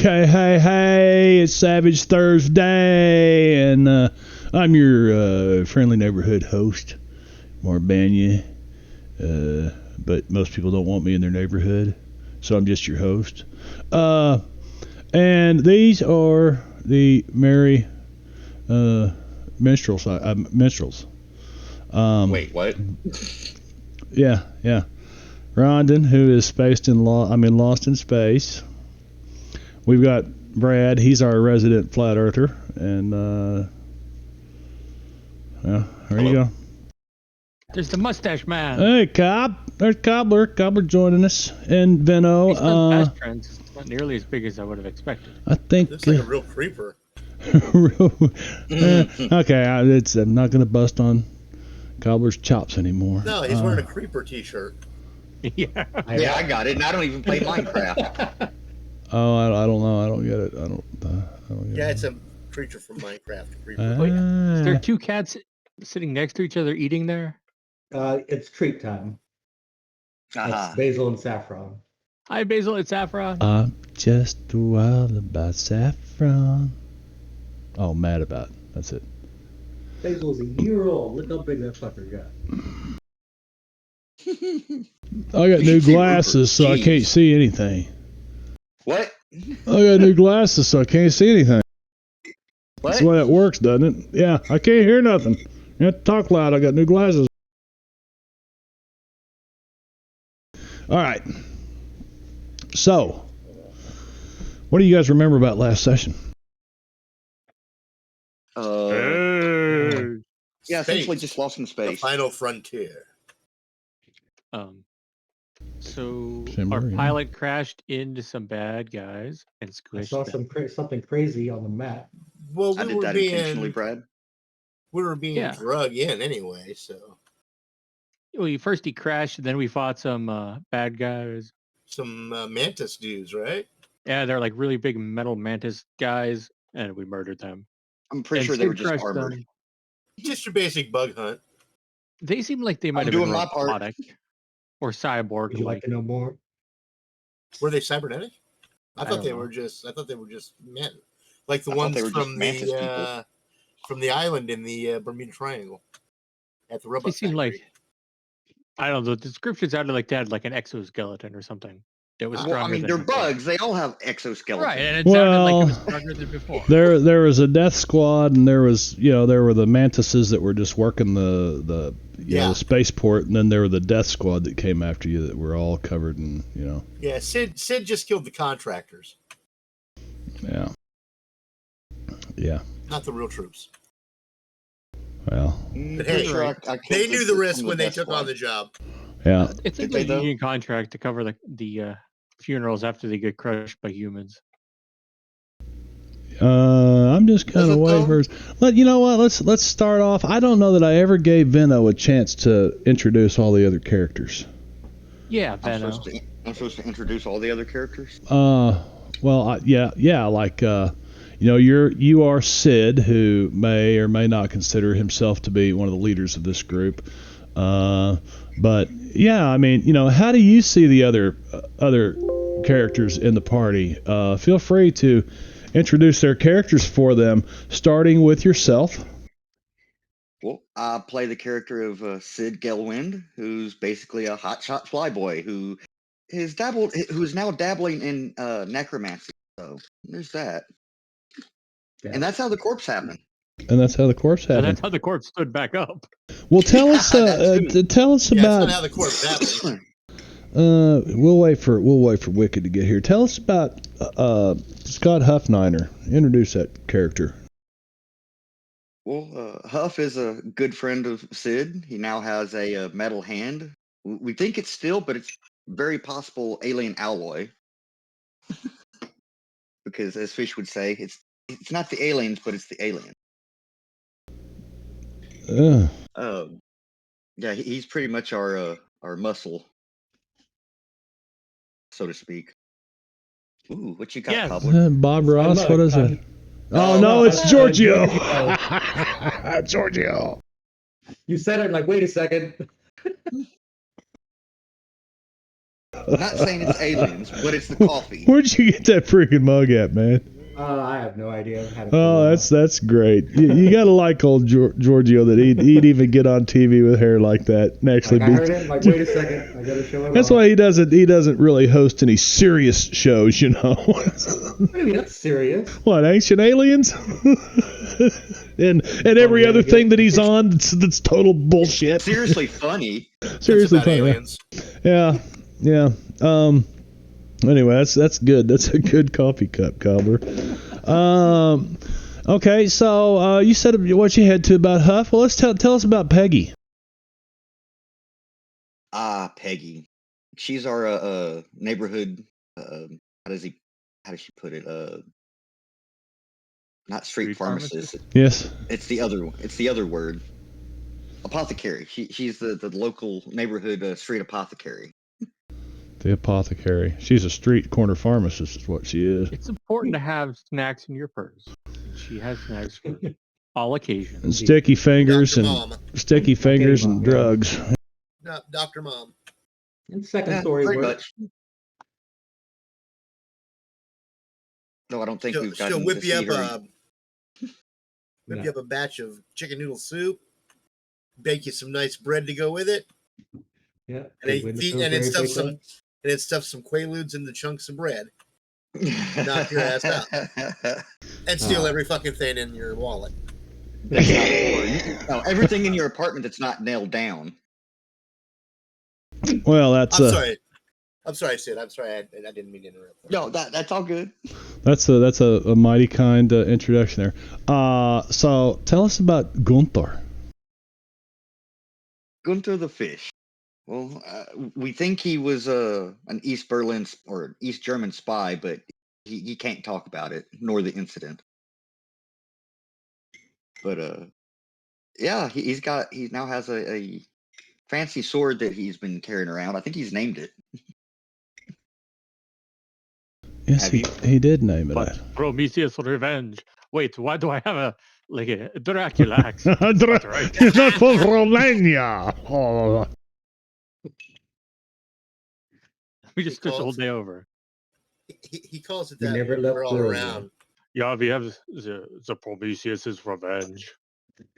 Hey, it's Savage Thursday, and I'm your friendly neighborhood host, Marbanya. But most people don't want me in their neighborhood, so I'm just your host. And these are the merry minstrels. Minstrels. Wait, what? Yeah. Rondon, who is lost in space. We've got Brad. He's our resident flat earther, and there you go. There's the mustache man. Hey, Cobb. There's Cobbler. Cobbler joining us, and Venno. He's done fast trends. It's not nearly as big as I would have expected. I think looks like a real creeper. Okay, I'm not gonna bust on Cobbler's chops anymore. No, he's wearing a creeper T-shirt. Yeah. Yeah, I got it, and I don't even play Minecraft. Oh, I don't know. I don't get it. I don't get Yeah, it. it's a creature from Minecraft. Creeper. Is there two cats sitting next to each other eating there? It's treat time. It's Basil and Saffron. Hi, Basil. It's Saffron. I'm just wild about saffron. Oh, mad about it. That's it. Basil's a year old. Look how big that fucker got. I got new glasses, so I can't see anything. What? I got new glasses, so I can't see anything. What? That's the way it works, doesn't it? Yeah, I can't hear nothing. You have to talk loud. I got new glasses. All right. So, what do you guys remember about last session? Yeah, essentially just lost in The space. final frontier. So Similar, our yeah. pilot crashed into some bad guys and I saw squished them. something crazy on the map. Well, I did that intentionally, Brad. we were being Yeah. drug in anyway, so Well, first he crashed, and then we fought some bad guys. some mantis dudes, right? Yeah, they're like really big metal mantis guys, and we murdered them. I'm pretty And sure they were Sid just crushed armored. them. Just your basic bug hunt. They seem like they might I'm have been doing my part. robotic or cyborg. Would you like to know more? Were they cybernetic? I thought don't they know. were just. I thought they were just men, like the I thought ones they were just from mantis the from the island in the Bermuda Triangle at the robot. They seem factory. like, I don't know. The description sounded like they had like an exoskeleton or something that was Well, Well, I stronger mean, than they're before. bugs. They all have exoskeletons. Right, and it sounded like it was Well, stronger than before. There was a death squad, and there were the mantises that were just working the spaceport, and then there were the death squad that came after you that were all covered in Yeah, Sid just killed the contractors, yeah. not the real troops. Well, But hey, they knew the risk when they took on the job. yeah. It's like Did they, a though? union contract to cover the funerals after they get crushed by humans. I'm just kind Does of it, waiting though? for. But you know what? Let's start off. I don't know that I ever gave Venno a chance to introduce all the other characters. Yeah, I'm Venno. supposed to introduce all the other characters. Well, yeah. Like, you are Sid, who may or may not consider himself to be one of the leaders of this group. But yeah, I mean, how do you see the other characters in the party? Feel free to introduce their characters for them, starting with yourself. Well, I play the character of Sid Gelwind, who's basically a hotshot flyboy who is now dabbling in necromancy. So there's that. Yeah. And that's how the corpse happened. And that's how the corpse And happened. that's how the corpse stood back up. Well, tell us Yeah, it's about. not how the corpse happened. We'll wait for Wicked to get here. Tell us about Scott Huffniner. Introduce that character. Well, Huff is a good friend of Sid. He now has a metal hand. We think it's steel, but it's very possible alien alloy. Because, as Fish would say, it's not the aliens, but it's the alien. Yeah, he's pretty much our muscle, so to speak. Ooh, what you got, Yes. Cobbler? Bob Ross. I'm What is I'm- it? Oh no, it's Giorgio. Giorgio. Giorgio. You said it like, wait a second. Not saying it's aliens, but it's the coffee. Where'd you get that freaking mug at, man? I have no idea. I've had it for a Oh, while. that's great. You gotta like old Giorgio that he'd even get on TV with hair like that and actually Like, I heard it. Like, wait a second. I gotta show it That's off. why he doesn't really host any serious shows, you know. What do you mean? That's serious. What, Ancient Aliens? and every other thing that he's on that's total bullshit. Seriously funny. Seriously It's about funny. aliens. Yeah. Anyway, that's good. That's a good coffee cup, Cobbler. Okay, so you said what you had to about Huff. Well, let's tell us about Peggy. Peggy. She's our neighborhood. How does she put it? Not street pharmacist. Yes. It's the other one. It's the other word. Apothecary. She's the local neighborhood street apothecary. The apothecary. She's a street corner pharmacist is what she is. It's important to have snacks in your purse. She has snacks for all occasions. And sticky fingers Dr. and Mom. sticky fingers and Mom, drugs. No, Dr. Mom. And second Yeah, story pretty work. much. No, I don't think we've got She'll to whip you see her. up whip you up a batch of chicken noodle soup, bake you some nice bread to go with it, Yeah. and then stuff some Quaaludes in the chunks of bread, knock your ass out, and steal every fucking thing in your wallet. That's not important. No, everything in your apartment that's not nailed down. Well, that's I'm sorry, Sid. I'm sorry. I didn't mean to interrupt. No, that's all good. that's a mighty kind introduction there. So tell us about Gunther. Gunther the fish. Well, we think he was an East Berlin or East German spy, but he can't talk about it nor the incident. But yeah, he now has a fancy sword that he's been carrying around. I think he's named it. Yes, Have he did name it. But Prometheus Revenge. Wait, why do I have a Dracula accent? That's right. He's not from Romania. Oh. We just switch the whole day over. He calls it We that. never when left we're all Florida. around. Yeah, we have the Prometheus' Revenge.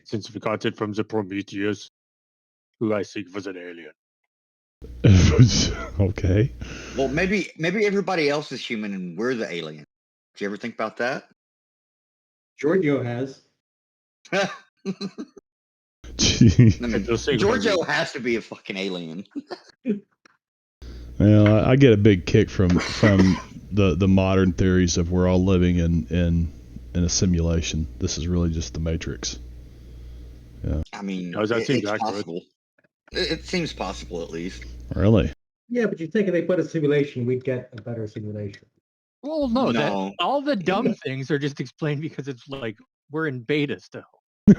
Since we got it from the Prometheus, who I think was an alien. Okay. Well, maybe everybody else is human and we're the alien. Did you ever think about that? Giorgio has. Gee. I mean, Giorgio has to be a fucking alien. Well, I get a big kick from the modern theories of we're all living in a simulation. This is really just the Matrix. Yeah. I mean, No, that seems it's accurate. possible. It seems possible, at least. Really? Yeah, but you think if they put a simulation, we'd get a better simulation. Well, no, No. all the dumb things are just explained because it's like we're in beta still.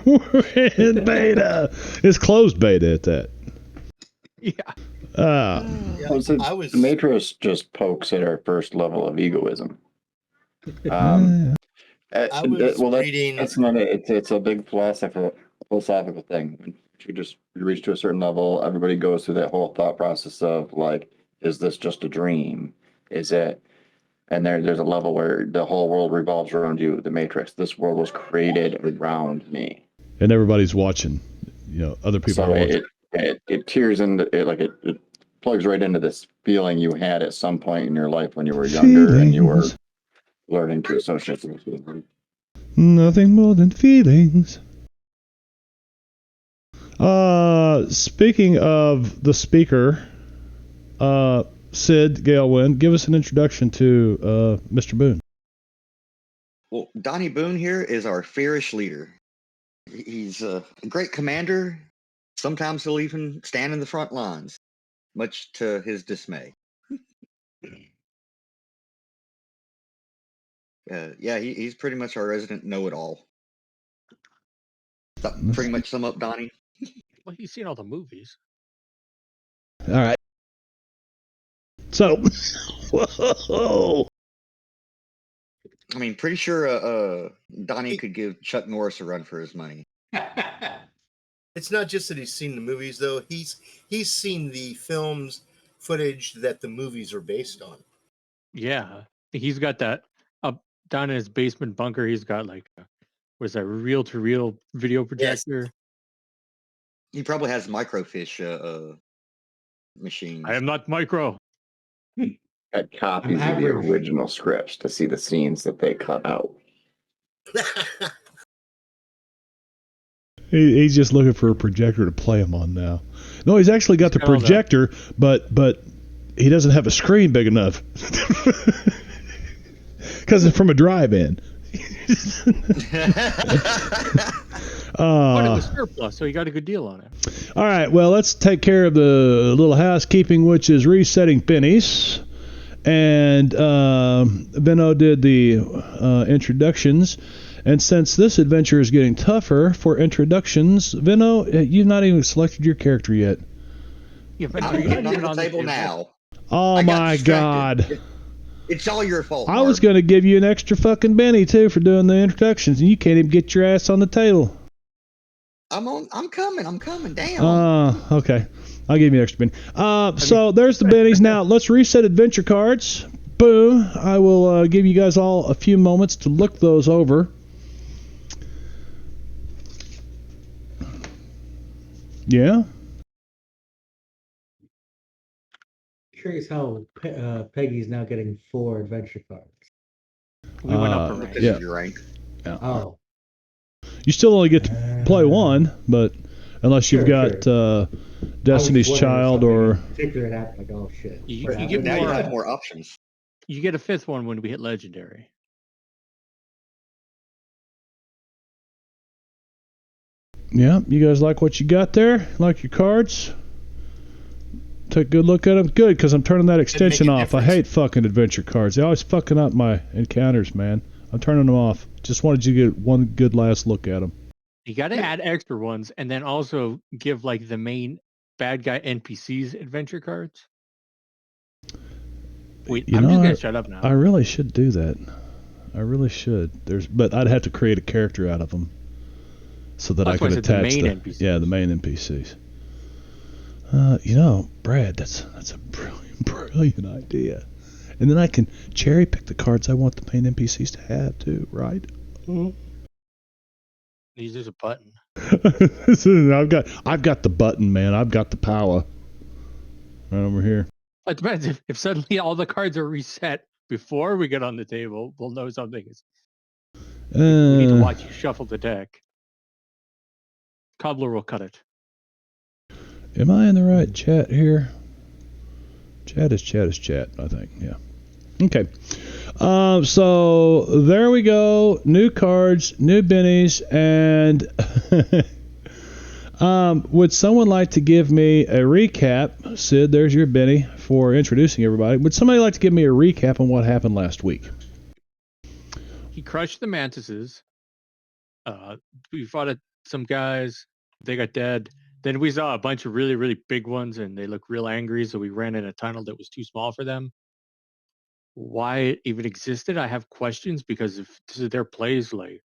We're in beta. It's closed beta at that. Yeah. Yeah, Well, so I was. the Matrix just pokes at our first level of egoism. I was reading. That's not it. It's a big philosophical thing. When you reach to a certain level, everybody goes through that whole thought process of like, is this just a dream? Is it? And there's a level where the whole world revolves around you, the Matrix. This world was created around me. And everybody's watching. You know, other people So are watching. it tears into it, like it plugs right into this feeling you had at some point in your life when you were younger and you were Feelings. learning to associate with it. Nothing more than feelings. Speaking of the speaker, Sid Galewind, give us an introduction to Mr. Boone. Well, Donnie Boone here is our fairish leader. He's a great commander. Sometimes he'll even stand in the front lines, much to his dismay. Yeah, he's pretty much our resident know-it-all. Pretty much sum up Donnie. Well, he's seen all the movies. All right. So, whoa. I mean, pretty sure Donnie could give Chuck Norris a run for his money. It's not just that he's seen the movies, though. He's seen the films footage that the movies are based on. Yeah, he's got that up down in his basement bunker. He's got like was that reel-to-reel video projector? Yes. He probably has microfiche machines. I am not micro. Had copies of the original scripts to see the scenes that they cut out. He's just looking for a projector to play him on now. No, he's actually got the projector, but he doesn't have a screen big enough because it's from a drive-in. But it was surplus, so he got a good deal on it. All right, well, let's take care of the little housekeeping, which is resetting pennies. And Benno did the introductions. And since this adventure is getting tougher for introductions, Benno, you've not even selected your character yet. Yeah, but I'm getting on the table now. Oh my God. It's all your fault. I was going to give you an extra fucking Benny, too, for doing the introductions, and you can't even get your ass on the table. I'm coming. Damn. Okay. I'll give you an extra Benny. So there's the Bennies. Now, let's reset adventure cards. Boom. I will give you guys all a few moments to look those over. Yeah? Curious how Peggy's now getting 4 adventure cards. We went up a rank. Because of your rank. Yeah. Oh. You still only get to play one, but unless you've got Destiny's Child or... Figure it out, like, oh shit. You get Now more, you have more options. You get a 5th one when we hit Legendary. Yeah, you guys like what you got there? Like your cards? Take a good look at them. Good, because I'm turning that extension off. I hate fucking adventure cards. They always fucking up my encounters, man. I'm turning them off. Just wanted you to get one good last look at them. You got to add extra ones, and then also give like the main bad guy NPCs adventure cards. Wait, I'm just gonna shut up now. I really should do that. I really should. But I'd have to create a character out of them so that I could attach the main NPCs. Brad, that's a brilliant idea. And then I can cherry pick the cards I want the main NPCs to have too, right? There's a button. I've got the button, man. I've got the power. Right over here. It depends. If suddenly all the cards are reset before we get on the table, we'll know something is. We need to watch you shuffle the deck. Cobbler will cut it. Am I in the right chat here? Chat is chat, I think. Yeah. Okay. So there we go. New cards, new bennies, and would someone like to give me a recap? Sid, there's your benny for introducing everybody. Would somebody like to give me a recap on what happened last week? He crushed the mantises. We fought at some guys. They got dead. Then we saw a bunch of really, really big ones, and they looked real angry, so we ran in a tunnel that was too small for them. Why it even existed, I have questions, because if this is their plays, like,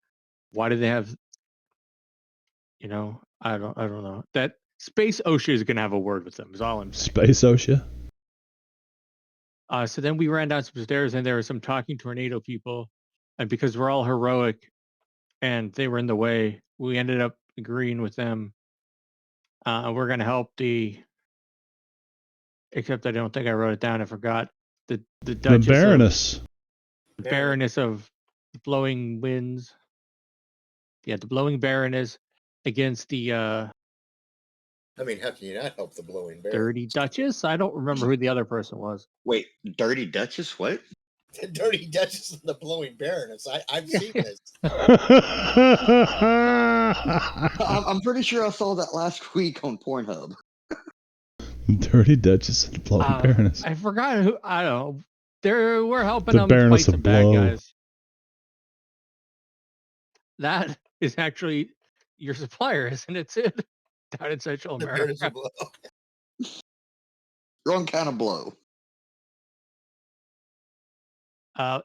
why do they have, I don't know. That Space OSHA is going to have a word with them, is all I'm saying. Space OSHA? So then we ran down some stairs, and there were some talking tornado people, and because we're all heroic, and they were in the way, we ended up agreeing with them. We're going to help except I don't think I wrote it down. I forgot the Duchess. The Baroness. The Baroness of Blowing Winds. Yeah, the Blowing Baroness against the. I mean, how can you not help the Blowing Baroness? Dirty Duchess? I don't remember who the other person was. Wait, Dirty Duchess? What? The Dirty Duchess and the Blowing Baroness. I've seen this. I'm pretty sure I saw that last week on Pornhub. Dirty Duchess and the Blowing Baroness. I forgot who. I don't know. We're helping the them Baroness fight some of Blow. bad guys. That is actually your supplier, isn't it, Sid? Down in Central America. Wrong kind of blow.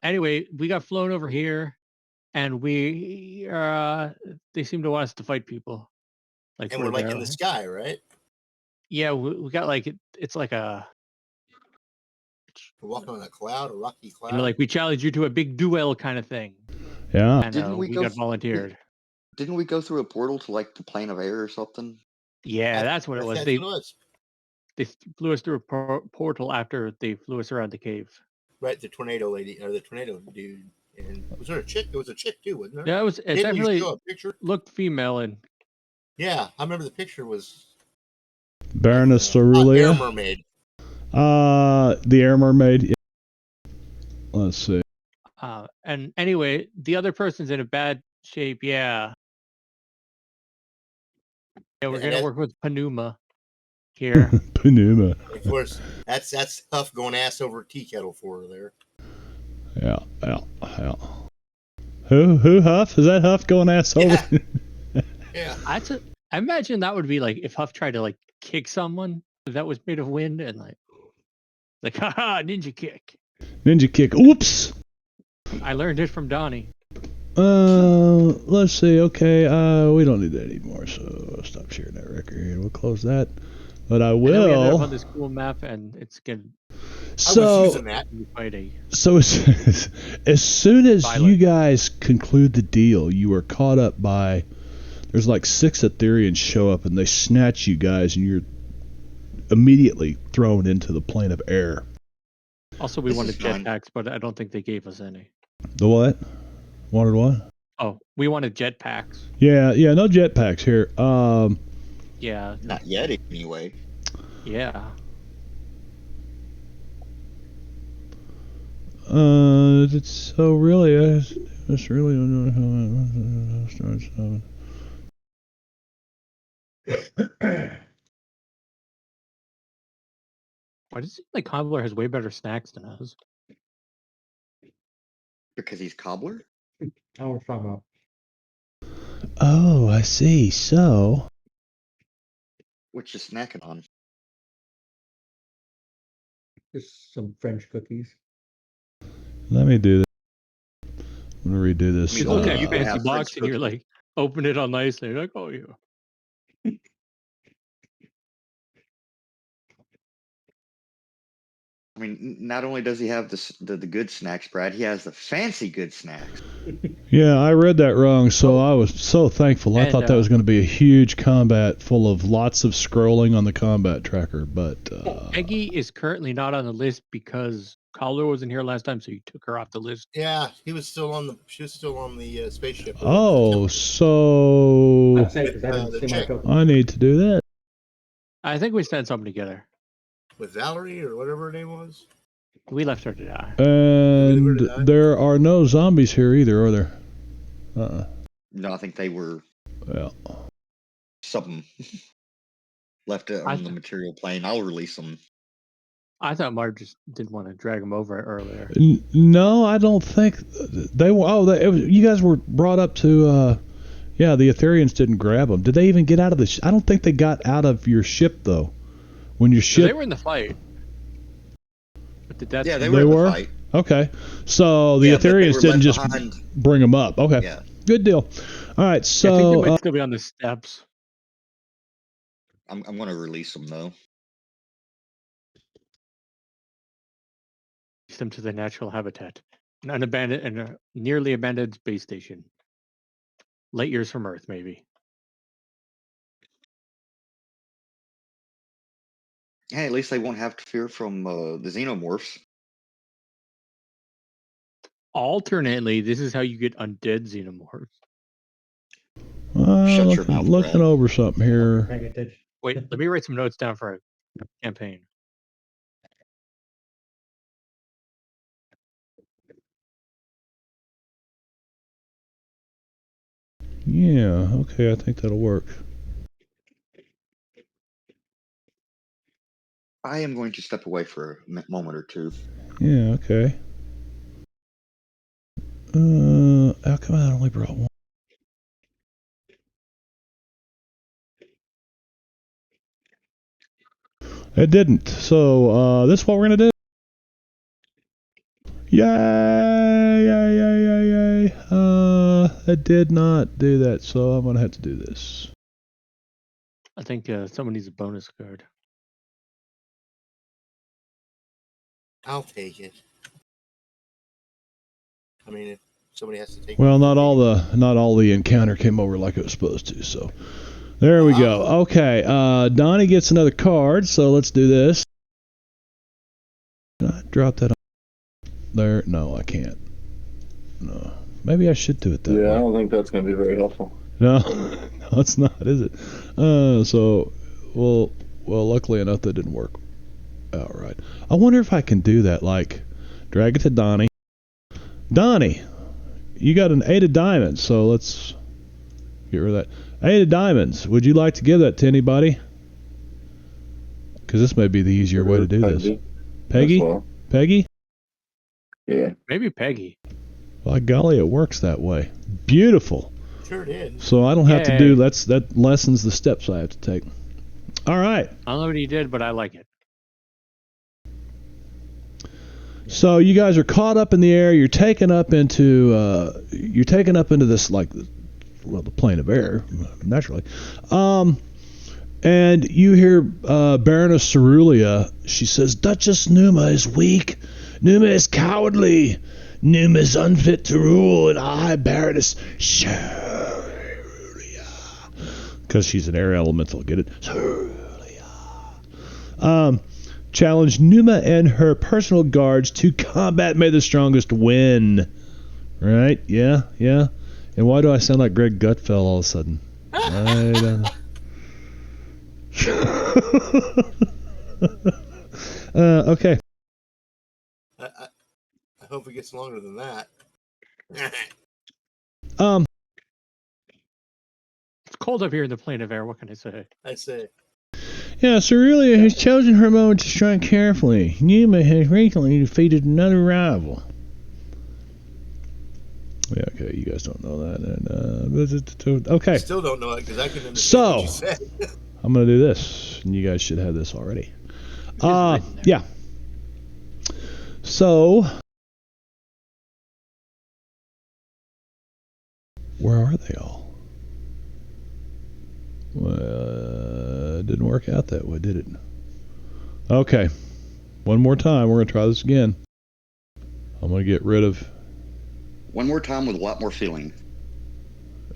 Anyway, we got flown over here, and they seem to want us to fight people. And we're like in the sky, right? Yeah, we got like it's like a Walking on a cloud, a rocky cloud. like we challenge you to a big duel kind of thing. Yeah. And Didn't we we go got volunteered. Didn't we go through a portal to like the plane of air or something? Yeah, that's what it was. That's They what it was. they flew us through a portal after they flew us around the cave. Right, the tornado lady or the tornado dude. And was there a chick? There was a chick too, wasn't there? Yeah, it Didn't definitely you show a picture? looked female and Yeah, I remember the picture was Baroness Air Aurelia. Mermaid. The Air Mermaid. Yeah. Let's see. and anyway, the other person's in a bad shape. Yeah, we're And gonna work with Panuma here. Panuma. of course, that's Huff going ass over a tea kettle for her there. Yeah. Who Huff? Is that Huff going ass over? Yeah. I imagine that would be like if Huff tried to like kick someone that was made of wind and like haha ninja kick. Ninja kick. Oops. I learned it from Donnie. Let's see. Okay. We don't need that anymore. So stop sharing that record here. We'll close that. But I And then we ended up will. on this cool map, and it's good. I was So using that. So as soon as Violent. you guys conclude the deal, you are caught up by. There's like 6 Etherians show up and they snatch you guys, and you're immediately thrown into the plane of air. Also, we This wanted is fine. jetpacks, but I don't think they gave us any. The what? Wanted what? Oh, we wanted jetpacks. Yeah, no jetpacks here. Yeah, Not yet, anyway. yeah. It's so really, it's really. Why does it seem like Cobbler has way better snacks than us? Because he's cobbler? Oh, we're talking about. Oh, I see. So, What you snacking on? Just some French cookies. let me do that. I'm gonna redo this. You You look Okay, at you a can fancy have box French and you're cookies. like, open it on nicely. You're like, oh yeah. I mean, not only does he have the good snacks, Brad, he has the fancy good snacks. Yeah, I read that wrong, so I was so thankful. I And, thought that was going to be a huge combat full of lots of scrolling on the combat tracker, but Peggy is currently not on the list because Cobbler wasn't here last time, so you took her off the list. Yeah, she was still on the spaceship. oh, so I'd say because I didn't the see my chick. cookie. I need to do that. I think we sent something together. With Valerie or whatever her name was. We left her to die. And Did I? there are no zombies here either, are there? No, I think they were Well, something left it on the material plane. I'll release them. I thought Marge just didn't want to drag him over earlier. no, I don't think they were. Oh, you guys were brought up to. Yeah, the Etherians didn't grab them. Did they even get out of the? I don't think they got out of your ship though. When your So ship. they were in the fight. But did that? Yeah, they were in the fight. Okay, so the Yeah, but they Etherians were didn't left just behind. bring them up. Okay, Yeah. good deal. All right, I think so they might still be on the steps. I'm going to release them though. Release them to their natural habitat, an unabandoned and a nearly abandoned space station, light years from Earth, maybe. Hey, at least they won't have to fear from the xenomorphs. Alternately, this is how you get undead xenomorphs. Shut your mouth, looking Brad. over something here. Paying attention. Wait, let me write some notes down for a campaign. Yeah, okay, I think that'll work. I am going to step away for a moment or two. Yeah, okay. How come I only brought one? It didn't. So, this is what we're gonna do. Yay! It did not do that, so I'm gonna have to do this. I think someone needs a bonus card. I'll take it. I mean, if somebody has to take. Well, not all the encounter came over like it was supposed to. So there we go. Okay, Donnie gets another card. So let's do this. Can I drop that on there? No, I can't. No, maybe I should do it that way. I don't think that's going to be very helpful. No, no, it's not, is it? So, well, luckily enough, that didn't work. All right. I wonder if I can do that. Like, drag it to Donnie. Donnie, you got an 8 of diamonds, so let's get rid of that. 8 of diamonds. Would you like to give that to anybody? Because this may be the easier way to do this. Peggy? Well. Peggy? Yeah. Maybe Peggy. By golly, it works that way. Beautiful. Sure did. So I don't have to do that lessens the steps I have to take. All right. I don't know what he did, but I like it. So you guys are caught up in the air. You're taken up into this the plane of air, naturally. And you hear Baroness Cerulia. She says, "Duchess Numa is weak. Numa is cowardly. Numa is unfit to rule, and I, Baroness Cerulia, because she's an air elemental. Get it? Cerulia. Challenge Numa and her personal guards to combat. May the strongest win." Right? Yeah. And why do I sound like Greg Gutfeld all of a sudden? I don't know. Okay. I hope it gets longer than that. It's cold up here in the plane of air. What can I say? I say. Yeah, Cerulia has chosen her moment to strike carefully. Numa has recently defeated another rival. Yeah, okay, you guys don't know that. And, okay. I still don't know it because I can understand what you said. I'm going to do this, and you guys should have this already. Yeah. So, where are they all? Well, it didn't work out that way, did it? Okay. One more time. We're going to try this again. I'm going to get rid of... One more time with a lot more feeling.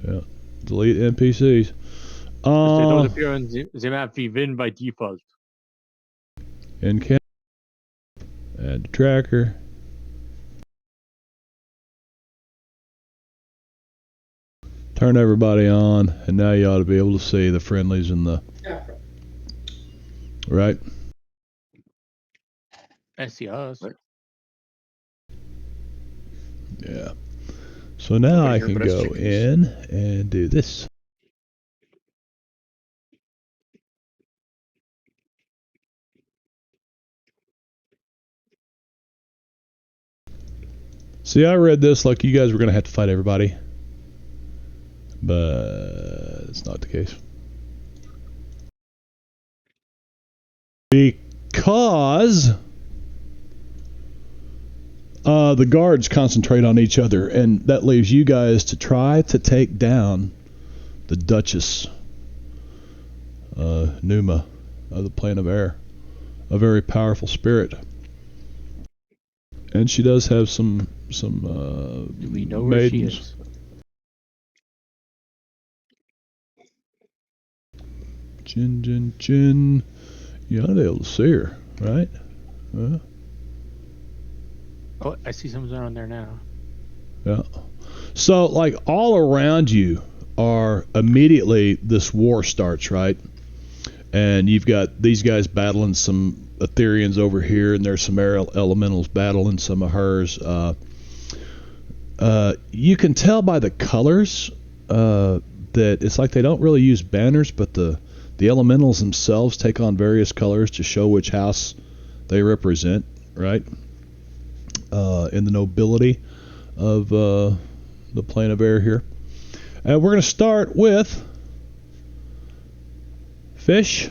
Yeah. Delete NPCs. They don't appear on the map. We win by default. Add to tracker. Turn everybody on, and now you ought to be able to see the friendlies and the... Right? I see us. Yeah. So now I can go in and do this. See, I read this like you guys were going to have to fight everybody. But it's not the case. Because the guards concentrate on each other, and that leaves you guys to try to take down the Duchess Numa of the plane of air. A very powerful spirit. And she does have some Do we know where she is? Chin. You ought to be able to see her, right? Oh, I see someone on there now. Yeah. So, like, all around you are immediately this war starts, right? And you've got these guys battling some Ethereans over here, and there's some air elementals battling some of hers. You can tell by the colors that it's like they don't really use banners, but the elementals themselves take on various colors to show which house they represent, right? In the nobility of the plane of air here. And we're going to start with Fish.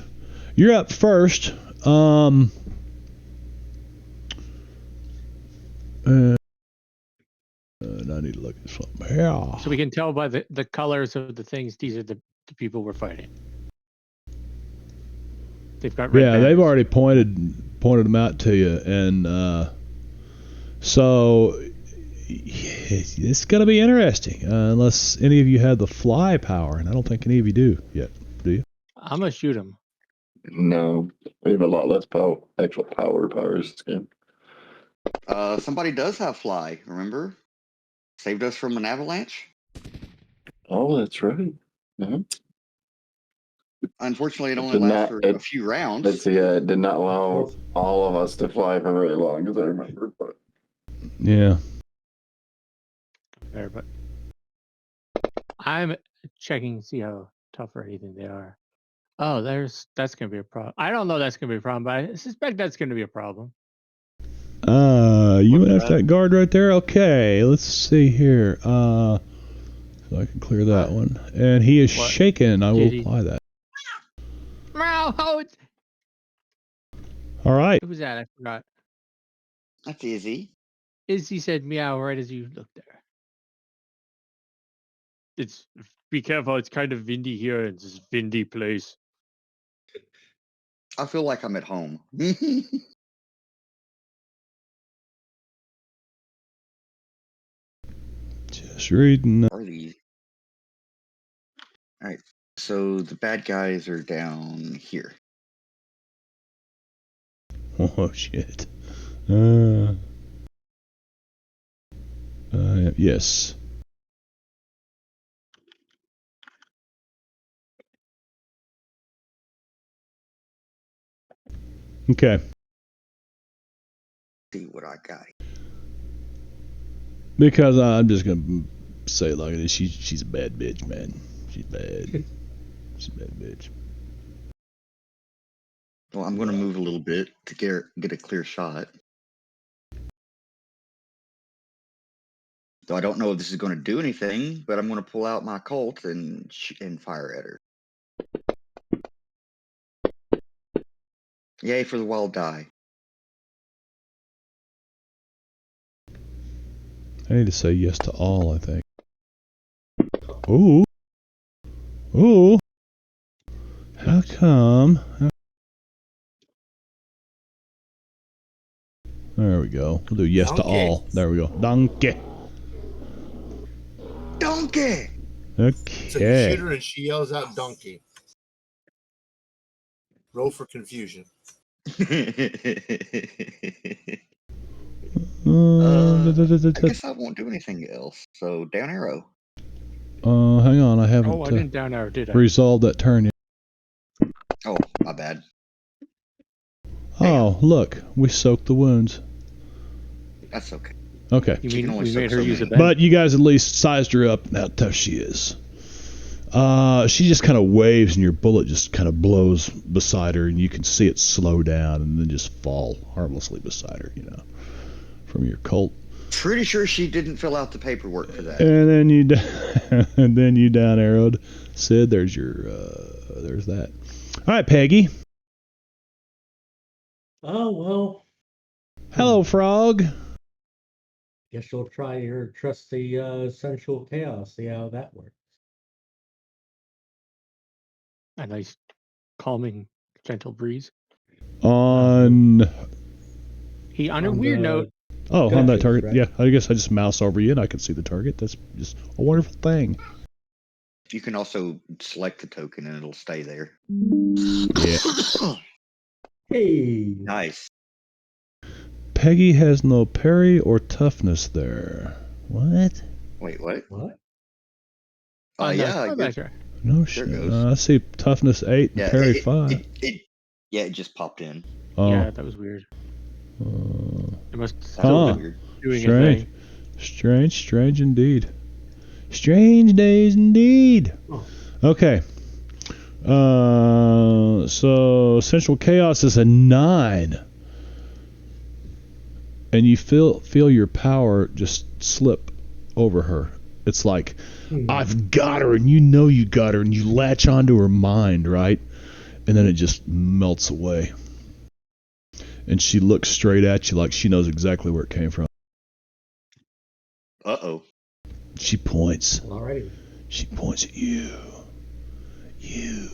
You're up first. And I need to look at something here. So we can tell by the colors of the things, these are the people we're fighting. They've got red banners. They've already pointed pointed them out to you, and so it's going to be interesting unless any of you have the fly power, and I don't think any of you do yet. Do you? I'm gonna shoot him. No, we have a lot less actual powers this game. Somebody does have fly. Remember, saved us from an avalanche. Oh, that's right. Unfortunately, it only did lasts not- for it- a few rounds. Let's see, it did not allow all of us to fly for very long, as I remember. But Yeah. There, but I'm checking to see how tough or anything they are. Oh, that's gonna be a problem. I don't know that's gonna be a problem, but I suspect that's gonna be a problem. You What's went after that? that guard right there? Okay, let's see here. So I can clear that one. And he is What? shaken. I will Did he- apply that. Meow! All right. Who was that? I forgot. That's easy. Izzy said meow right as you looked there. It's be careful. It's kind of windy here. It's this windy place. I feel like I'm at home. Just reading. Are these? All right. So the bad guys are down here. Oh, shit. Yes. Okay. See what I got. Because I'm just going to say it like it is. She's a bad bitch, man. She's bad. She's a bad bitch. Well, I'm going to move a little bit to get a clear shot. Though I don't know if this is going to do anything, but I'm going to pull out my Colt and fire at her. Yay for the wild die. I need to say yes to all, I think. Ooh. Ooh. How come? There we go. We'll do yes to Donkey. all. There we go. Donkey. Donkey! So you shoot Okay. her and she yells out donkey. Roll for confusion. I guess I won't do anything else. So down arrow. Hang on. I haven't Oh, I didn't down arrow, did I? resolved that turn yet. Oh, my bad. Oh, look. We soaked the wounds. That's okay. Okay. You She can mean only we made suck her so use a many. bend? But you guys at least sized her up and how tough she is. She just kind of waves and your bullet just kind of blows beside her and you can see it slow down and then just fall harmlessly beside her, from your Colt. Pretty sure she didn't fill out the paperwork for that. And then you down arrowed Sid. There's there's that. All right, Peggy. Oh, well, Hello, Frog. guess you'll try your trusty sensual chaos, see how that works. A nice, calming, gentle breeze. On On a weird note, on that Gotcha, target. right. Yeah, I guess I just mouse over you and I can see the target. That's just a wonderful thing. You can also select the token and it'll stay there. Yeah. Hey, Nice. Peggy has no parry or toughness there. What? Wait, what? what? Yeah, go back there. No There shit. it goes. I see toughness 8 and Yeah, parry it, 5. it just popped in. Oh. Yeah, that was weird. It must That still was Huh. weird. be doing a Strange. thing. Strange indeed. Strange days indeed. Oh. Okay. So Central Chaos is a 9. And you feel your power just slip over her. It's like, I've got her, and you got her, and you latch onto her mind, right? And then it just melts away. And she looks straight at you like she knows exactly where it came from. Uh-oh. She points. Alrighty. She points at you. You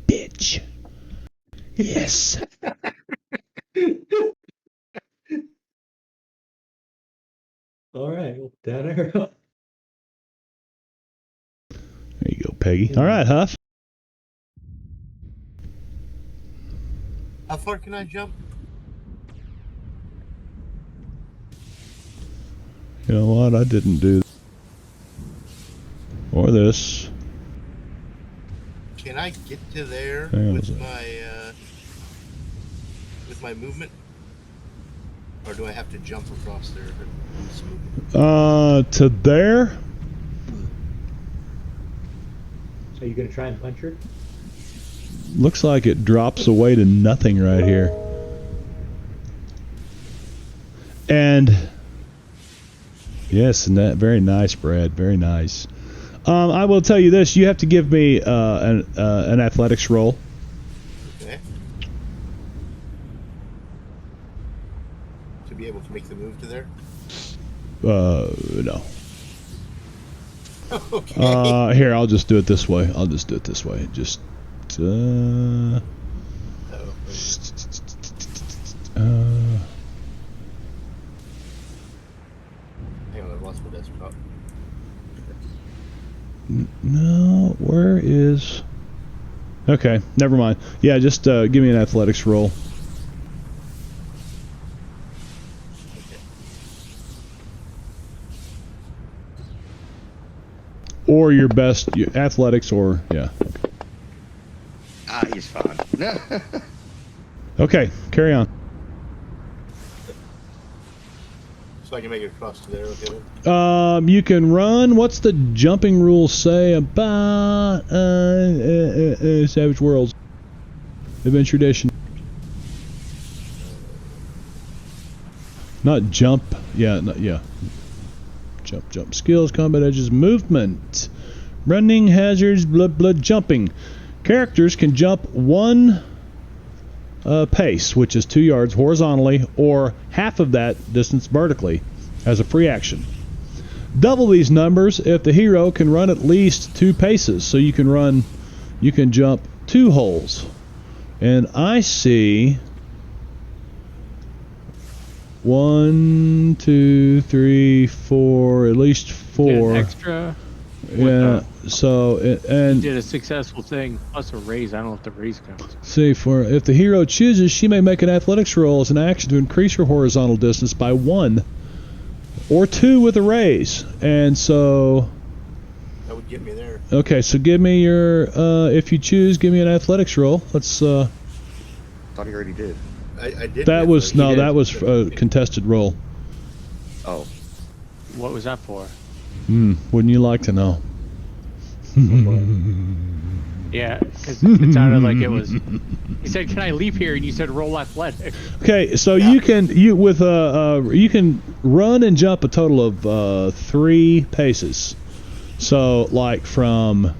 bitch. Yes. All right, well, down arrow. There you go, Peggy. All right, Huff. How far can I jump? You know what? I didn't do or this. Can I get to there Hang on a with second. my movement? Or do I have to jump across there? To there? So you gonna try and punch her? Looks like it drops away to nothing right here. And yes, and that very nice, Brad. Very nice. I will tell you this: you have to give me an athletics roll. Okay. To be able to make the move to there? No. Okay. Here, I'll just do it this way. Just. Oh. Hang on, I've lost my desktop. No, where is? Okay, never mind. Yeah, just give me an athletics roll. Or your best your athletics, or yeah. He's fine. Okay, carry on. So I can make it across to there, okay then? You can run. What's the jumping rules say about Savage Worlds Adventure Edition? Not jump. Yeah, yeah. Jump skills, combat edges, movement, running hazards, blood jumping. Characters can jump one pace, which is 2 yards horizontally, or half of that distance vertically, as a free action. Double these numbers if the hero can run at least 2 paces. So you can jump 2 holes. And I see 1, 2, 3, 4, at least 4. An extra. Yeah. So and Did a successful thing plus a raise. I don't know if the raise counts. see, for if the hero chooses, she may make an athletics roll as an action to increase her horizontal distance by 1 or 2 with a raise. And so That would get me there. okay, so give me your if you choose, give me an athletics roll. Let's Thought he already did. I did. that was He no, did. that was a contested roll. Oh. What was that for? Wouldn't you like to know? Yeah, because it sounded like it was. He said, "Can I leap here?" And you said, "Roll athletics." Okay, so you can you can run and jump a total of 3 paces. So like from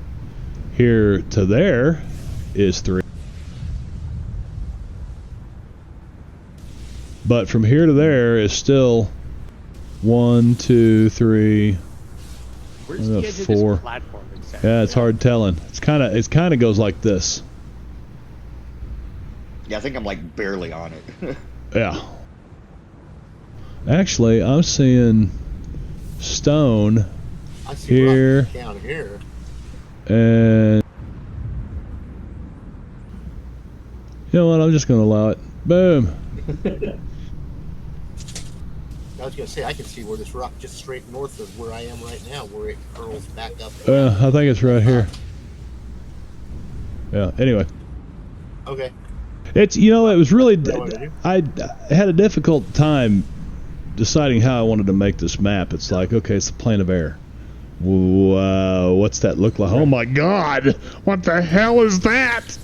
here to there is 3. But from here to there is still 1, 2, 3. Where's the edge of this 4. platform exactly? Yeah, it's hard telling. It kind of goes like this. Yeah, I think I'm like barely on it. Yeah. Actually, I'm seeing stone I see here. rock down here. And you know what? I'm just going to allow it. Boom. I was gonna say I can see where this rock just straight north of where I am right now, where it curls back up. I think it's right here. Yeah. Anyway, Okay. it's it was really What do I had a difficult time deciding how I wanted to make this map. It's like, okay, it's the plane of air. Wow, what's that look like? Oh my God! What the hell is that?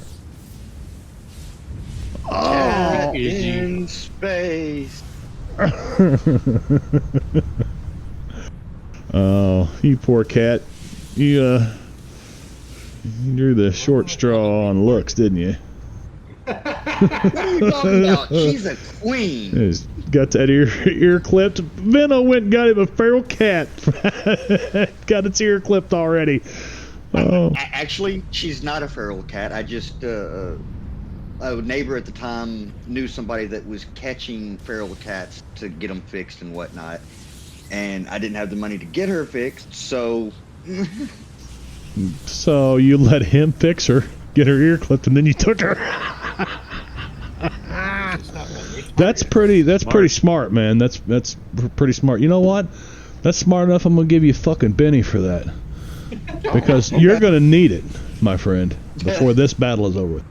Oh. In space. Oh, you poor cat. You drew the short straw on looks, didn't you? What are you talking about? She's a queen. He's got that ear clipped. Venno went and got him a feral cat. Got its ear clipped already. Oh. Actually, she's not a feral cat. I just a neighbor at the time knew somebody that was catching feral cats to get them fixed and whatnot, and I didn't have the money to get her fixed, so. So you let him fix her, get her ear clipped, and then you took her. That's pretty smart, man. That's pretty smart. You know what? That's smart enough. I'm gonna give you fucking Benny for that, because you're gonna need it, my friend, before this battle is over with.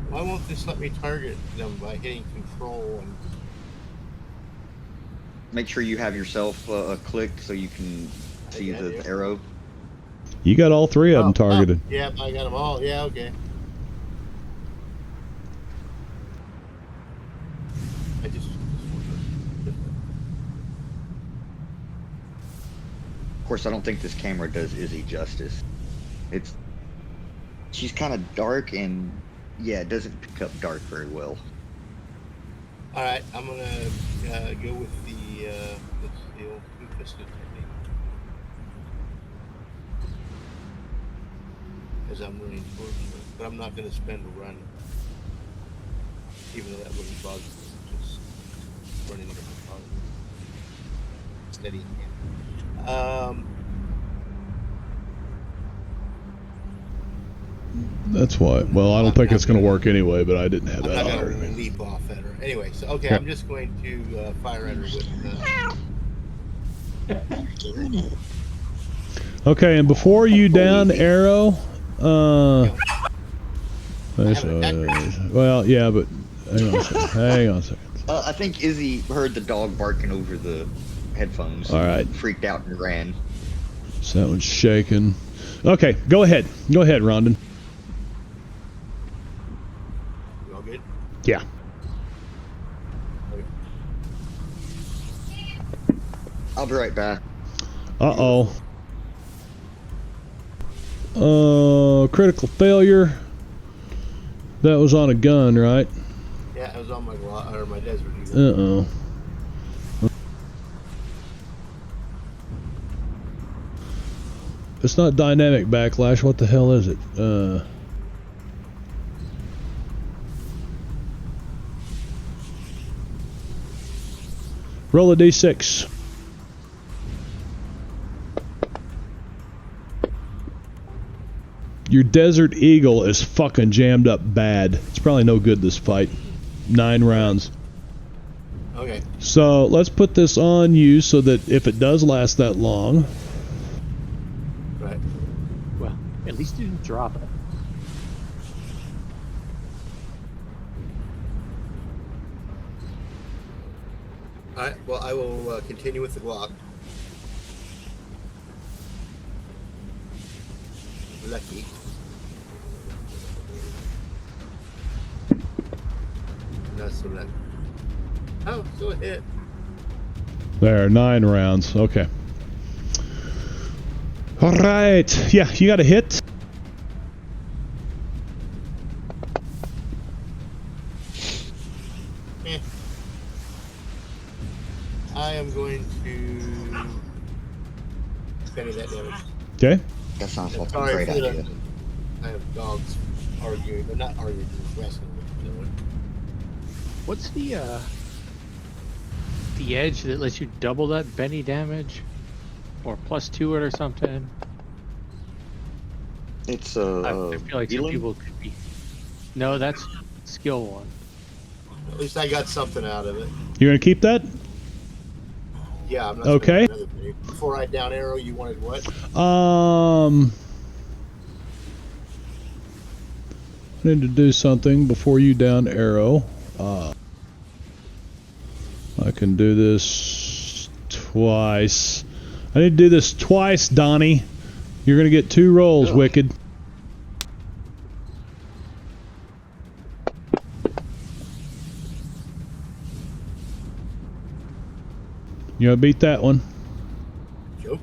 Why won't this let me target them by hitting control and Make sure you have yourself clicked so you can see the arrow. You got all three of them targeted. Oh, yeah, I got them all. Yeah, okay. I just Of course, I don't think this camera does Izzy justice. She's kind of dark, and yeah, it doesn't pick up dark very well. All right, I'm gonna go with the old two-fisted technique as I'm running towards her, but I'm not gonna spend a run, even though that wouldn't bother me. Just running up the bottom, steady hand. That's why. Well, I don't think it's going to work anyway, but I didn't have that I'm not on gonna her. leap off at her. Anyway, so okay, Okay. I'm just going to fire at her with. Okay, and before you down arrow, well, yeah, but hang on a second. Hang on a second. I think Izzy heard the dog barking over the headphones. All right. Freaked out and ran. So that one's shaking. Okay, go ahead. Go ahead, Rondon. You all good? Yeah. Okay. I'll be right back. Uh-oh. Critical failure. That was on a gun, right? Yeah, it was on my desert eagle. Uh-oh. It's not dynamic backlash. What the hell is it? Roll a d6. Your Desert Eagle is fucking jammed up bad. It's probably no good this fight. 9 rounds. Okay. So let's put this on you so that if it does last that long. Right. Well, at least you didn't drop it. All right. Well, I will continue with the Glock. Lucky. Not so lucky. Oh, still a hit. There, 9 rounds. Okay. All right. Yeah, you got a hit. I am going to penny that damage. Okay. That sounds like a Sorry great for the- idea. I have dogs arguing, but not arguing, just wrestling with each other. What's the edge that lets you double that Benny damage, or +2 it or something? It's I feel like some healing? people could be. No, that's skill 1. At least I got something out of it. You're going to keep that? Yeah, I'm not Okay. spending another penny. Before I down arrow, you wanted what? I need to do something before you down arrow. I can do this twice. I need to do this twice, Donnie. You're going to get 2 rolls, Oh. Wicked. You going to beat that one? Joke.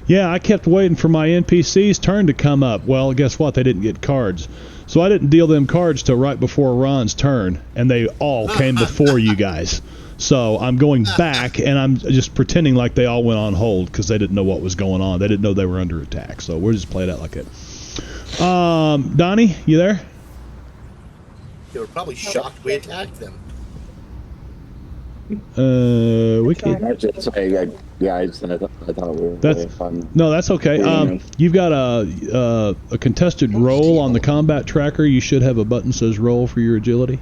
Yeah, I kept waiting for my NPC's turn to come up. Well, guess what? They didn't get cards. So I didn't deal them cards till right before Ron's turn, and they all came before you guys. So I'm going back, and I'm just pretending like they all went on hold because they didn't know what was going on. They didn't know they were under attack. So we'll just play it out like that. Donnie, you there? They were probably shocked we attacked them. We could. I just say, guys, I thought it was That's really fun. no, that's okay. You've got a contested roll on the combat tracker. You should have a button that says roll for your agility.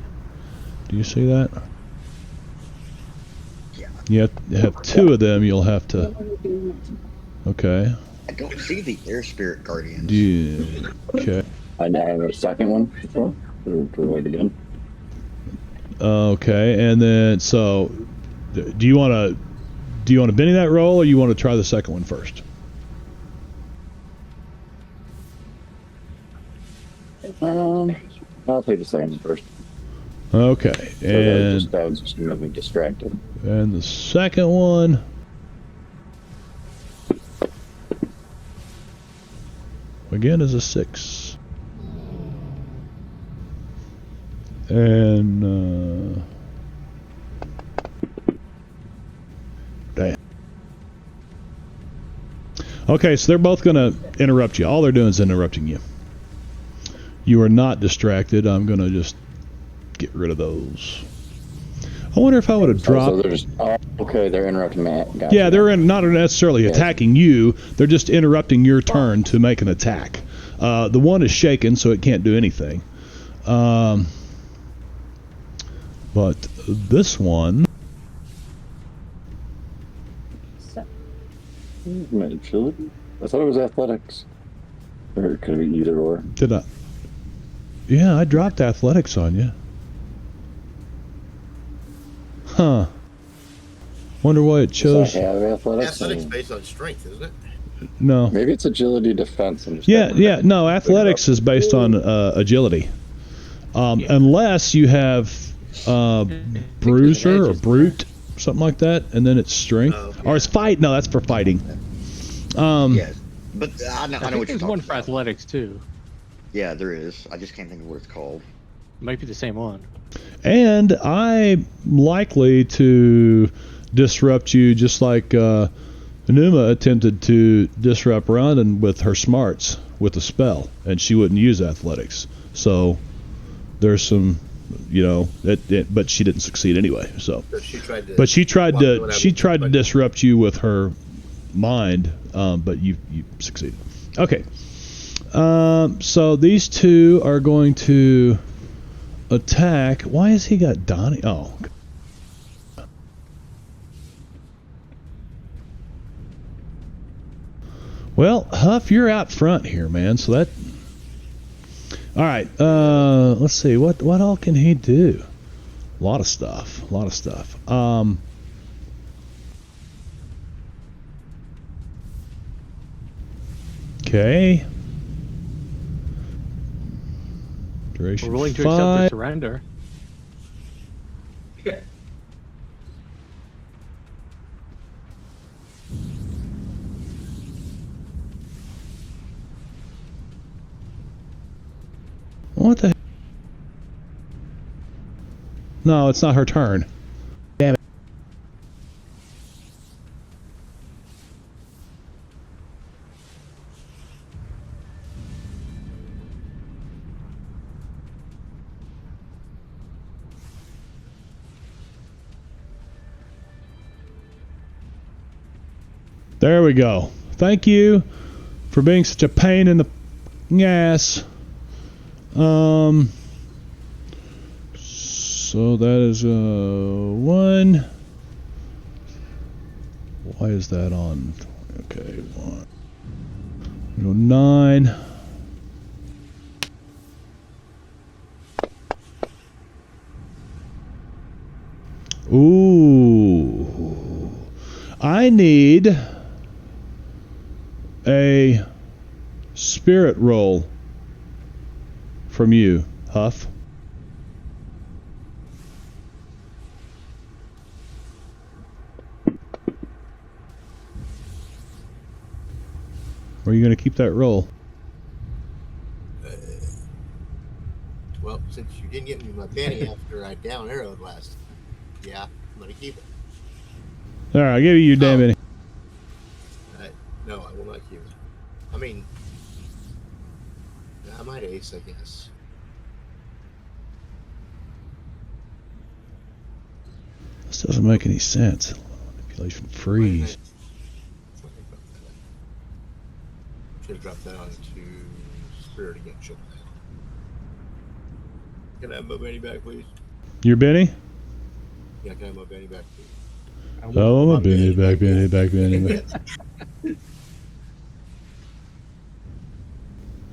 Do you see that? Yeah. You have two of them. You'll have to. Okay. I don't see the air spirit guardians. Yeah. Okay. I have a second one. Roll it again. Okay, and then so, do you want to Benny that roll, or you want to try the second one first? I'll take the second one first. Okay, So and that was just moving distracted. and the second one. Again is a 6. And damn. Okay, so they're both gonna interrupt you. All they're doing is interrupting you. You are not distracted. I'm gonna just get rid of those. I wonder if I would have So dropped. they're just, okay, they're interrupting Matt. Gotcha. Yeah, they're not necessarily attacking you. They're just interrupting your turn to make an attack. The one is shaken, so it can't do anything. But this one, My agility? I thought it was athletics. Or it could be either or. did I? Yeah, I dropped athletics on you. Huh. Wonder why it chose. Does I have athletics? Athletics based on strength, isn't it? No. Maybe it's agility defense. And just Yeah. No, athletics is based on agility. Unless you have bruiser or brute, something like that, and then it's strength. Oh, okay. Or it's fight. No, that's for fighting. Yes, but I know I what think you're there's talking one for about. athletics too. Yeah, there is. I just can't think of what it's called. It might be the same one. And I'm likely to disrupt you just like Enuma attempted to disrupt Rondon with her smarts with a spell, and she wouldn't use athletics. So there's some, but she didn't succeed anyway. So, So she tried to. but she tried to but- disrupt you with her mind, but you succeeded. Okay. So these two are going to attack. Why has he got Donnie? Oh. Well, Huff, you're out front here, man. So that. All right. Let's see. What all can he do? A lot of stuff. Okay. Duration We're willing to accept 5. their surrender. What the? No, it's not her turn. Damn it. There we go. Thank you for being such a pain in the ass. So that is 1. Why is that on? Okay, 1. 9. Ooh. I need a spirit roll from you, Huff. Or are you going to keep that roll? Well, since you didn't get me my Benny after I down arrowed last, yeah. I'm gonna keep it. All right, I'll give you your damn Benny. No, I will not keep it. I mean, I might ace, I guess. This doesn't make any sense. Manipulation freeze. Should have dropped that onto Spirit again, shouldn't I? Can I have my Benny back, please? Your Benny? Yeah, can I have my Benny back, please? Oh, I'm a Benny back, Benny back, Benny back.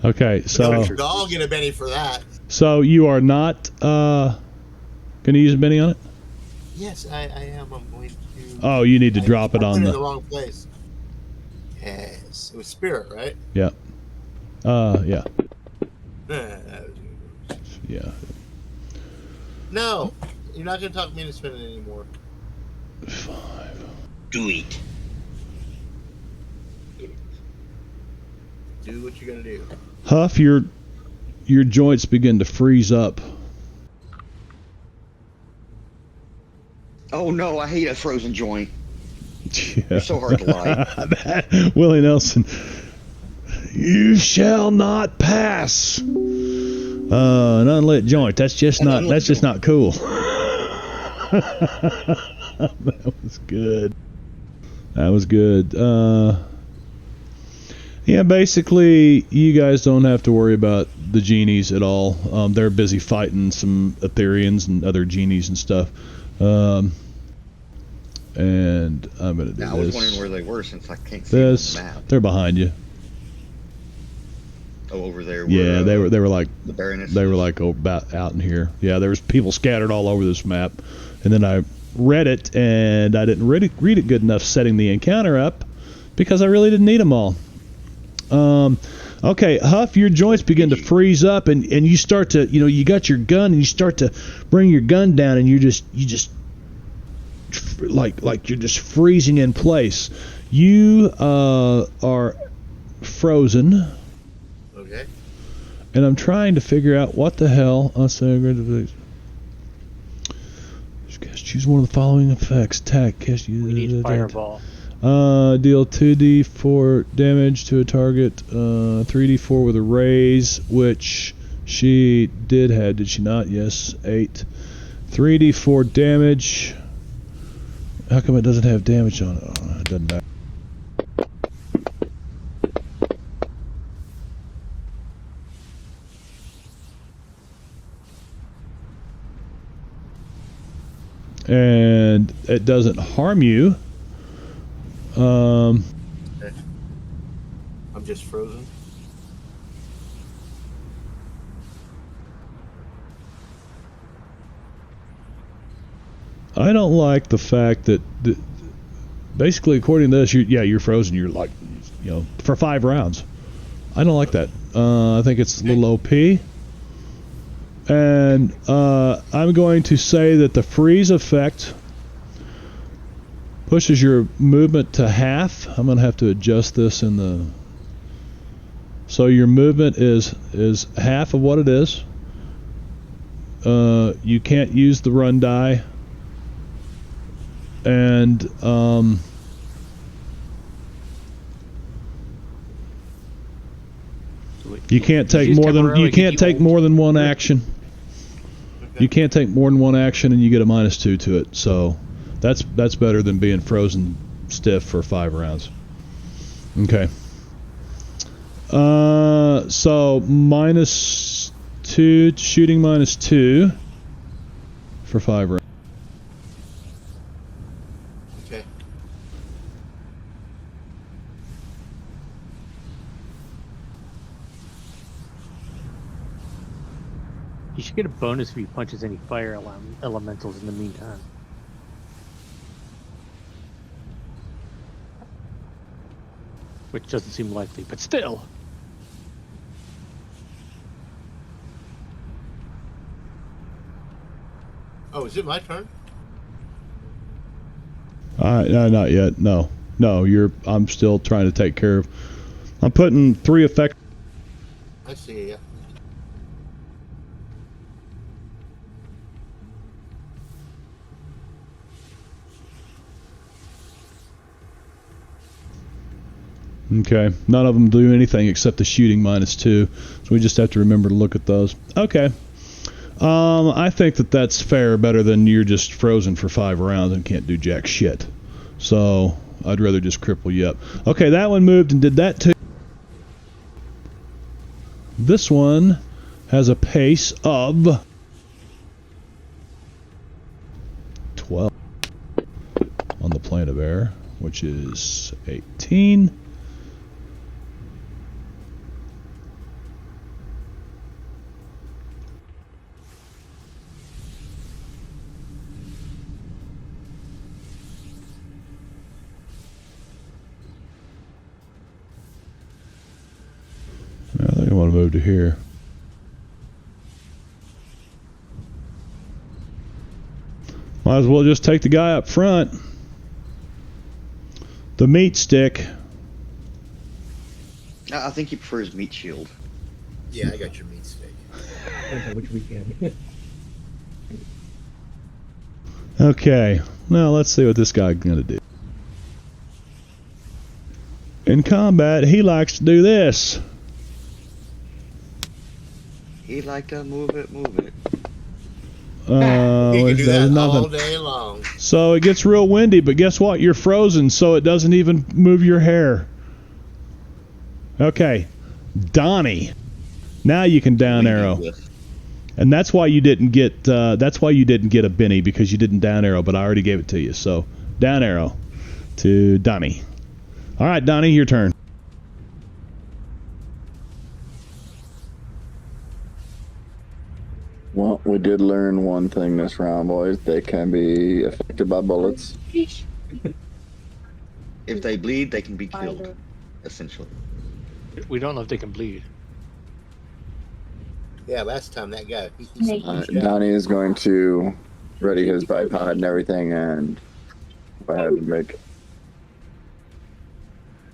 Okay, so I'll get a Benny for that. so you are not gonna use a Benny on it? Yes, I am. I'm going to. Oh, you need to drop it I on put it the. in the wrong place. Yes, it was Spirit, right? Yeah. Yeah. That was good. Yeah. No, you're not going to talk me into spinning anymore. 5. Do it. Do what you're going to do. Huff, your joints begin to freeze up. Oh no, I hate a frozen joint. Yeah. They're so hard to like. Willie Nelson. You shall not pass. An unlit joint. That's just not cool. That was good. That was good. Yeah, basically, you guys don't have to worry about the genies at all. They're busy fighting some Ethereans and other genies and stuff. And I'm gonna do this. I was wondering where they were since I can't see this. them on the map. They're behind you. Oh, over there. Yeah, where, they were like the Baroness. They were like about out in here. Yeah, there was people scattered all over this map, and then I read it and I didn't read it good enough setting the encounter up because I really didn't need them all. Okay, Huff, your joints begin to freeze up, and you start to, you got your gun, and you start to bring your gun down, and you just like you're just freezing in place. You are frozen. Okay. And I'm trying to figure out what the hell. Choose one of the following effects. Attack. Cast. We need fireball. Deal 2d4 damage to a target. 3d4 with a raise, which she did have. Did she not? Yes. 8. 3d4 damage. How come it doesn't have damage on it? Oh, it doesn't matter. And it doesn't harm you. I'm just frozen. I don't like the fact that basically, according to this, you're frozen. You're like, for 5 rounds. I don't like that. I think it's a little OP. And I'm going to say that the freeze effect pushes your movement to half. I'm going to have to adjust this in the... So your movement is half of what it is. You can't use the run die. And you can't take more than one action. You can't take more than one action, and you get a -2 to it. So that's better than being frozen stiff for 5 rounds. Okay. So -2, shooting -2 for 5 rounds. Okay. You should get a bonus if he punches any fire elementals in the meantime. Which doesn't seem likely, but still. Oh, is it my turn? No, not yet. No, I'm still trying to take care of. I'm putting 3 effect. I see, yeah. Okay. None of them do anything except the shooting -2. So we just have to remember to look at those. Okay. I think that's fair, better than you're just frozen for 5 rounds and can't do jack shit. So I'd rather just cripple you up. Okay, that one moved and did that too. This one has a pace of 12 on the plane of air, which is 18. I think I want to move to here. Might as well just take the guy up front. The meat stick. I think he prefers meat shield. Yeah, I got your meat steak. Depends on which weekend. Okay, now let's see what this guy's gonna do. In combat, he likes to do this. He like to move it, move it. You can do there's that all nothing. day long. So it gets real windy, but guess what? You're frozen, so it doesn't even move your hair. Okay, Donnie. Now you can down arrow, and that's why you didn't get. That's why you didn't get a Benny, because you didn't down arrow. But I already gave it to you. So down arrow to Donnie. All right, Donnie, your turn. Well, we did learn one thing this round, boys. They can be affected by bullets. If they bleed, they can be killed, essentially. We don't know if they can bleed. Yeah, last time that guy. He Donnie is going to ready his bipod and everything, and go ahead and make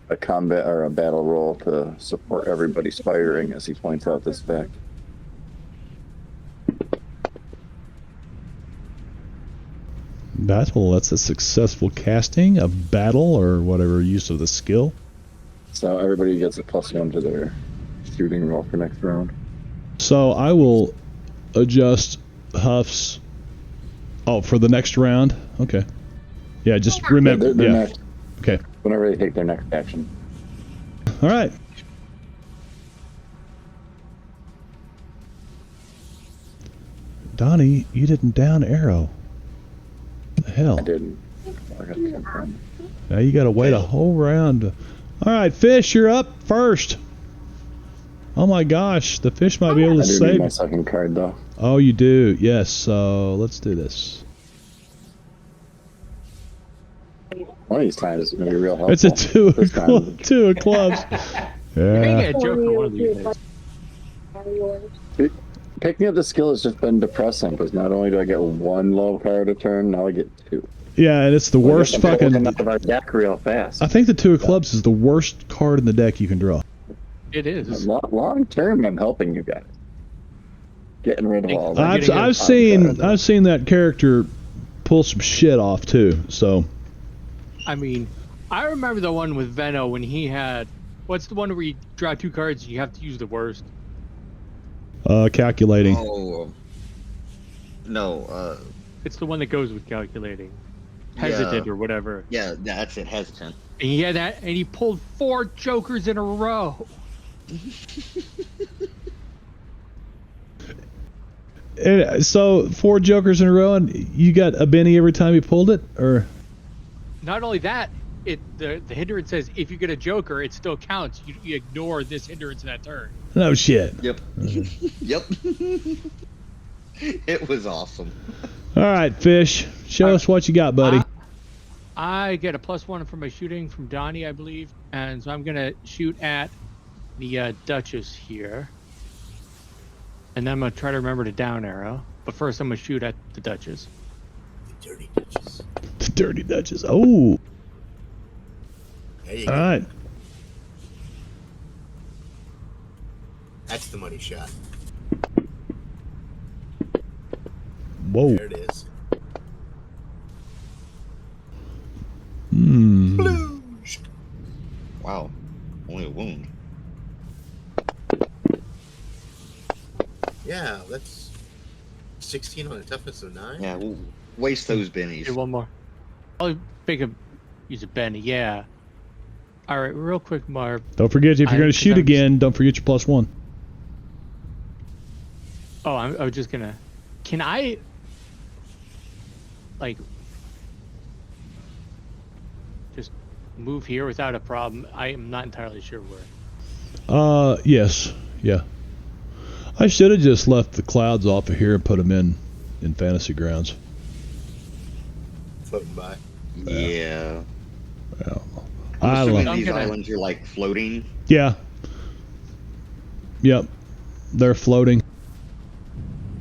a combat or a battle roll to support everybody's firing as he points out this fact. Battle. That's a successful casting of battle or whatever use of the skill. So everybody gets a +1 to their shooting roll for next round. So I will adjust Huff's. Oh, for the next round. Okay. Yeah, just remember. Their Yeah. next, Okay. whenever they take their next action. All right. Donnie, you didn't down arrow. What the hell? I didn't. I got to confirm. Now you got to wait a whole round. All right, Fish, you're up first. Oh my gosh, the fish might be able to I do need save. my second card though. Oh, you do. Yes. So let's do this. One of these times it's going to be real helpful. It's a two This time. two of clubs. You may Yeah. get a joke for one of these days. Picking up the skill has just been depressing because not only do I get one low card a turn, now I get 2. Yeah, and it's the worst I'm fucking. working up our deck real fast. I think the two of clubs is the worst card in the deck you can draw. It is. Long term, I'm helping you guys. Getting rid of all that. I've seen that character pull some shit off too. So I mean, I remember the one with Venno when he had. What's the one where you draw 2 cards and you have to use the worst? calculating. Oh, no. It's the one that goes with calculating. Hesitant or whatever. Yeah, that's it. Hesitant. And he had that, and he pulled 4 jokers in a row. And so 4 jokers in a row, and you got a Benny every time you pulled it, or? Not only that, the hindrance says if you get a joker, it still counts. You ignore this hindrance that turn. No shit. Yep. Yep. It was awesome. All right, Fish, show us what you got, buddy. I get a +1 for my shooting from Donnie, I believe, and so I'm gonna shoot at the Duchess here, and then I'm gonna try to remember to down arrow. But first, I'm gonna shoot at the Duchess. Dirty Duchess. The Dirty Duchess. Oh. There you All go. right. That's the money shot. Whoa. There it is. Hmm. Blues. Wow. Yeah, that's 16 on a toughness of 9. Yeah, we'll waste those Do bennies. one more. I'll use a Benny. Yeah. All right, real quick, Marv. Don't forget, if you're going to shoot again, don't forget your +1. Oh, I was just gonna. Can I, like, just move here without a problem? I am not entirely sure where. Yes. Yeah. I should have just left the clouds off of here and put them in Fantasy Grounds. Floating by. Yeah. Yeah. I'm I assuming love. these islands are like floating. Yeah. Yep. They're floating.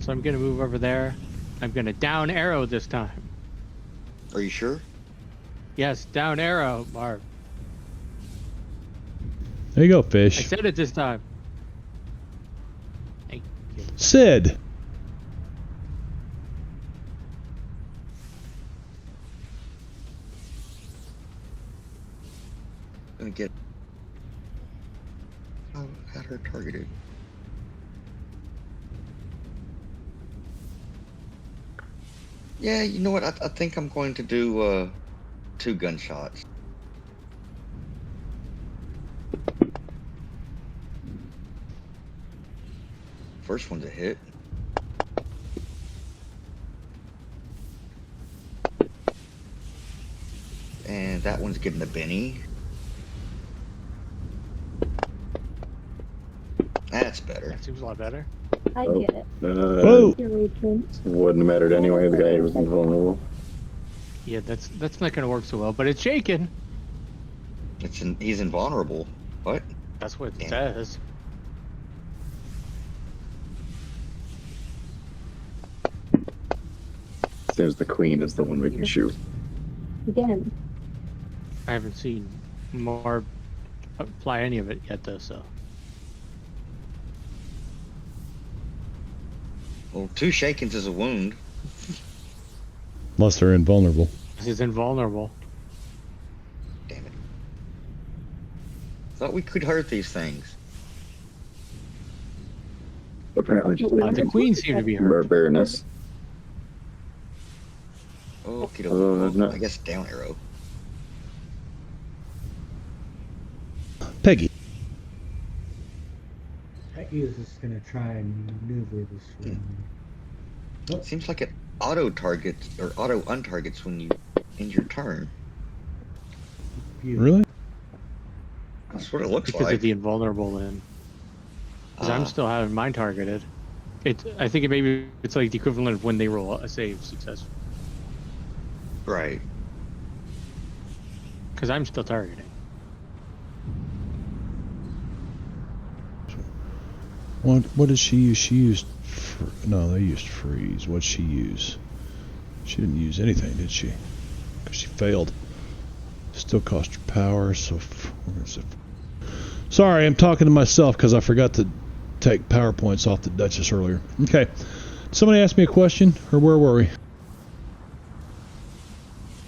So I'm gonna move over there. I'm gonna down arrow this time. Are you sure? Yes, down arrow, Marv. There you go, I fish. said it this time. Thank you. Sid. Gonna get. Oh, had her targeted. Yeah, you know what? I think I'm going to do 2 gunshots. First one's a hit. And that one's getting the Benny. That's better. That seems a lot better. I Oh. get it. Whoa. Your agent. Wouldn't have mattered anyway. The guy was invulnerable. Yeah, that's not gonna work so well, but it's shaking. He's invulnerable. What? That's what it Yeah. says. Seems the queen is the one we can shoot. Again. I haven't seen Marv apply any of it yet, though. So Well, 2 shakings is a wound. Unless they're invulnerable. this is invulnerable. Damn it. Thought we could hurt these things. Apparently, just The queen seemed to be hurt. barbarous. Okay, no. I guess down arrow. Peggy. Peggy is just gonna try and maneuver this room. It seems like it auto targets or auto untargets when you end your turn. Really? That's what it looks Because like. of the invulnerable in. Because I'm Ah. still having mine targeted. I think it's like the equivalent of when they roll a save successful. Right. Because I'm still targeting. What did she use? She used. No, they used freeze. What'd she use? She didn't use anything, did she? Because she failed. Still cost her power. So where is it? Sorry, I'm talking to myself because I forgot to take PowerPoints off the Duchess earlier. Okay. Somebody asked me a question, or where were we?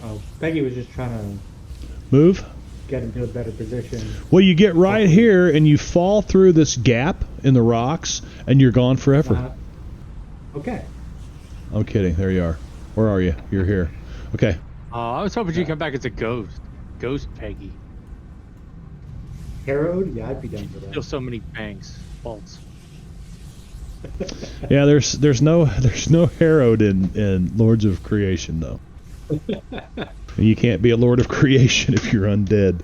Oh, Peggy was just trying to Move? get into a better position. Well, you get right here and you fall through this gap in the rocks and you're gone forever. Okay. I'm kidding. There you are. Where are you? You're here. Okay. I was hoping you'd come back as a ghost. Ghost Peggy. Harrowed? Yeah, I'd be done for Still that. so many bangs. Faults. Yeah, there's no Harrowed in Lords of Creation though. And you can't be a Lord of Creation if you're undead.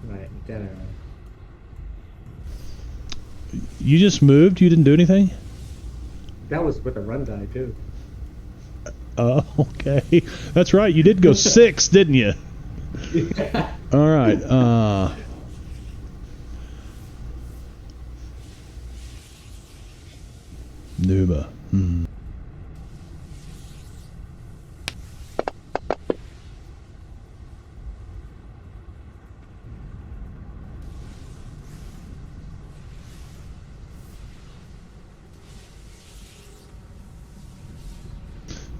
Right, dead arrow. You just moved? You didn't do anything? That was with a run die, too. Oh, okay. That's right. You did go 6, didn't you? All right. Nuba.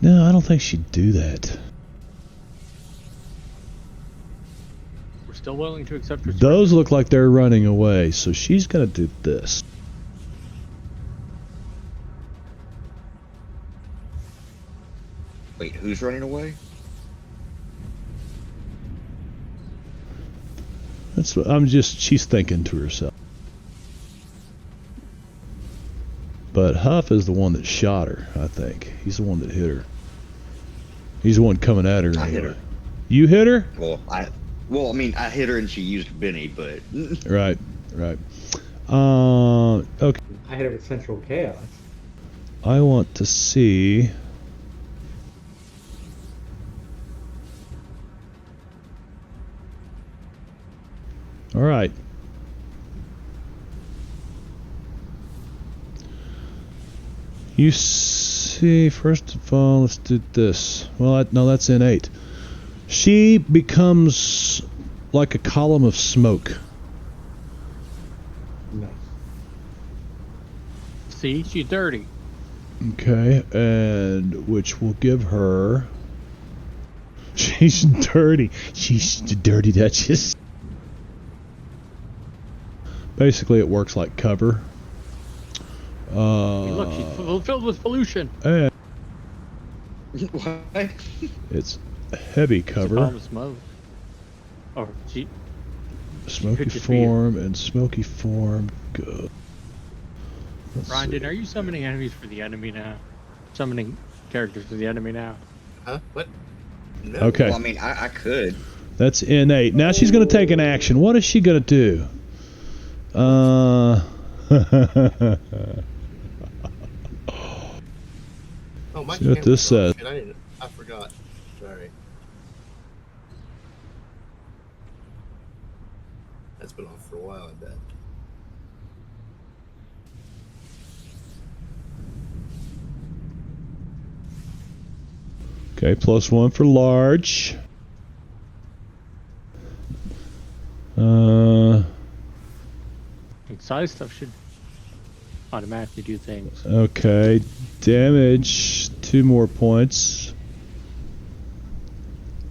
No, I don't think she'd do that. We're Still willing to accept her. Those look like they're running away, so she's gonna do this. Wait, who's running away? That's what she's thinking to herself. But Huff is the one that shot her, I think. He's the one that hit her. He's the one coming at her. I hit her. You hit her? Well, I mean, I hit her and she used Benny, but Right. Okay. I hit it with Central Chaos. I want to see. All right. You see, first of all, let's do this. Well, no, that's innate. She becomes like a column of smoke. Nice. See, she's dirty. Okay, and which will give her. She's dirty. She's the dirty Duchess. Basically, it works like cover. Look, she's filled with pollution. And what? it's heavy It's a cover. column of smoke. Or she. Smoky could just be- form and smoky form. Good. Let's Brandon, see. are you summoning enemies for the enemy now? Summoning characters for the enemy now? Huh? What? No. Okay, Well, I mean, I could. that's innate. Now she's going to take an action. What is she going to do? Oh, my See what camera's this off. says. Shit, I forgot. Sorry. That's been off for a while, I bet. Okay, +1 for large. Like size stuff should automatically do things. Okay, damage 2 more points.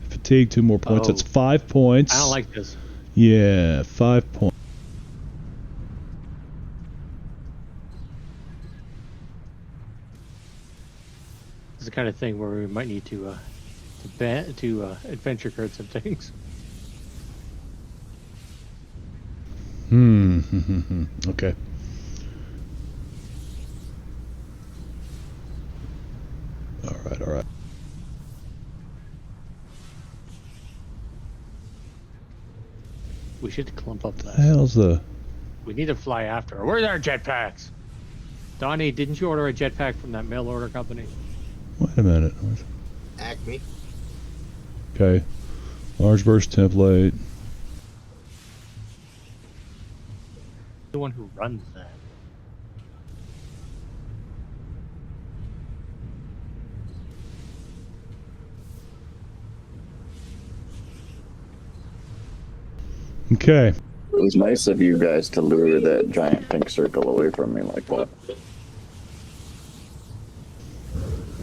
Fatigue 2 more points. Oh. That's 5 points. I don't like this. Yeah, 5 points. This is the kind of thing where we might need to adventure card some things. Okay. All right. We should clump up The that. hell's the? We need to fly after her. Where's our jetpacks? Donnie, didn't you order a jetpack from that mail order company? Wait a minute. Acme. Okay. Large burst template. The one who runs that. Okay. It was nice of you guys to lure that giant pink circle away from me like that.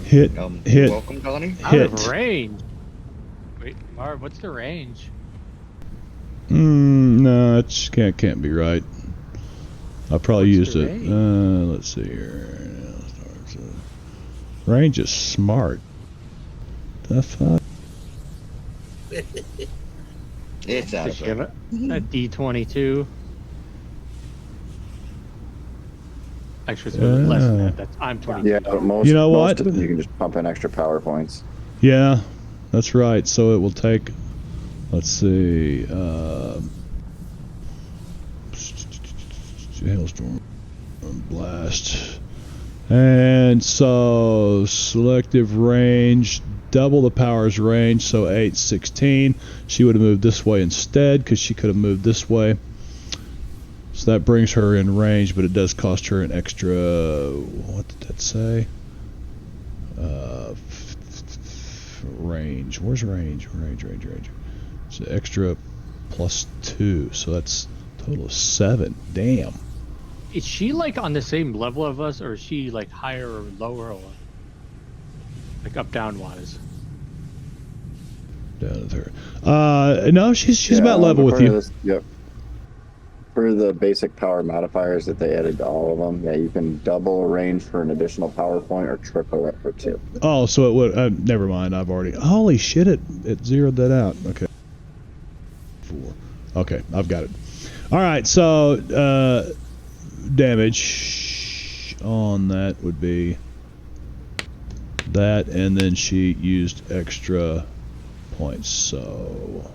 Hit. You're Hit. welcome, Donnie. Out of Hit. range. Wait, Marv, what's the range? No, it can't be right. I probably What's used the it. range? Let's see here. Range is smart. The fuck? It's out Does of she have it. a D22? Actually, it's less than that. I'm 22. Yeah, but most, You know most what? of them you can just pump in extra power points. Yeah, that's right. So it will take. Let's see. Hailstorm, blast, and so selective range. Double the power's range, so 8, 16. She would have moved this way instead because she could have moved this way. So that brings her in range, but it does cost her an extra. What did that say? Range. Where's range? Range. It's an extra +2, so that's a total of 7. Damn. Is she like on the same level of us, or is she like higher or lower, or like up down wise? Down to her. No, she's about Yeah, level with part of you. this- yep. For the basic power modifiers that they added to all of them, yeah, you can double range for an additional power point or triple it for 2. Oh, so it would. Never mind. I've already. Holy shit! It zeroed that out. Okay. 4. Okay, I've got it. All right. So damage on that would be that, and then she used extra points. So.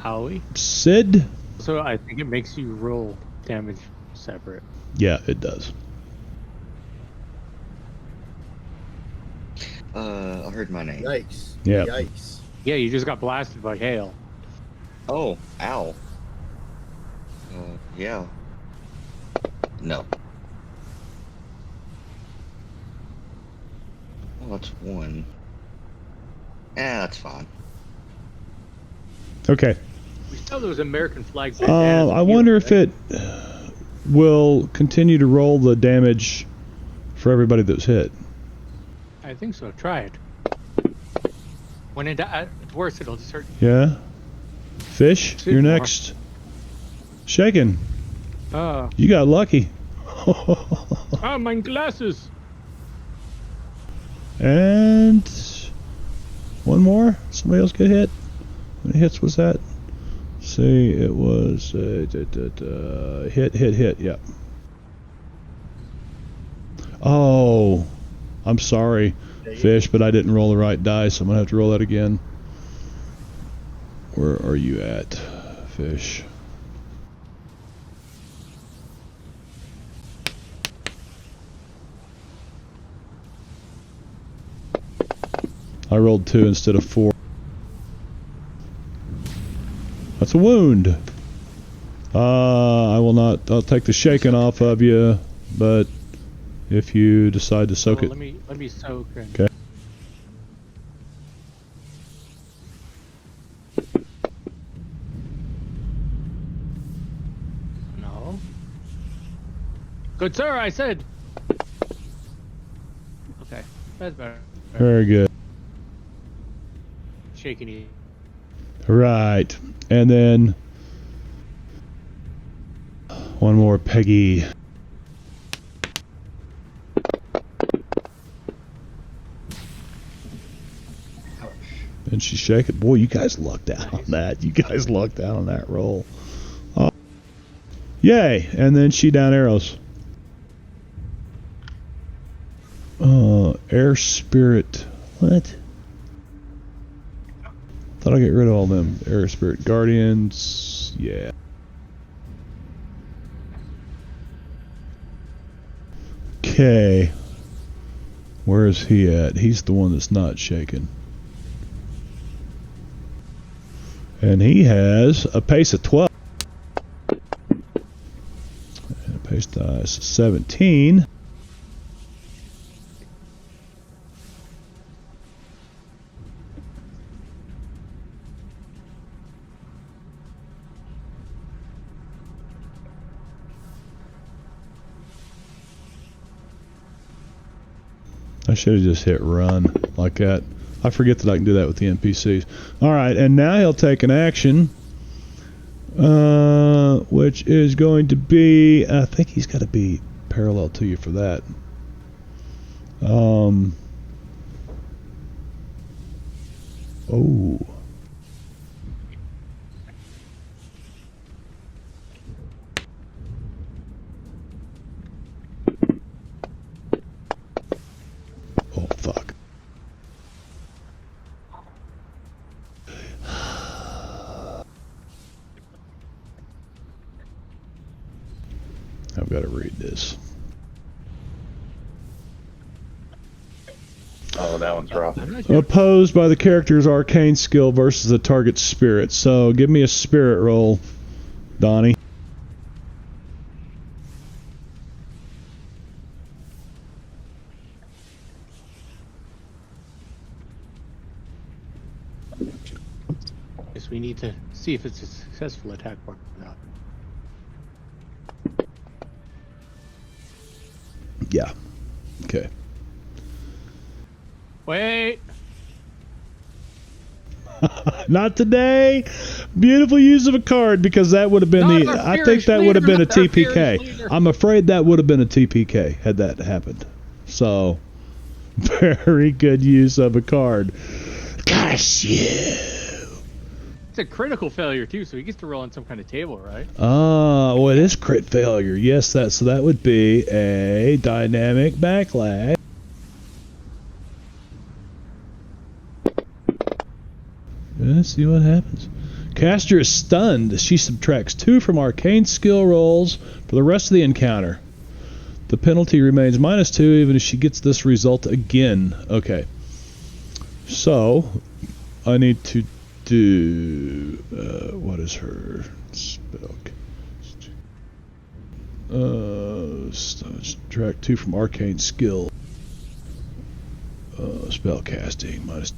Howie. Sid? So I think it makes you roll damage separate. Yeah, it does. I heard my name. Yikes. Yeah. Yikes. Yeah, you just got blasted by hail. Oh, ow. Yeah. No. Well, that's 1. That's fine. Okay. We saw those American flag. I wonder if it will continue to roll the damage for everybody that was hit. I think so. Try it. When it's worse, it'll just hurt. Yeah. Fish, Should you're more. next. Shaken. Oh, You got lucky. my glasses. And one more. Somebody else get hit. How many hits was that? See, it was hit. Yeah. Oh, I'm sorry, Fish, but I didn't roll the right dice. I'm gonna have to roll that again. Where are you at, Fish? I rolled 2 instead of 4. That's a wound. I will not. I'll take the shaken off of you, but if you decide to soak it. Let me soak. Okay. No. Good sir, I said. Okay, that's better. Very good. Shaking it. Right, and then one more, Peggy. And she shake it. Boy, you guys lucked out on that. You guys lucked out on that roll. Yay! And then she down arrows. Air spirit. What? Thought I'd get rid of all them air spirit guardians. Yeah. Okay. Where is he at? He's the one that's not shaken. And he has a pace of 12. And a pace dice 17. I should have just hit run like that. I forget that I can do that with the NPCs. Alright, and now he'll take an action. Which is going to be... I think he's got to be parallel to you for that. Oh. Oh, fuck. I've got to read this. Oh, that one's rough. I'm not sure. Opposed by the character's arcane skill versus the target's spirit. So give me a spirit roll, Donnie. His So we need to see if it's a successful attack or not. Yeah. Okay. Wait. Not today. Beautiful use of a card, because that would have been Not the. our I think fierce that would have leader, been a not our fierce TPK. leader. I'm afraid that would have been a TPK had that happened. So, very good use of a card. Gosh, yeah. It's a critical failure too, so he gets to roll on some kind of table, right? Well, it is crit failure. Yes, that would be a dynamic backlash. Let's see what happens. Caster is stunned. She subtracts 2 from arcane skill rolls for the rest of the encounter. The penalty remains -2 even if she gets this result again. Okay. So, I need to do... what is her spell? Subtract 2 from arcane skill. Spell casting minus...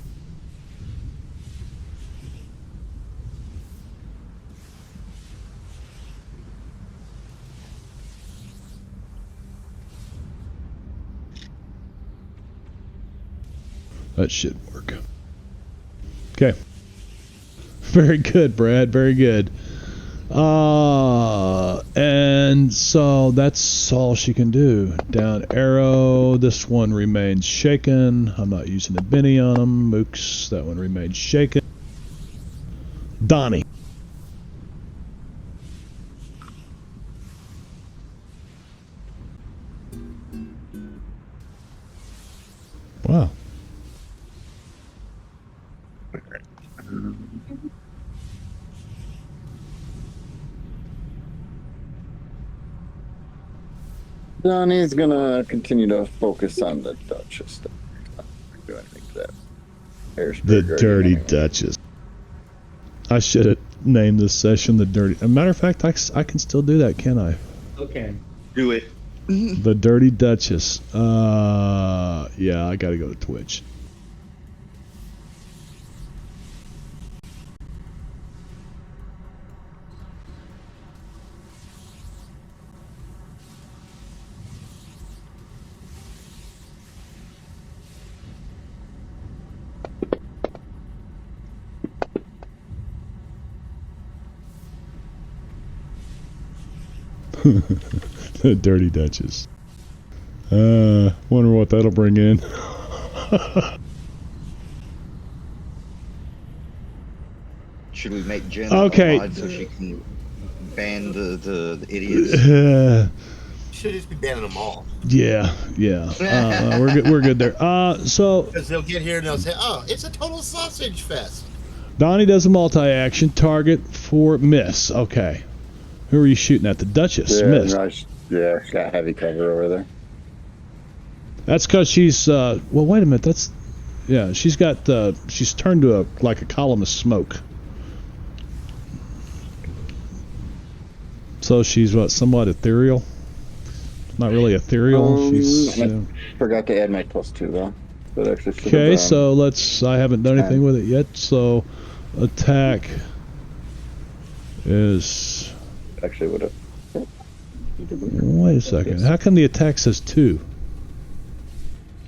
That should work. Okay. Very good, Brad. Very good. And so that's all she can do. Down arrow. This one remains shaken. I'm not using the Benny on him. Mooks. That one remains shaken. Donnie. Wow. Donnie's gonna continue to focus on the Duchess. Do anything to that. The Dirty Duchess. I should have named this session the Dirty. As a matter of fact, I can still do that, can I? Okay. Do it. The Dirty Duchess. Yeah, I gotta go to Twitch. The Dirty Duchess. Wonder what that'll bring in. Should we make Jen Okay. a mod so she can ban the idiots? Should just be banning them all. Yeah. We're good there. So Because they'll get here and they'll say, "Oh, it's a total sausage fest." Donnie does a multi-action target for miss. Okay. Who are you shooting at? The Duchess. Miss. Yeah, she's got heavy cover over there. That's because she's. Well, wait a minute. That's. Yeah, she's got. She's turned to like a column of smoke. So she's what? Somewhat ethereal. Not really ethereal. She's. I forgot to add my +2 though. That actually should have Okay, been so let's. I haven't done anything with it yet. So, attack is. actually would have. Wait a second. How come the attack says 2?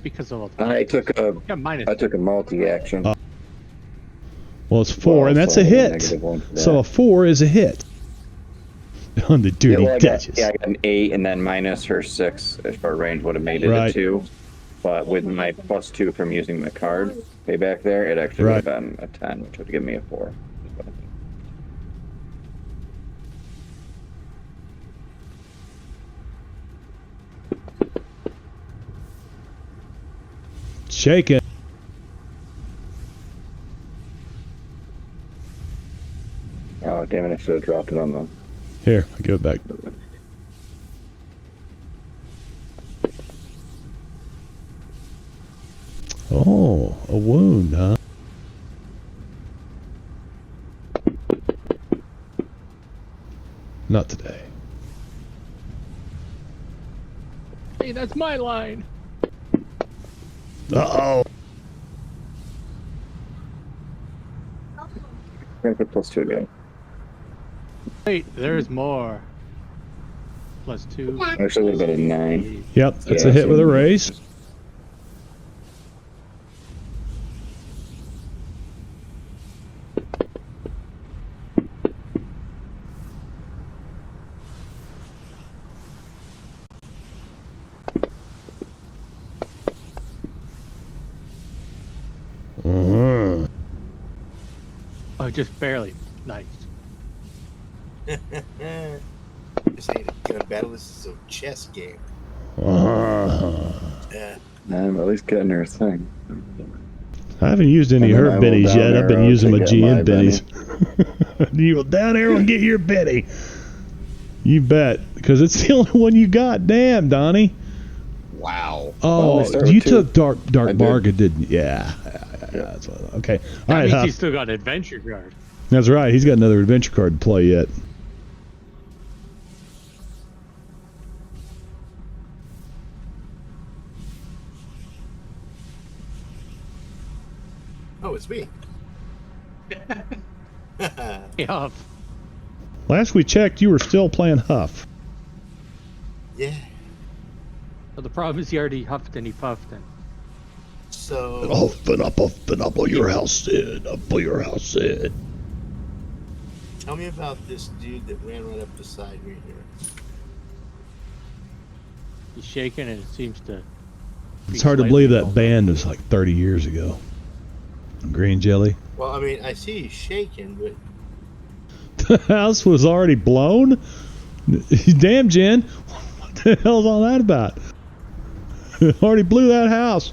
Because of I took a -2. multi-action. Well, it's 4, and that's a hit. So a 4 is a hit. On the Dirty Duchess. I got an 8, and then minus her 6 as far range would have made it Right. a 2. But with my +2 from using my card payback there, it actually would have been a 10, which would give me a 4. Shake it. Oh, damn it, I should have dropped it on the... Here, I give it back. Oh, a wound, huh? Not today. Hey, that's my line. Uh-oh. We're gonna put +2 again. Wait, there's more. +2. Actually, would have been a 9. Yep, that's Yeah, a hit so- with a raise. Uh-huh. Oh, just barely. Nice. This ain't a battle. This is a chess game. Uh-huh. Yeah. I'm at least getting her thing. I haven't used any And of then her I will bennies down yet. I've been arrow using to my get my GN bennies. You will down arrow and get your benny. You bet, because it's the only one you got. Damn, Donnie. Wow. Oh, I start with you 2. took Dark I did. Bargain, didn't you? Yeah. That's what, okay. All That right, means Huff. he's still got an adventure card. That's right. He's got another adventure card to play yet. Oh, it's me. Yeah. Last we checked, you were still playing Huff. Yeah. Well, the problem is he already huffed and he puffed and So Huff and up, oh, your house, Sid. Up, oh, your house, Sid. tell me about this dude that ran right up beside me here. he's shaking and it seems to. It's hard to believe that band was like 30 years ago. Green Jelly. Well, I mean, I see he's shaking, but The house was already blown? Damn, Jen. What the hell's all that about? Already blew that house.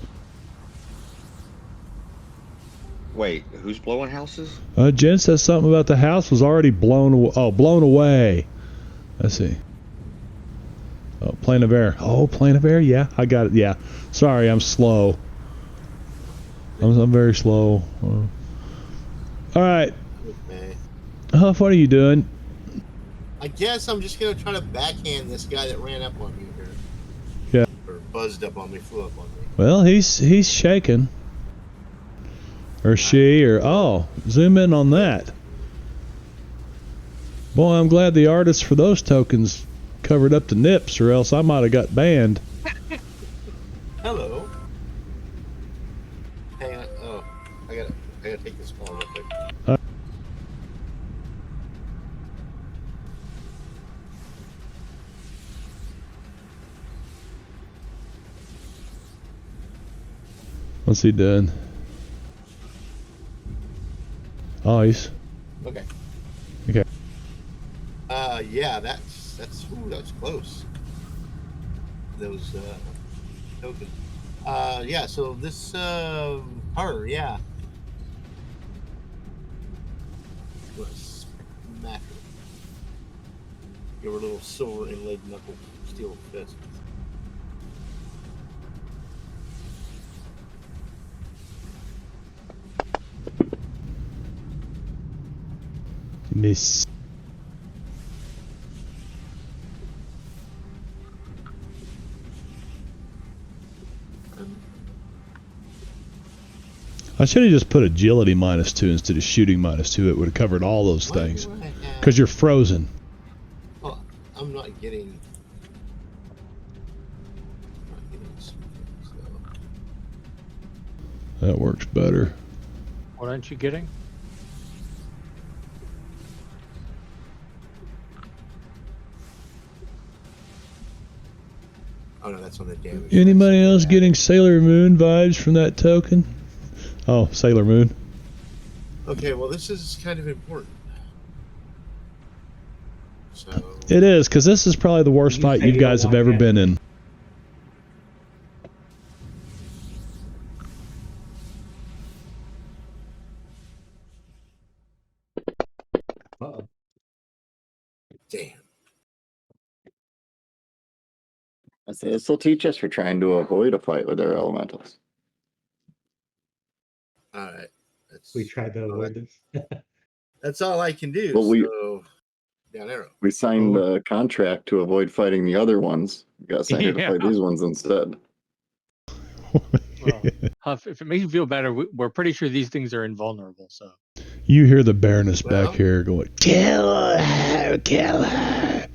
Wait, who's blowing houses? Jen says something about the house was already blown away. Oh, blown away. Let's see. Oh, plane of air. Oh, plane of air? Yeah, I got it. Yeah. Sorry, I'm slow. I'm very slow. All right. okay. Huff, what are you doing? I guess I'm just gonna try to backhand this guy that ran up on me here. Yeah. Or buzzed up on me, flew up on me. Well, he's shaking. Or she, or oh, zoom in on that. Boy, I'm glad the artists for those tokens covered up the nips, or else I might have got banned. Hello. Hang on. Oh, I gotta take this call real quick. What's he doing? Oh, he's Okay. okay. Yeah, that's close. Those tokens. Yeah. So this her, yeah. Let's smack her. Give her a little silver inlaid knuckle steel fist. Miss. I should have just put agility -2 instead of shooting -2. It would have covered all those Why things. do I have- Because you're frozen. Oh, I'm not getting. So. That works better. What aren't you getting? Oh no, that's on the damage. Anybody else getting Sailor Moon vibes from that token? Oh, Sailor Moon. Okay, well this is kind of important. So It is, because this is probably the worst fight you guys have ever been in. Uh-oh. damn. I say this will teach us for trying to avoid a fight with our elementals. All right. That's, We tried to avoid this. that's all I can do. Well, we- so down arrow. We signed Oh. a contract to avoid fighting the other ones. We got signed here to Yeah. fight these ones instead. Well, Huff, if it makes you feel better, we're pretty sure these things are invulnerable. So You hear the Baroness Well. back here going, kill her, kill her.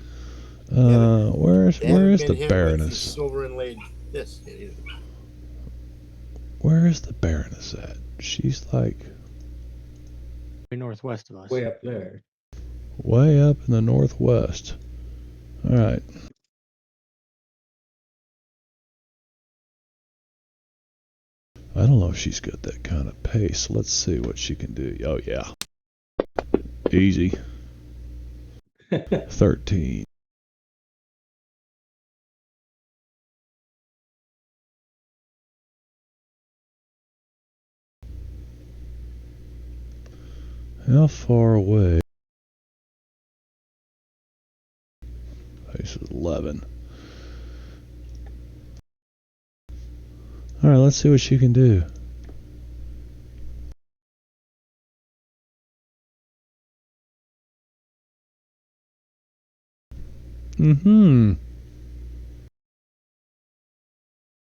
Where's They haven't the been hit with the Baroness? silver inlaid this yet either. Where is the Baroness at? She's like Way northwest of us. Way up there. way up in the northwest. All right. I don't know if she's got that kind of pace. Let's see what she can do. Oh, yeah. Easy. 13. How far away? Pace is 11. All right, let's see what she can do.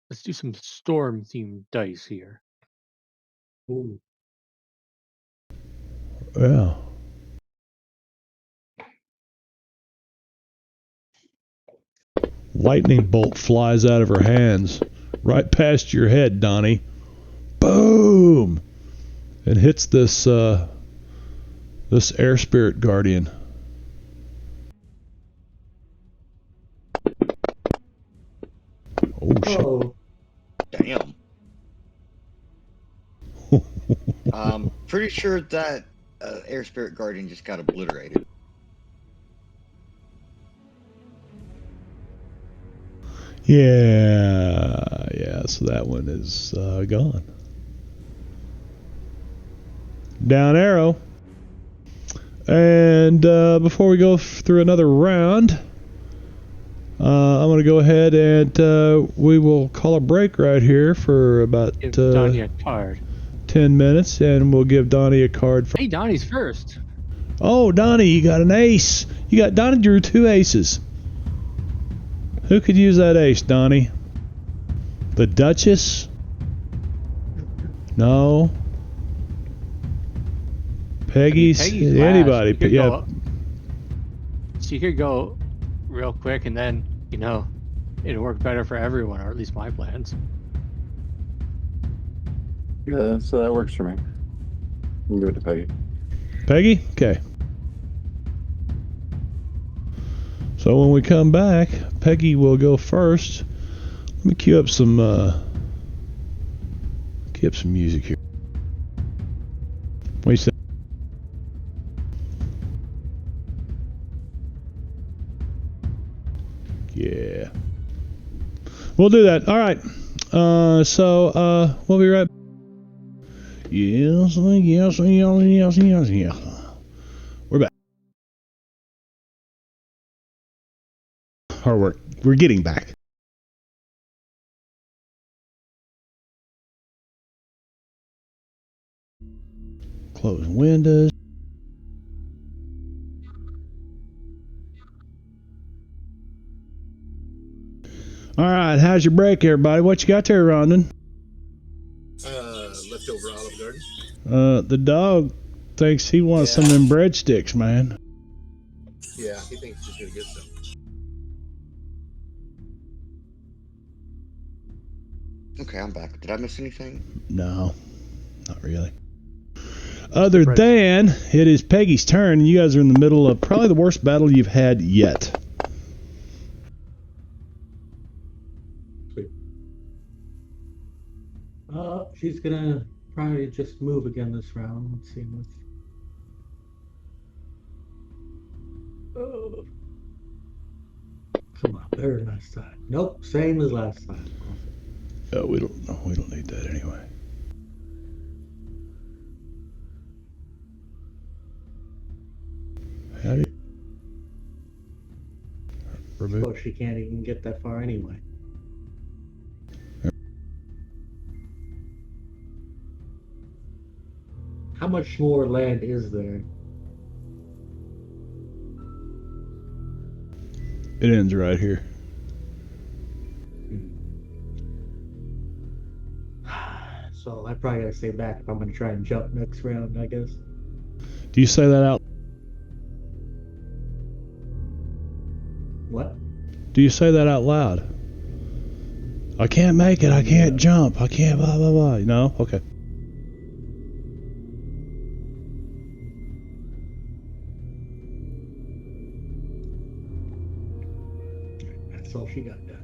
Let's do some storm themed dice here. Ooh. Yeah. Lightning bolt flies out of her hands, right past your head, Donnie. Boom! And hits this this air spirit guardian. Oh shit! Oh, Damn. Pretty sure that air spirit guardian just got obliterated. Yeah. So that one is gone. Down arrow. And before we go through another round, I'm going to go ahead and we will call a break right here for about Give Donnie a card. 10 minutes, and we'll give Donnie a card. Hey, Donnie's first. Oh, Donnie, you got an ace. Donnie drew 2 aces. Who could use that ace, Donnie? The Duchess? No. Peggy's anybody. Last. Yeah. So you could go real quick, and then, it'll work better for everyone, or at least my plans. Yeah, so that works for me. You can give it to Peggy. Peggy? Okay. So when we come back, Peggy will go first. Let me cue up some music here. What do you say? Yeah. We'll do that. All right. So we'll be right back. Yes. We're back. Or we're getting back. Close windows. All right, how's your break, everybody? What you got there, Rondon? Leftover Olive Garden. The dog thinks he wants some of them breadsticks, man. Yeah, he thinks he's gonna get some. Okay, I'm back. Did I miss anything? No, not really. Other than it is Peggy's turn, and you guys are in the middle of probably the worst battle you've had yet. She's gonna probably just move again this round. Let's see what's. Oh. Come on, better than last time. Nope, same as last time. Oh, we don't need that anyway. How do you remove? Oh, she can't even get that far anyway. How much more land is there? It ends right here. So I probably gotta stay back if I'm gonna try and jump next round, I guess. Do you say that out? What? Do you say that out loud? I can't make it. I can't jump. I can't blah blah blah. No? Okay. That's all she got done.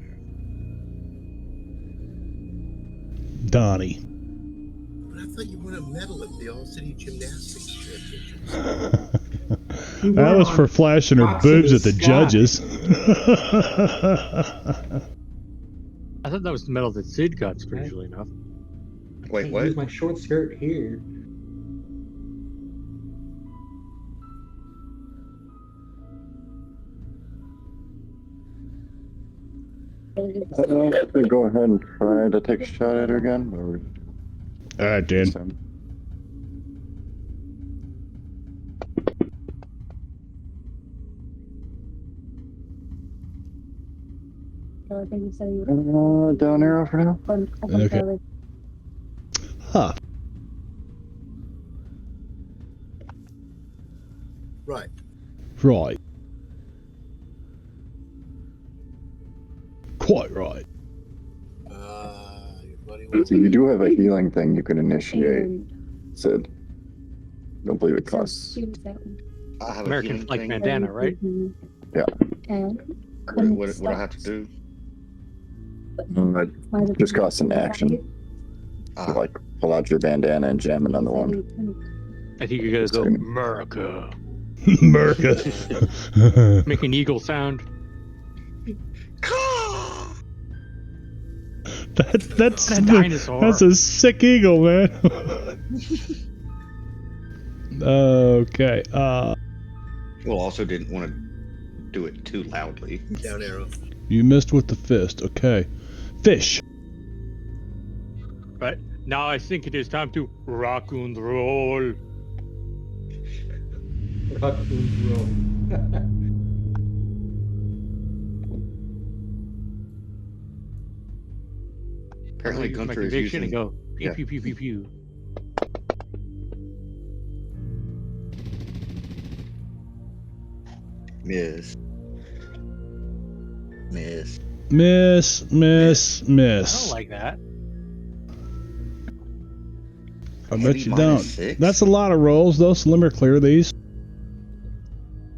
Donnie. But I thought you won a medal at the All City Gymnastics Championships. That was for flashing her boobs at the judges. I thought that was the medal that Sid got, strangely enough. Wait, Can't what? use my short skirt here. Go ahead and try to take a shot at her again. Or All right, Dan. Down arrow for now. Okay. Huh. Right. Right. Quite right. Your buddy wants So you do have a healing thing you can initiate, Sid. Don't believe it costs. I have a American healing flag thing. bandana, right? Yeah. What do I have to do? It just costs an action to Ah, like pull out your bandana and jam another one. I think you're gonna go America. America. Make an eagle sound. That's A dinosaur. That's a sick eagle, man. Okay. well, also didn't want to do it too loudly. down arrow. You missed with the fist. Okay. Fish. Right now, I think it is time to rock and roll. Rock and roll. Apparently, Use my Gunther is conviction using. and go pew yeah. pew pew pew pew. Miss. Miss. Miss. I don't like that. I bet Heavy you minus don't. 6? That's a lot of rolls, though, so let me clear these.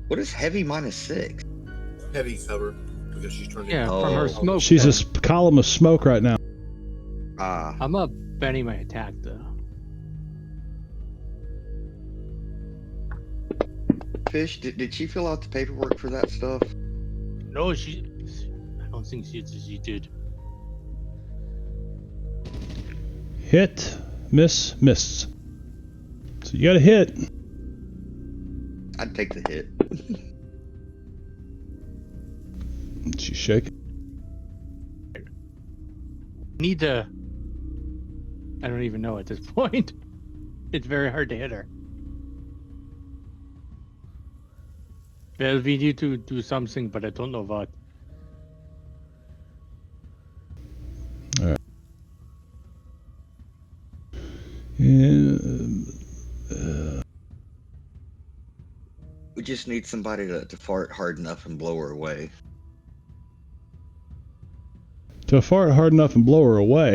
What is heavy -6? Heavy cover because she's trying to. Yeah, from her Oh. smoke. She's a thing. column of smoke right now. Ah, I'm up bending my attack though. Fish, did she fill out the paperwork for that stuff? No, I don't think she did. Hit, miss, miss. So you got to hit. I'd take the hit. She's shaking. Need to. I don't even know at this point. It's very hard to hit her. Well, we need to do something, but I don't know what. We just need somebody to fart hard enough and blow her away. To fart hard enough and blow her away.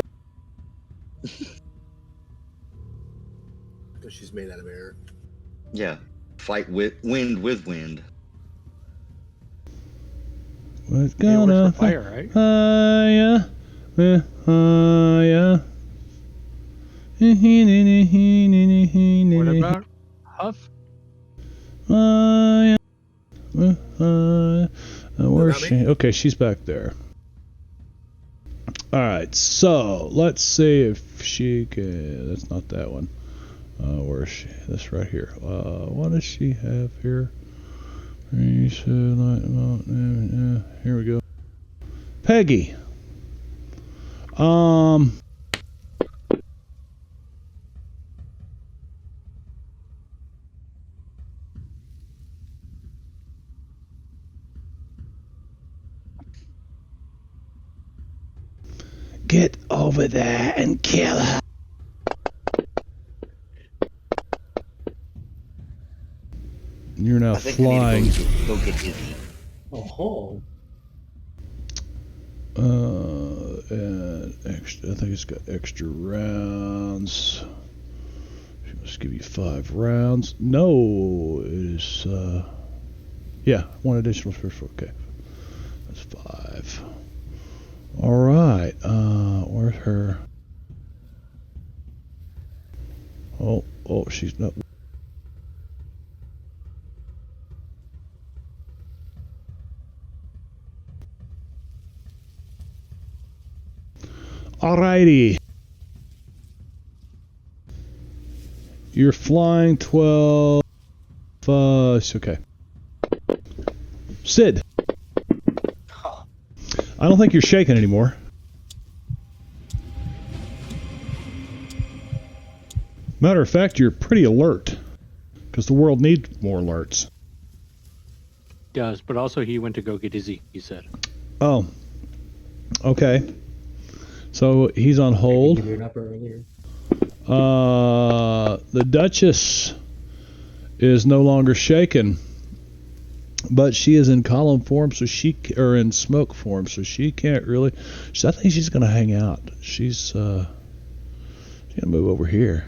Because she's made out of air. Yeah. Fight with wind with wind. What's It works gonna for fire, right? yeah. What about Huff? Where's she? Okay, she's back there. Alright, so let's see if she can. That's not that one. Where is she? This right here. What does she have here? Here we go. Peggy. Get over there and kill her. You're now I think flying. I need to go get Izzy. Oh, And extra, I think it's got extra rounds. She must give you 5 rounds. No, it is, yeah, 1 additional special. Okay. That's 5. Alright, where's her? Oh, she's not. Alrighty. You're flying 12. It's okay. Sid. I don't think you're shaking anymore. Matter of fact, you're pretty alert. Because the world needs more alerts. Does, but also he went to go get Izzy, he said. Oh. Okay. So he's on hold. give you an upper earlier. The Duchess is no longer shaken, but she is in column form, or in smoke form, so she can't really. I think she's gonna hang out. She's gonna move over here.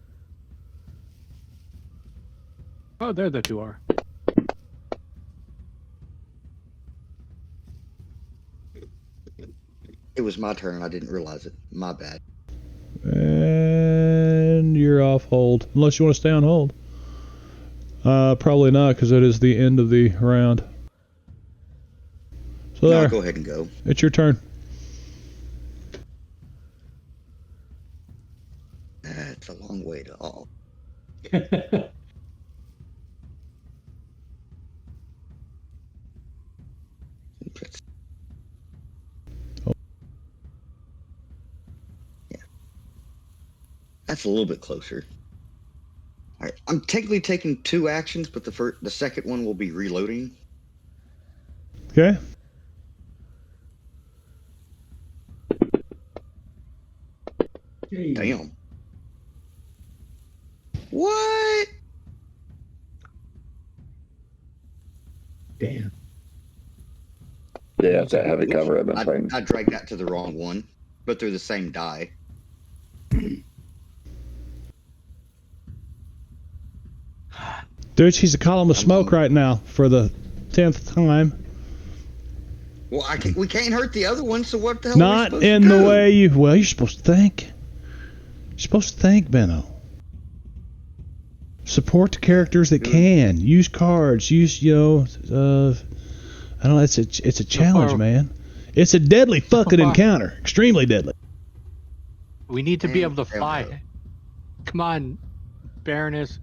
Oh, there the two are. It was my turn. I didn't realize it. My bad. And you're off hold, unless you want to stay on hold. Probably not, because it is the end of the round. So No, there. go ahead and go. It's your turn. That's a long way to all. Yeah. That's a little bit closer. All right. I'm technically taking 2 actions, but the second one will be reloading. Okay. Hey. Damn. What? Damn. Yeah, it's a heavy cover I've been fighting. I dragged that to the wrong one, but they're the same die. Dude, she's a column of smoke right now for the 10th time. Well, we can't hurt the other one, so what the hell Not are we supposed in to the do? way you. Well, you're supposed to think. You're supposed to think, Benno. Support the characters that can. Use cards. Use, I don't know. It's a challenge, man. It's a deadly fucking encounter. Extremely deadly. We need to be able to Damn, fly. damn. Come on, Baroness.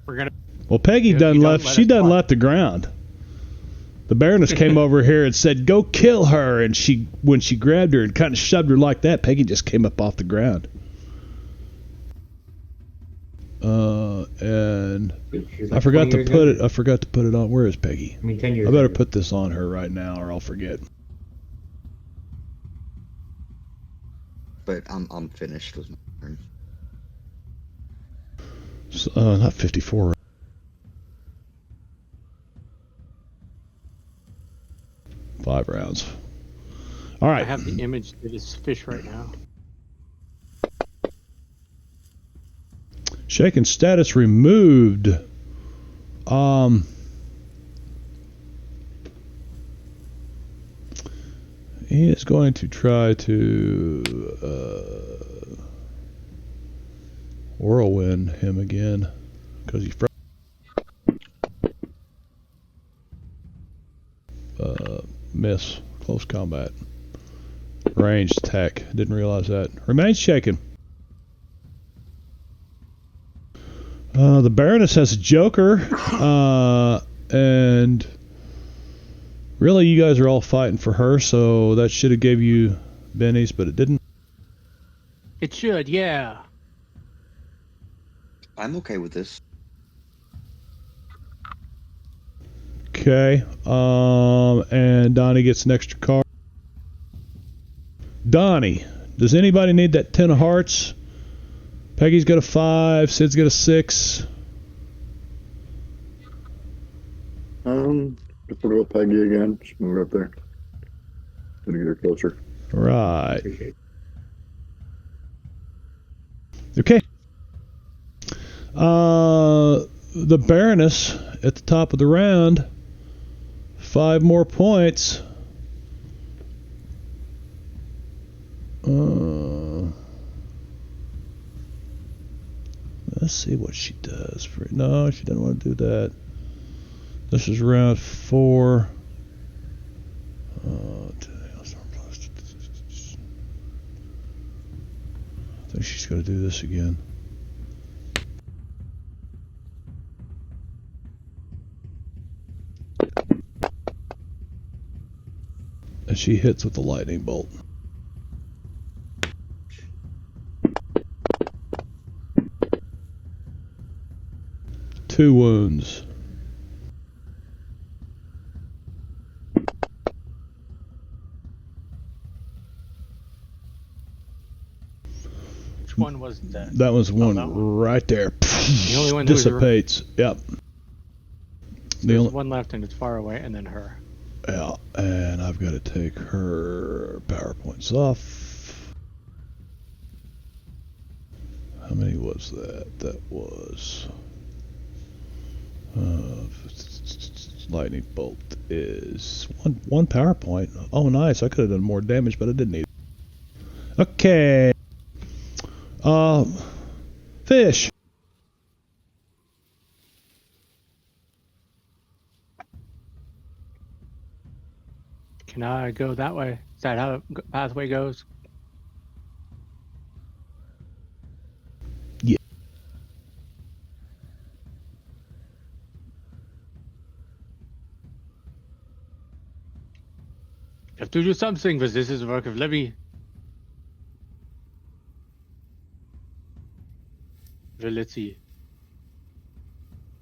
We're gonna. Well, Peggy If done you don't left. let She us done fly. left the ground. The Baroness came over here and said, "Go kill her." And when she grabbed her and kind of shoved her like that, Peggy just came up off the ground. And She's I like forgot 20 to years put younger. it. I forgot to put it on. Where is Peggy? I mean, 10 years I better younger. put this on her right now, or I'll forget. But I'm finished with my turn. So, not 54. Five rounds. All right. I have the image that is fish right now. Shaken status removed. He is going to try to whirlwind him again because he's miss close combat ranged attack. Didn't realize that. Remains shaken. The Baroness has a Joker, and really you guys are all fighting for her, so that should have gave you bennies, but it didn't. It should, yeah. I'm okay with this. Okay, and Donnie gets an extra card. Donnie, does anybody need that 10 of hearts? Peggy's got a 5, Sid's got a 6. Just put it with Peggy again. Just move it up there. Gonna get her closer. Right. Appreciate it. Okay. The Baroness at the top of the round. 5 more points. Let's see what she does. No, she doesn't want to do that. This is round 4. I think she's going to do this again. And she hits with the lightning bolt. Two wounds. Which one was that? That was one that one. right there. The only one that was dissipates. Yep. There's one left and it's far away, and then her. Yeah, and I've got to take her PowerPoints off. How many was that? That was lightning bolt is one PowerPoint. Oh, nice! I could have done more damage, but I didn't need it. Okay. Fish. Can I go that way? Is that how the pathway goes? Yeah. You have to do something, because this is the work of Levy. Well, let's see.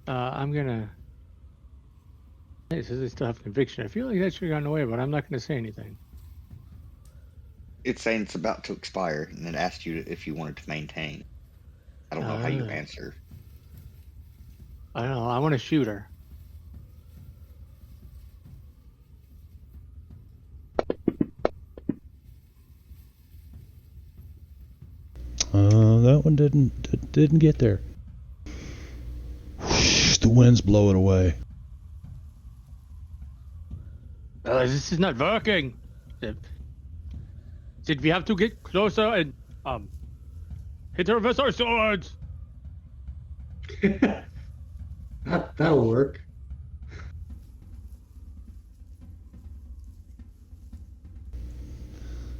I'm gonna. It says I still have conviction. I feel like that should have gotten away, but I'm not gonna say anything. It's saying it's about to expire, and it asked you if you wanted to maintain. I don't know how you answer. I don't know. I want to shoot her. That one didn't get there. The wind's blowing away. This is not working. Did we have to get closer and hit her with our swords? That'll work.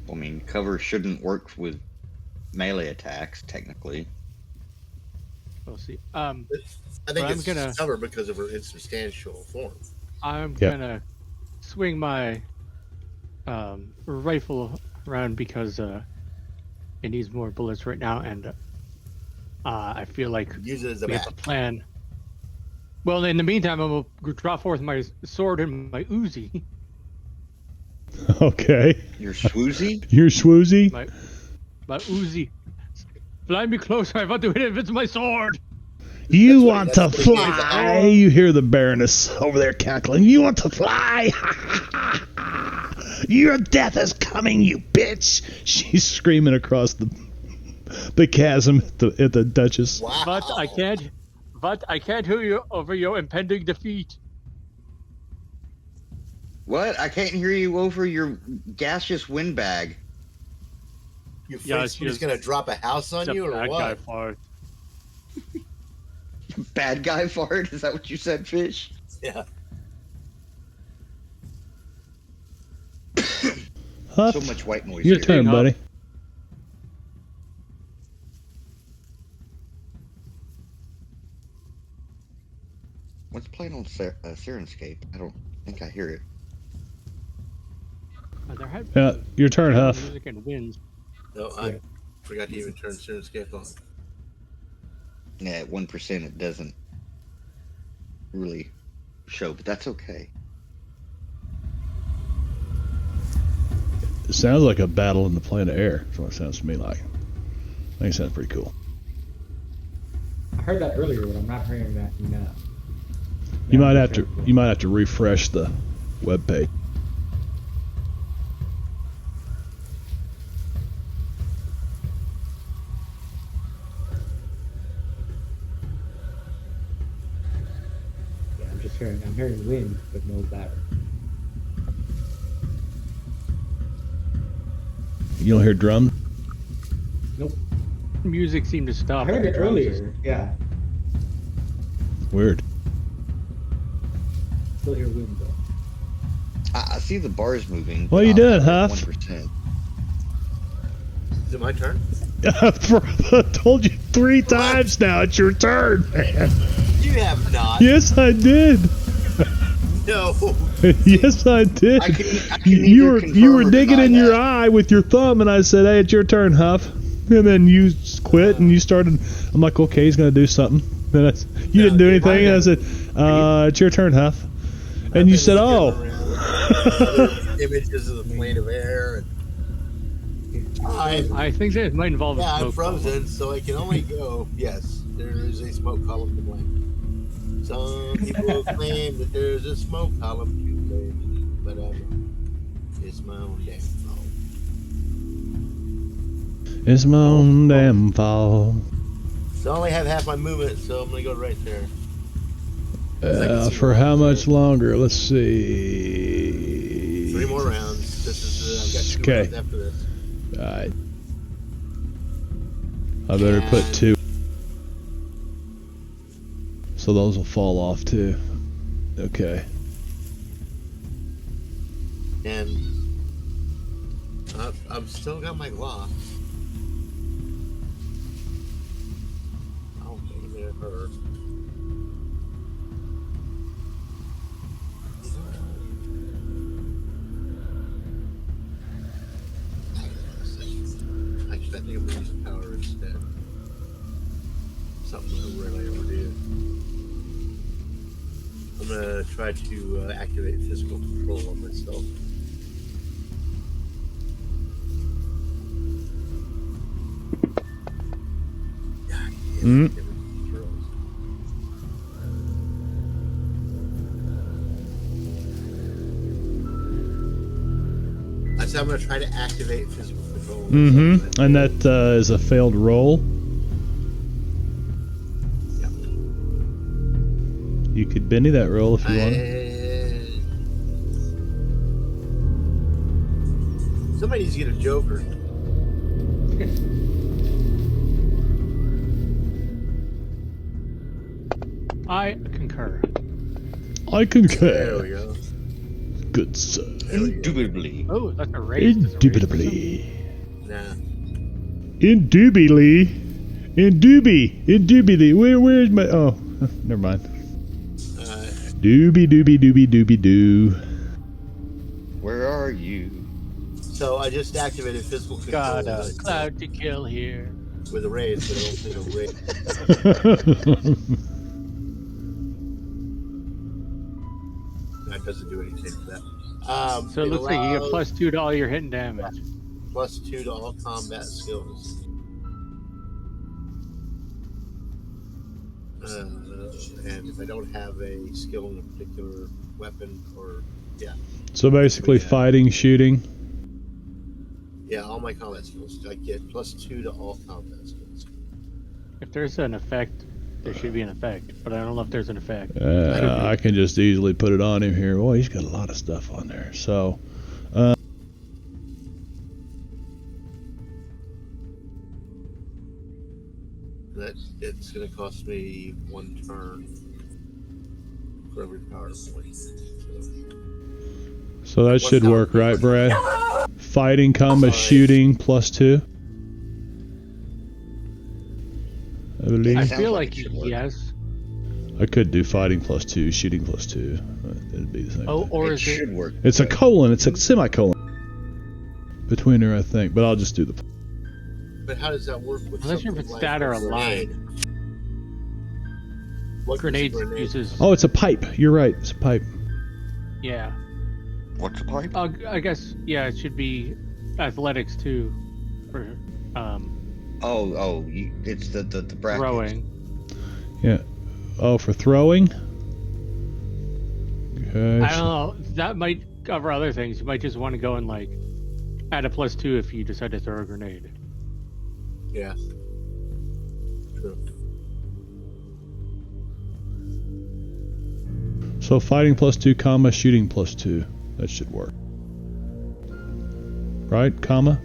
I mean, cover shouldn't work with melee attacks, technically. We'll see. I think I'm it's gonna cover because of her insubstantial form. I'm gonna swing my rifle around because it needs more bullets right now, and I feel like Use it as a we have bat. a plan. Well, in the meantime, I'm gonna draw forth my sword and my Uzi. Okay. You're swoozy? You're swoozy? My Uzi. Fly me closer. I want to hit it with my sword. You That's want to what he means. fly? You hear the Baroness over there cackling. You want to fly? Your death is coming, you bitch! She's screaming across the chasm at the Duchess. Wow. But I can't hear you over your impending defeat. What? I can't hear you over your gaseous windbag. You Yeah, afraid somebody's gonna drop a house on you or That what? guy fart. Bad guy fart? Is that what you said, Fish? Yeah. Huff, So much white noise your here. turn, buddy. What's playing on Sirenscape? I don't think I hear it. There had Yeah, your turn, Huff. music and winds. No, I forgot to even turn Sirenscape on. Yeah, at 1% it doesn't really show, but that's okay. It sounds like a battle in the plane of air. That's what it sounds to me like. I think it sounds pretty cool. I heard that earlier, but I'm not hearing that now. You Yeah, might I'm have sure. to. You might have to refresh the web page. Yeah, I'm hearing wind, but no battery. You don't hear drums. Nope. Music seemed to I stop. heard but the it drums just- earlier. Yeah, Weird. still hear wind though. I see the bars moving. What but you I'm doing, at, like, Huff? 1%. Is it my turn? I told you 3 times now. It's your turn, man. You have not. Yes, I did. No. Yes, I did. I can You neither were confirm or digging deny in your that. eye with your thumb, and I said, "Hey, it's your turn, Huff." And then you quit, and you started. I'm like, "Okay, he's gonna do something." Then you didn't do dude, anything, and I said, "It's your turn, Huff." And you said, "Oh." Other images of the plane of air. And I think that might involve a I'm smoke frozen, column. so I can only go. Yes, there is a smoke column to blame. Some people claim that there's a smoke column to blame, but it's my own damn fault. It's my own damn fault. So I only have half my movement, so I'm gonna go right there. I can see For right how there. much longer? Let's see. 3 more rounds. This is I've got 2 Okay. rounds after this. Alright. I better put 2. So those will fall off too. Okay. And I've still got my gloss. Oh, maybe it hurt. Actually, I think I'm gonna use power instead. Something I rarely ever do. I'm gonna try to activate physical control on myself. God damn it, give me controls. I said I'm gonna try to activate physical control. on myself. Mm-hmm. And that is a failed roll. Yeah. You could Benny that roll if you want. Somebody needs to get a Joker. I concur. I There we concur. go. Good sir. Indubitably. Oh, that's a raise. Does a raise do Indubitably. Nah. Indubily. Indubily. Where's my... Oh, never mind. Doobie doo. Where are you? So I just activated physical control Got a cloud to kill here. with a raise, but I don't think a raise. That doesn't do anything for that. So it looks like you get +2 to all your hitting damage. +2 to all combat skills. And if I don't have a skill in a particular weapon or So basically fighting, shooting. all my combat skills, I get +2 to all combat skills. If there's an effect, there should be an effect, but I don't know if there's an effect. I can just easily put it on him here. Boy, he's got a lot of stuff on there. So, It's going to cost me 1 turn for every power point. so that should power work, point. right, Brad? Fighting, combat, shooting, +2. I believe. I Sounds feel like like it should work. yes. I could do fighting +2, shooting +2. It'd be the same. Oh, thing. or It is should it? work. It's a colon. It's a semicolon between her, I think. But I'll just do the. But how does that work with I'm not sure if something it's like stat or a a line. grenade? What Grenades grenade? uses. Oh, it's a pipe. You're right. It's a pipe. Yeah. What's the pipe? I guess yeah. It should be athletics too, for It's the bracket. throwing. Yeah. Oh, for throwing. Okay. I don't know. That might cover other things. You might just want to go and like add a +2 if you decide to throw a grenade. Yeah. True. So fighting +2, comma, shooting +2. That should work. Right, comma?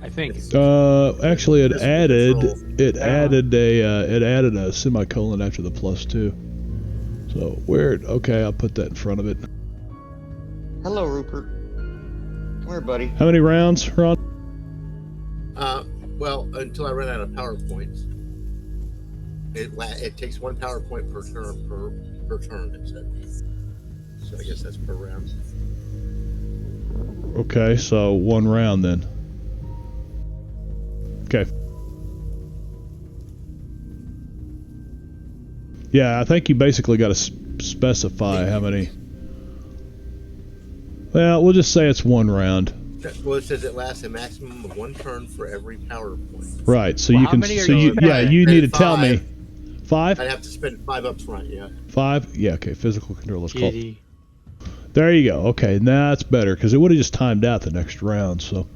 I think. Actually, it Physical added control. it added a semicolon after the +2. So weird. Okay, I'll put that in front of it. Hello, Rupert. Come here, buddy. How many rounds, Ron? Well, until I run out of PowerPoints. It takes 1 PowerPoint per turn. It said. So I guess that's per round. Okay, so 1 round then. Okay. Yeah, I think you basically got to specify how many. Well, we'll just say it's 1 round. Well, it says it lasts a maximum of 1 turn for every PowerPoint. Right. So Well, you how can. many are So you you. Yeah, spending? you need to Spend tell me. 5. 5. I'd have to spend 5 up front. Yeah. 5. Yeah. Okay. Physical control. Let's call. Yeti. There you go. Okay, now that's better because it would have just timed out the next round. So,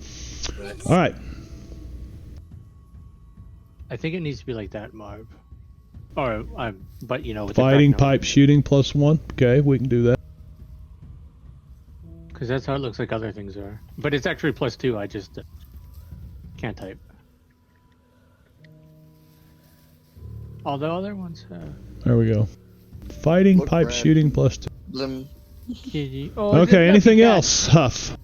Right. all right. I think it needs to be like that, Marv. Or but you know, with Fighting, pipe, shooting +1. Okay, we can do that. because that's how it looks like other things are. But it's actually +2. I just can't type. Although other ones have. There we go. Fighting, Look, pipe, Brad. shooting +2. Them. Yeti. Oh, Okay, anything that. else? Huff.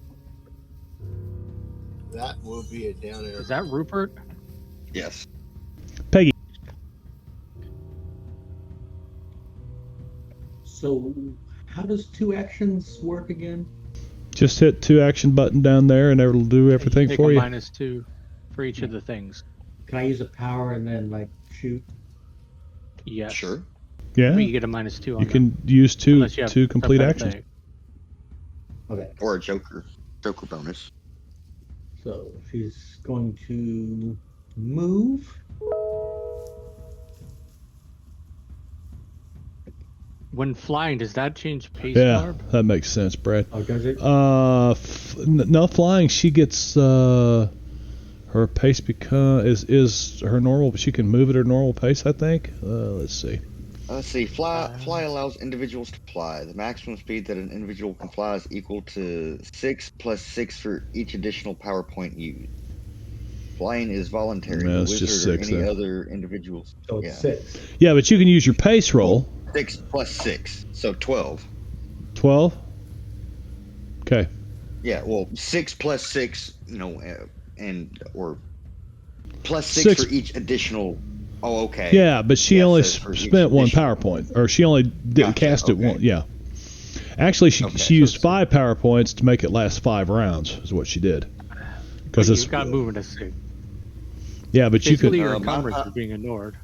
That will be a down arrow. Is that Rupert? Yes. Peggy. So, how does 2 actions work again? Just hit 2 action button down there and it'll do everything Take for a you. -2 for each of the things. Can I use a power and then like shoot? Yes. Sure. Yeah. But you get a -2 on You that. can use Unless you have two complete some actions. thing. Okay. Or a Joker bonus. So she's going to move. When flying, does that change pace, Yeah, Barb? that makes sense, Brad. Oh, does it? No flying. She gets her pace is her normal, but she can move at her normal pace. I think. Let's see. Let's see. Fly allows individuals to fly. The maximum speed that an individual can fly is equal to 6 + 6 for each additional power point used. Flying is voluntary. No, The it's wizard just or 6 any then. other individuals. So it's Yeah. 6. Yeah, but you can use your pace roll. 6 + 6, so 12. 12. Okay. Yeah, well, 6 + 6, or plus 6 6 for each additional. Oh, okay. Yeah, but she Yeah, only so for each spent 1 additional- power point, or she only did Gotcha, cast it okay. one. Yeah. Actually, she Okay, she so used it's- 5 power points to make it last 5 rounds. Is what she did. Because But it's you've got movement to 6. yeah, but you Basically, could. your my encumbrance pa- is being ignored.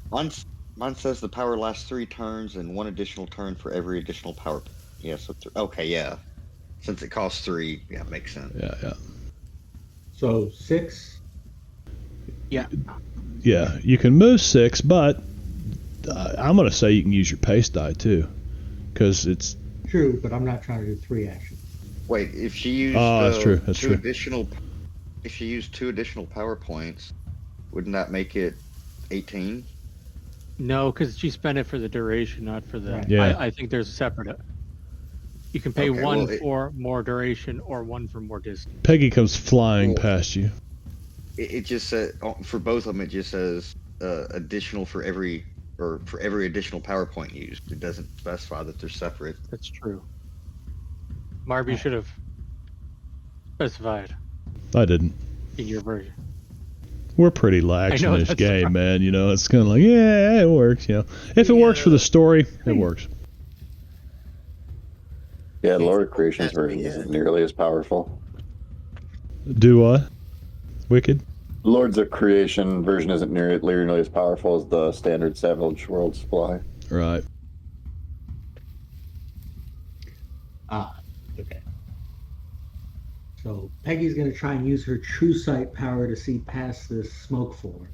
Mine says the power lasts 3 turns and 1 additional turn for every additional power. Yeah, so okay, yeah. Since it costs 3, yeah, makes sense. Yeah. So 6. Yeah. Yeah, you can move 6, but I'm going to say you can use your pace die too, because it's. True, but I'm not trying to do 3 actions. Wait, if she used That's true. That's true. if she used 2 additional power points, wouldn't that make it 18? No, because she spent it for the duration, not for the. Right. Yeah. I think there's a separate. You can pay Okay, 1 well, for more duration or 1 for more distance. Peggy comes flying Cool. past you. It just said for both of them. It just says additional for every additional power point used. It doesn't specify that they're separate. That's true. Marb, you should have specified I didn't. in your version. We're pretty lax I know, in this that's the game, problem. man. You know, it's kind of like, yeah, it works. You know, if it works for the story, it works. Yeah, Lord Creation's version isn't nearly as powerful. Do what? Wicked? Lords of Creation version isn't nearly as powerful as the standard Savage World supply. Right. Okay. So Peggy's going to try and use her true sight power to see past this smoke form.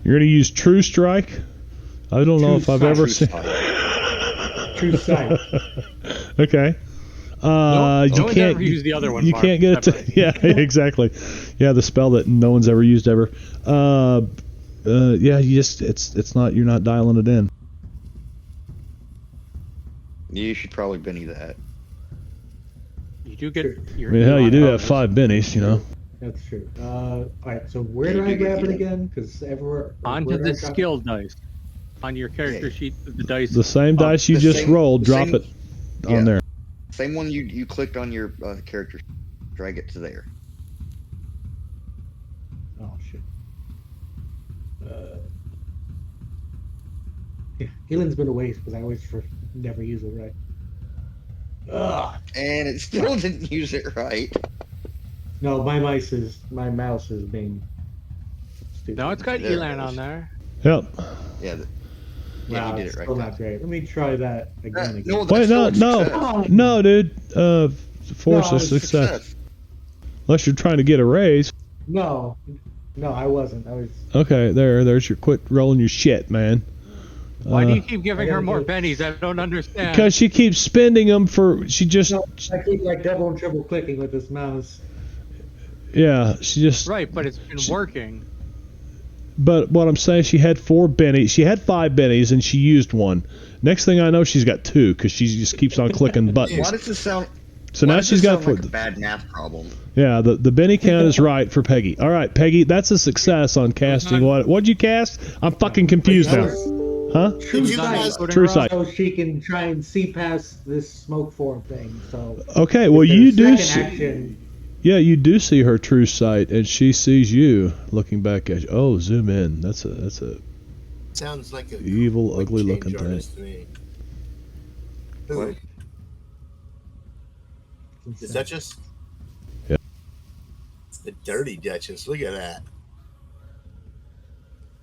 You're going to use True Strike. I don't know if I've ever True seen. sight. True sight. Okay. No You one's can't ever used the other one, You Mark, can't get it. ever. Yeah, exactly. Yeah, the spell that no one's ever used ever. Yeah, you just it's not, you're not dialing it in. You should probably Benny that. You do get Sure. your I mean, hell, you Elon do have bonus. 5 bennies, you know. That's true. All right. So where Yeah, do you I do get grab it Elon. again? Because everywhere. Onto where do I the drop it? skill dice. On your character Yeah. sheet, the dice. The same up. dice you the just same- rolled, the drop same- it yeah. on there. Same one you clicked on your character. Drag it to there. Oh shit. Yeah, healing's been a waste because I always never use it right. Ugh. And it still didn't use it right. No, my mouse is being stupid. Now it's got There it Elan goes. on there. Yep. Yeah. Wow, you did it's it right. still not great. Let me try that again. No, Wait, that's no, still a success. No, dude. Force No, a it's success. Unless you're trying to get a raise. No, I wasn't. I was. Okay, there's your quit rolling your shit, man. Why do you keep giving I her gotta more go- pennies? I don't understand. Because she keeps spending them for. She just. No, I keep like double and triple clicking with this mouse. Yeah, she just. Right, but it's been working. But what I'm saying, she had 4 bennies. She had 5 bennies, and she used 1. Next thing I know, she's got 2 because she just keeps on clicking buttons. Why does this sound? So why now does she's this got sound 4. like a bad math problem. Yeah, the Benny count is right for Peggy. All right, Peggy, that's a success on casting. What'd you cast? I'm fucking confused That now. was Huh? True you sight. guys- True sight. So she can try and see past this smoke form thing. So Okay, well if you there's do. second See, action. yeah, you do see her true sight, and she sees you looking back at you. Oh, zoom in. That's a Sounds like a evil, quick ugly change looking thing. artist to me. Who? What? The Duchess? Yeah. The dirty Duchess. Look at that.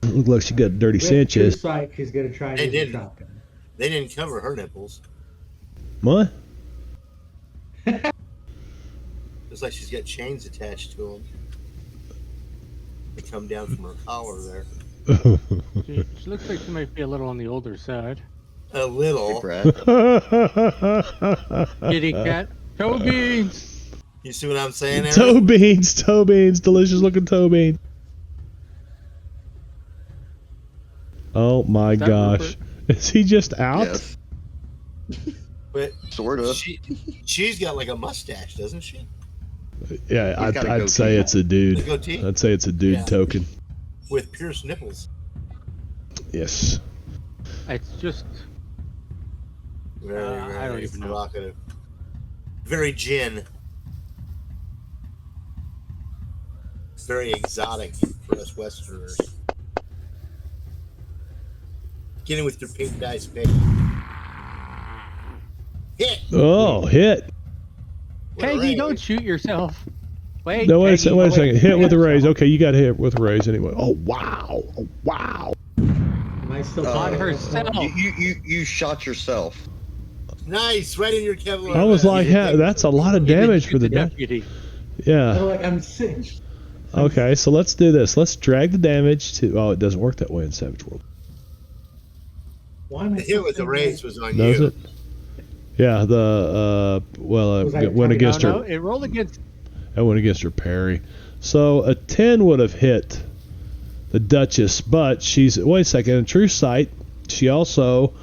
Look like she got dirty With true Sanchez. sight, she's gonna try and They use a didn't. shotgun. They didn't cover her nipples. What? Looks like she's got chains attached to them. They come down from her collar there. She looks like she might be a little on the older side. A little. Hey, Brad. Kitty cat. Toe beans. You see what I'm saying, Aaron? toe beans, delicious looking toe beans. Oh my Is that gosh. Rupert? Is he just out? Yes. But Sort of. she's got like a mustache, doesn't she? Yeah, He's got a I'd say goatee. it's a A dude. goatee? I'd say it's a dude Yeah. token. With pierced nipples. Yes. It's just Very, I don't very even know. provocative. Very gin. Very exotic for us Westerners. Get in with your pink dice, baby. Hit! Oh, hit. What a Peggy, raise. don't shoot yourself. Wait. No, wait a Peggy, second. Wait a second. Hit Peggy, with a raise. yourself. Okay, you got hit with a raise anyway. Oh wow. Oh wow. Am I still On herself. You shot yourself. Nice, right in your Kevlar. I was you like, did yeah, that. that's a lot of You didn't damage shoot for the death. deputy. Yeah. like I'm sick. Okay, so let's do this. Let's drag the damage to. Oh, it doesn't work that way in Savage World. Why am I The still hit with the sick? raise was on Does you. it? Yeah. The Was I went talking against No, her. it rolled against. I went against her parry. So a 10 would have hit the Duchess, but she's wait a second. In True Sight, she also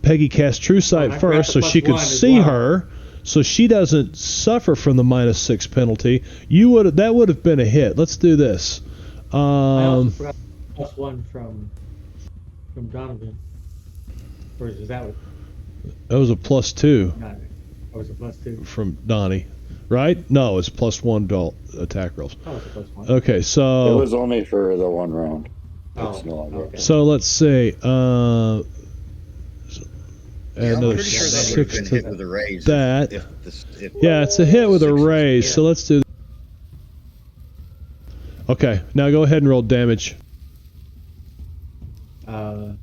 Peggy cast True Sight I first, forgot so the she +1 could as see well. her, so she doesn't suffer from the -6 penalty. That would have been a hit. Let's do this. I also forgot +1 from Donovan. Or is that what? That was a +2 Not, or was it +2? from Donnie, right? No, it's +1 to attack rolls. Oh, it's a +1. Okay, It so was only for the one round. Oh, It's no longer. okay. so let's see. Yeah, I'm another pretty sure that would have 6 been to hit with a raise. that. If Yeah, it's a hit with a 6 raise, so let's do. Okay, now go ahead and roll damage.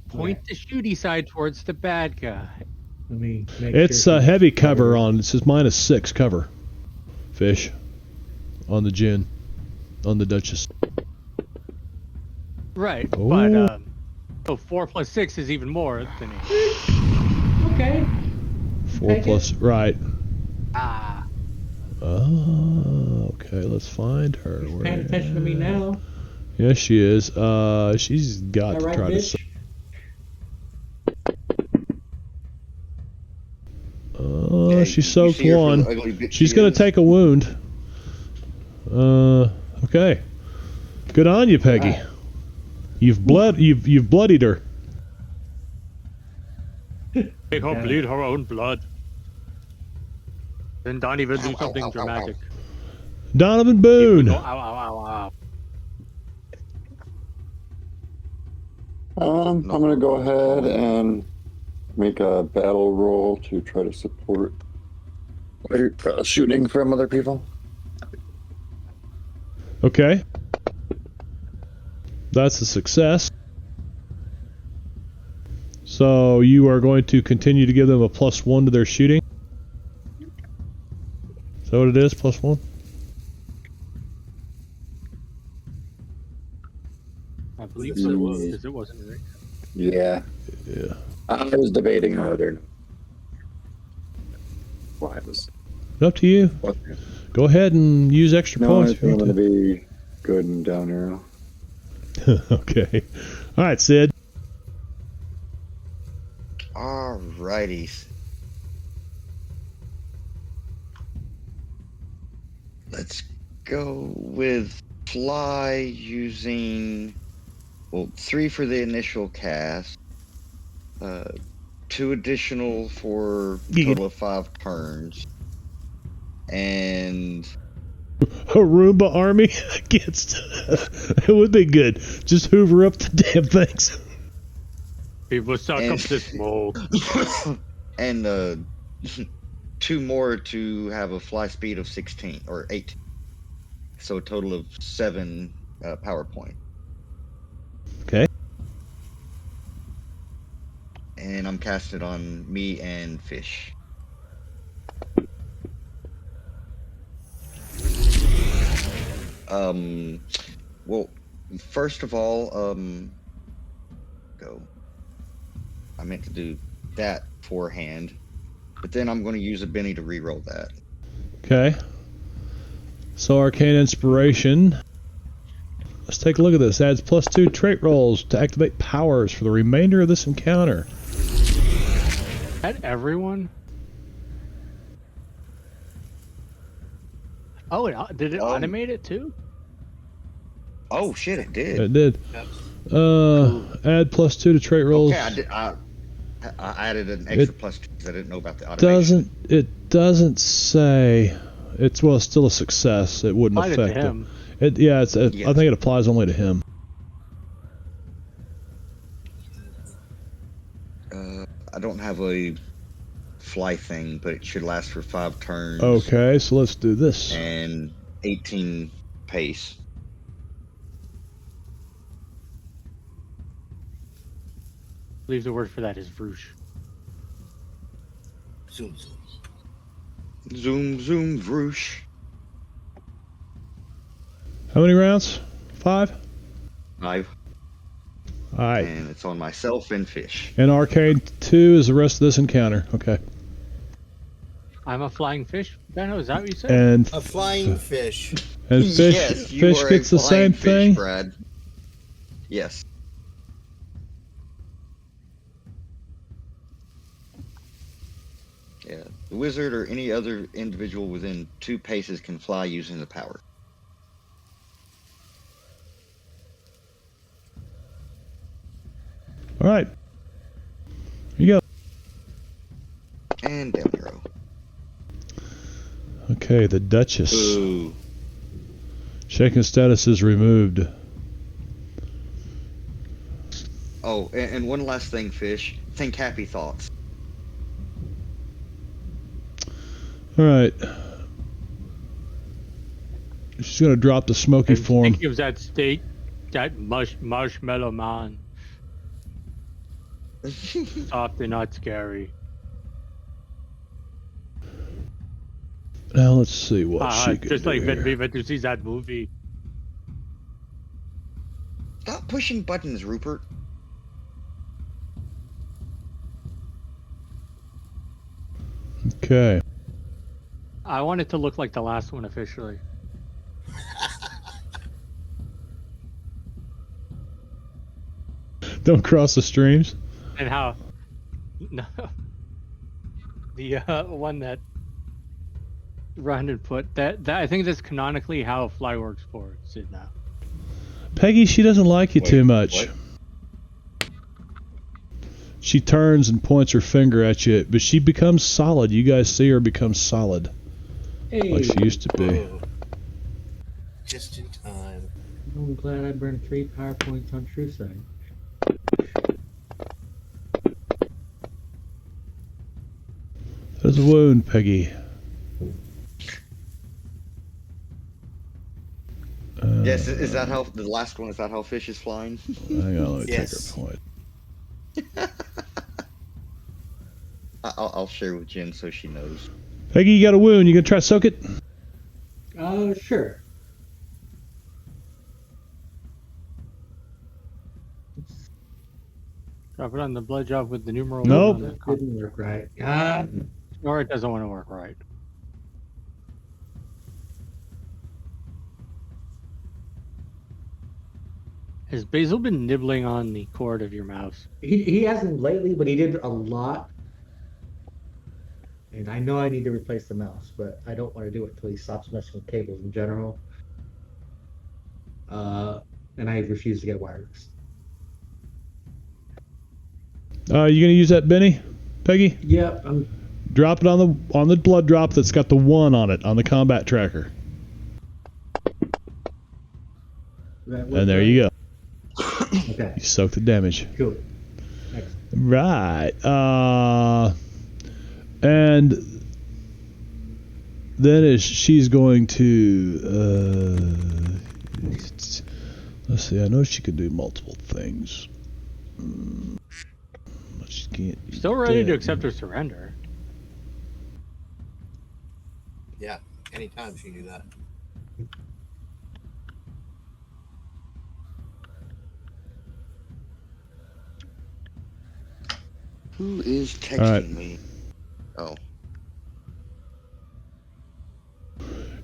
Point the shooty side towards the bad guy. Let me make It's sure a heavy cover on. It says -6 cover. Fish. On the gin. On the Duchess. Right, Oh. but So 4 plus 6 is even more than 8. Okay. 4 Take plus, right. Ah. Oh, okay, let's find her. She's paying attention to me now. Yes, she is. She's got All to right, try bitch. to. Yeah, She you soaked see her for the one. ugly bitch She's she gonna is. take a wound. Okay. Good on you, Peggy. Right. You've bloodied her. Make her Okay. bleed her own blood. Then don't even Ow, do ow, something ow, ow, ow. dramatic. Donovan People Boone. go, ow, ow, ow, ow. I'm gonna go ahead and make a battle roll to try to support shooting from other people. Okay. That's a success. So you are going to continue to give them a +1 to their shooting. Is that what it is? +1? I believe Yes, so, it was. because it wasn't right. Yeah. Yeah. I was debating whether. Why it was. Up to you. What? Go ahead and use extra No, I points think if you I'm want gonna be good and down arrow. to. Okay. All right, Sid. Alrighty. Let's go with fly using 3 for the initial cast, 2 additional for a total of 5 turns, and Roomba army against. It would be good. Just hoover up the damn things. People suck up the smoke. and 2 more to have a fly speed of 16 or 8, so a total of 7 power point. Okay. And I'm casting on me and fish. Well, first of all, go. I meant to do that forehand, but then I'm going to use a Benny to reroll that. Okay. So Arcane Inspiration. Let's take a look at this. Adds +2 trait rolls to activate powers for the remainder of this encounter. At everyone? Oh, did it animate it too? Oh shit, it did. It did. Add +2 to trait rolls. Okay, I added an extra +2 because I didn't know about the automation. Doesn't say. It's still a success. It wouldn't Applied it affect to him. Yes. I Yes. think it applies only to him. I don't have a fly thing, but it should last for 5 turns. Okay, so let's do this. And 18 pace. I believe the word for that is Vrouche. Zoom, zoom. Zoom, zoom, vroosh. How many rounds? 5? 5. All right. And it's on myself and fish. And Arcane 2 is the rest of this encounter. Okay. I'm a flying fish, Benno, is that what you said? And A flying fish. fish Yes, you fish are gets a the same flying fish, thing. Brad. Yes. Yeah. The wizard or any other individual within 2 paces can fly using the power. All right. Here you go. And down arrow. Okay, the Duchess. Ooh. Shaken status is removed. Oh, and one last thing, fish. Think happy thoughts. All right. She's gonna drop the smoky And form. think of that steak, that marshmallow man. Soft and not scary. Now let's see what she can Just do like when here. we went to see that movie. Stop pushing buttons, Rupert. Okay. I want it to look like the last one officially. Don't cross the streams. And how? No. The one that Ryan put that I think that's canonically how Fly works for Sid now. Peggy, she doesn't like you Wait, too much. what? She turns and points her finger at you, but she becomes solid. You guys see her become solid, Hey, like she used to be. Oh, just in time. I'm glad I burned 3 PowerPoints on True Sight. There's a wound, Peggy. Yes, is that how the last one? Is that how fish is flying? Hang on, let me Yes. take her point. I'll share with Jen so she knows. Peggy, you got a wound. You gonna try to soak it? Sure. Drop it on the blood job with the numeral. Nope. on That it. didn't work right. Or it doesn't want to work right. Has Basil been nibbling on the cord of your mouse? He hasn't lately, but he did a lot. And I know I need to replace the mouse, but I don't want to do it until he stops messing with cables in general. And I refuse to get wireless. You gonna use that Benny, Peggy? Yep, Drop it on the blood drop that's got the 1 on it on the combat tracker, and there you go. Okay, You soak the damage. cool. Next. Right. And then she's going to. Let's see. I know she can do multiple things. But she can't. Still ready to accept her surrender. Yeah, anytime she can do that. Who is texting Alright. me? Oh,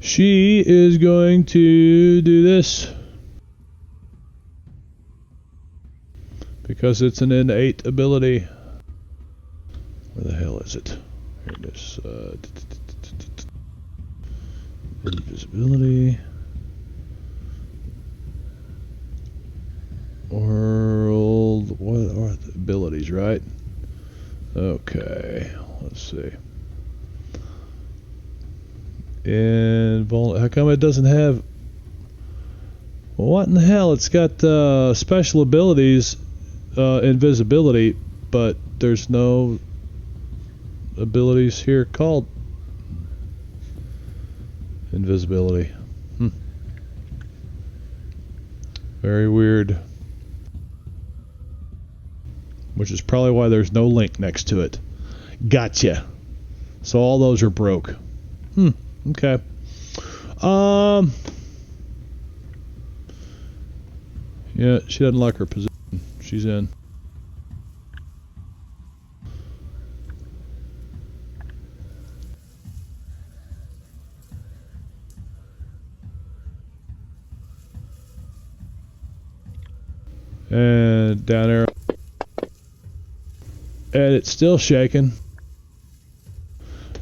She is going to do this because it's an innate ability. Where the hell is it? Here it is. Invisibility. World. What are the abilities, right? Okay. Let's see. And how come it doesn't have? Well, what in the hell? It's got special abilities, invisibility, but there's no abilities here called invisibility. Very weird. Which is probably why there's no link next to it. Gotcha. So all those are broke. Okay. Yeah, she doesn't like her position. She's in. And down arrow. And it's still shaking.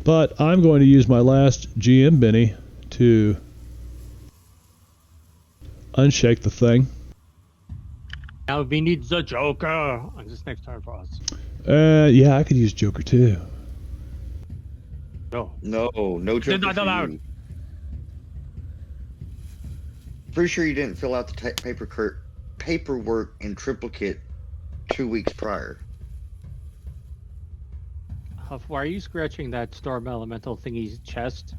But I'm going to use my last GM Benny to unshake the thing. Now we need the Joker on this next turn for us. Yeah, I could use Joker too. Go. no joke. not allowed. Pretty sure you didn't fill out the paperwork in triplicate 2 weeks prior. Huff, why are you scratching that storm elemental thingy's chest?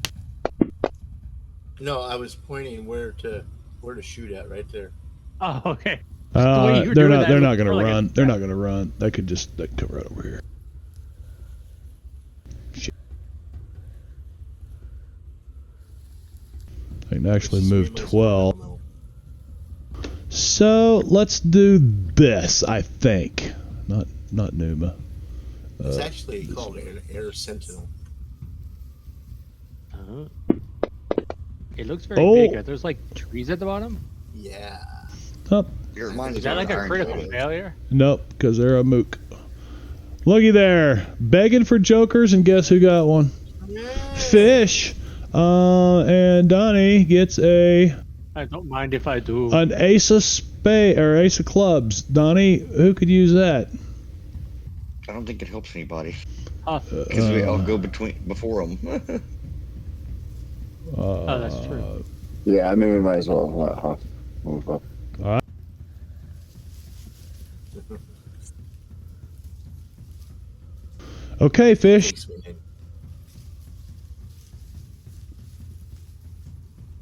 No, I was pointing where to shoot at right there. Oh, okay. They're not going to run. They're not going to run. They can come right over here. Shit. I can actually move 12. So let's do this, I think. Not Numa. It's actually called Air Sentinel. It looks very Oh. big. Are there's like trees at the bottom? Yeah. Oh, It reminds Is me that of like a Iron critical Giant. failure? nope, because they're a mook. Looky there, begging for jokers, and guess who got one? Fish. And Donnie gets I don't mind if I do. an ace of spade or ace of clubs. Donnie, who could use that? I don't think it helps anybody Oh, because we all go before them. oh, that's true. Yeah, I mean, we might as well let Huff move up. Okay, Fish. Thanks, man.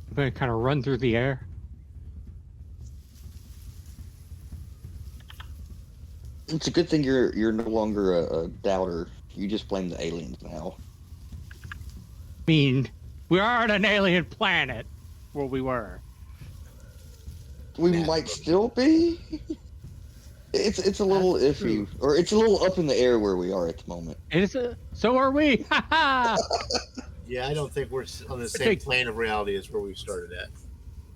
I'm gonna kind of run through the air. It's a good thing you're no longer a doubter. You just blame the aliens now. I mean, we are on an alien planet. Well, we were. We might still be. It's a little That's iffy, true. or it's a little up in the air where we are at the moment. So are we. Ha ha! Yeah, I don't think we're on the same Okay. plane of reality as where we started at.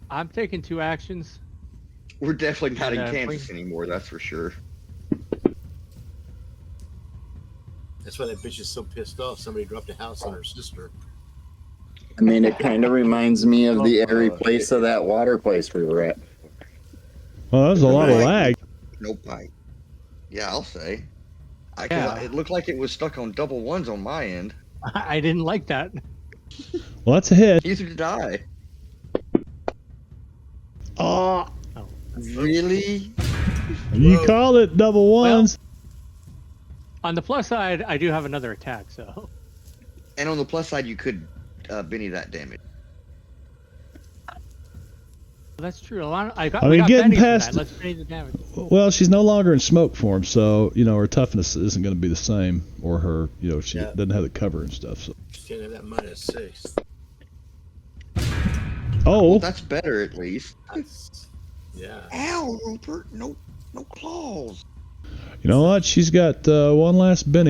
I'm taking 2 actions. We're definitely not in Yeah, Kansas anymore. That's for sure. That's why that bitch is so pissed off. Somebody dropped a house on her sister. I mean, it kind of reminds me of the airy Oh, place of that water place we were at. Well, that was a lot of lag. Nope. Yeah, I'll say. Yeah. It looked like it was stuck on double ones on my end. I didn't like that. Well, that's a hit. Neither did I. Oh, Really? you Whoa. called it double ones. On the plus side, I do have another attack, so. And on the plus side, you could Benny that damage. That's true. We I got mean, getting Benny for past- that. Let's Benny the damage. Well, she's no longer in smoke form, so her toughness isn't going to be the same, or her, she Yeah. doesn't have the cover and stuff. So. She can't have that -6. Oh, That's better at least. Yeah. Ow, Rupert! No claws. you know what? She's got one last Benny.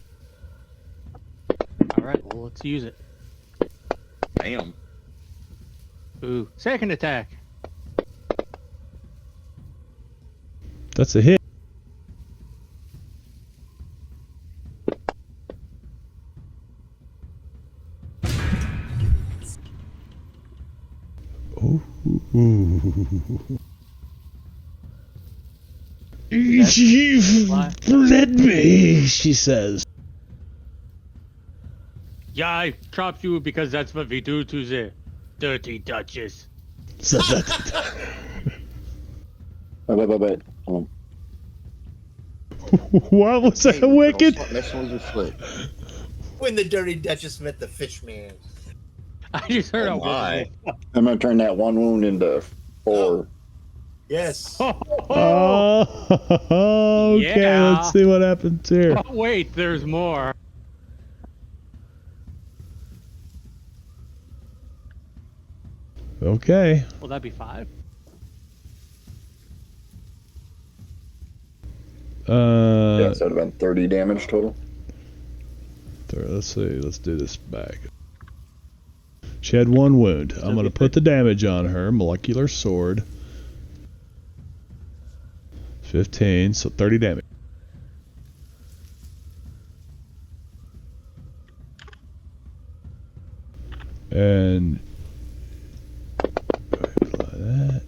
All right, well, let's use it. Damn. Ooh, second attack. That's a hit. Ooh. You've bled me, she says. Yeah, I trapped you because that's what we do to the dirty Duchess. But What was that, Hey, Rupert, wicked? I'll start messing with your foot. When the dirty Duchess met the fish man. I just heard Oh a my. I'm gonna turn that one wound into 4. Yes. Oh, okay, Yeah. let's see what happens here. Oh, wait, there's more. Okay. Will that be 5? Yeah, so it would have been 30 damage total. Let's see. Let's do this back. She had 1 wound. I'm going to put the damage on her. Molecular sword. 15, so 30 damage. And apply that.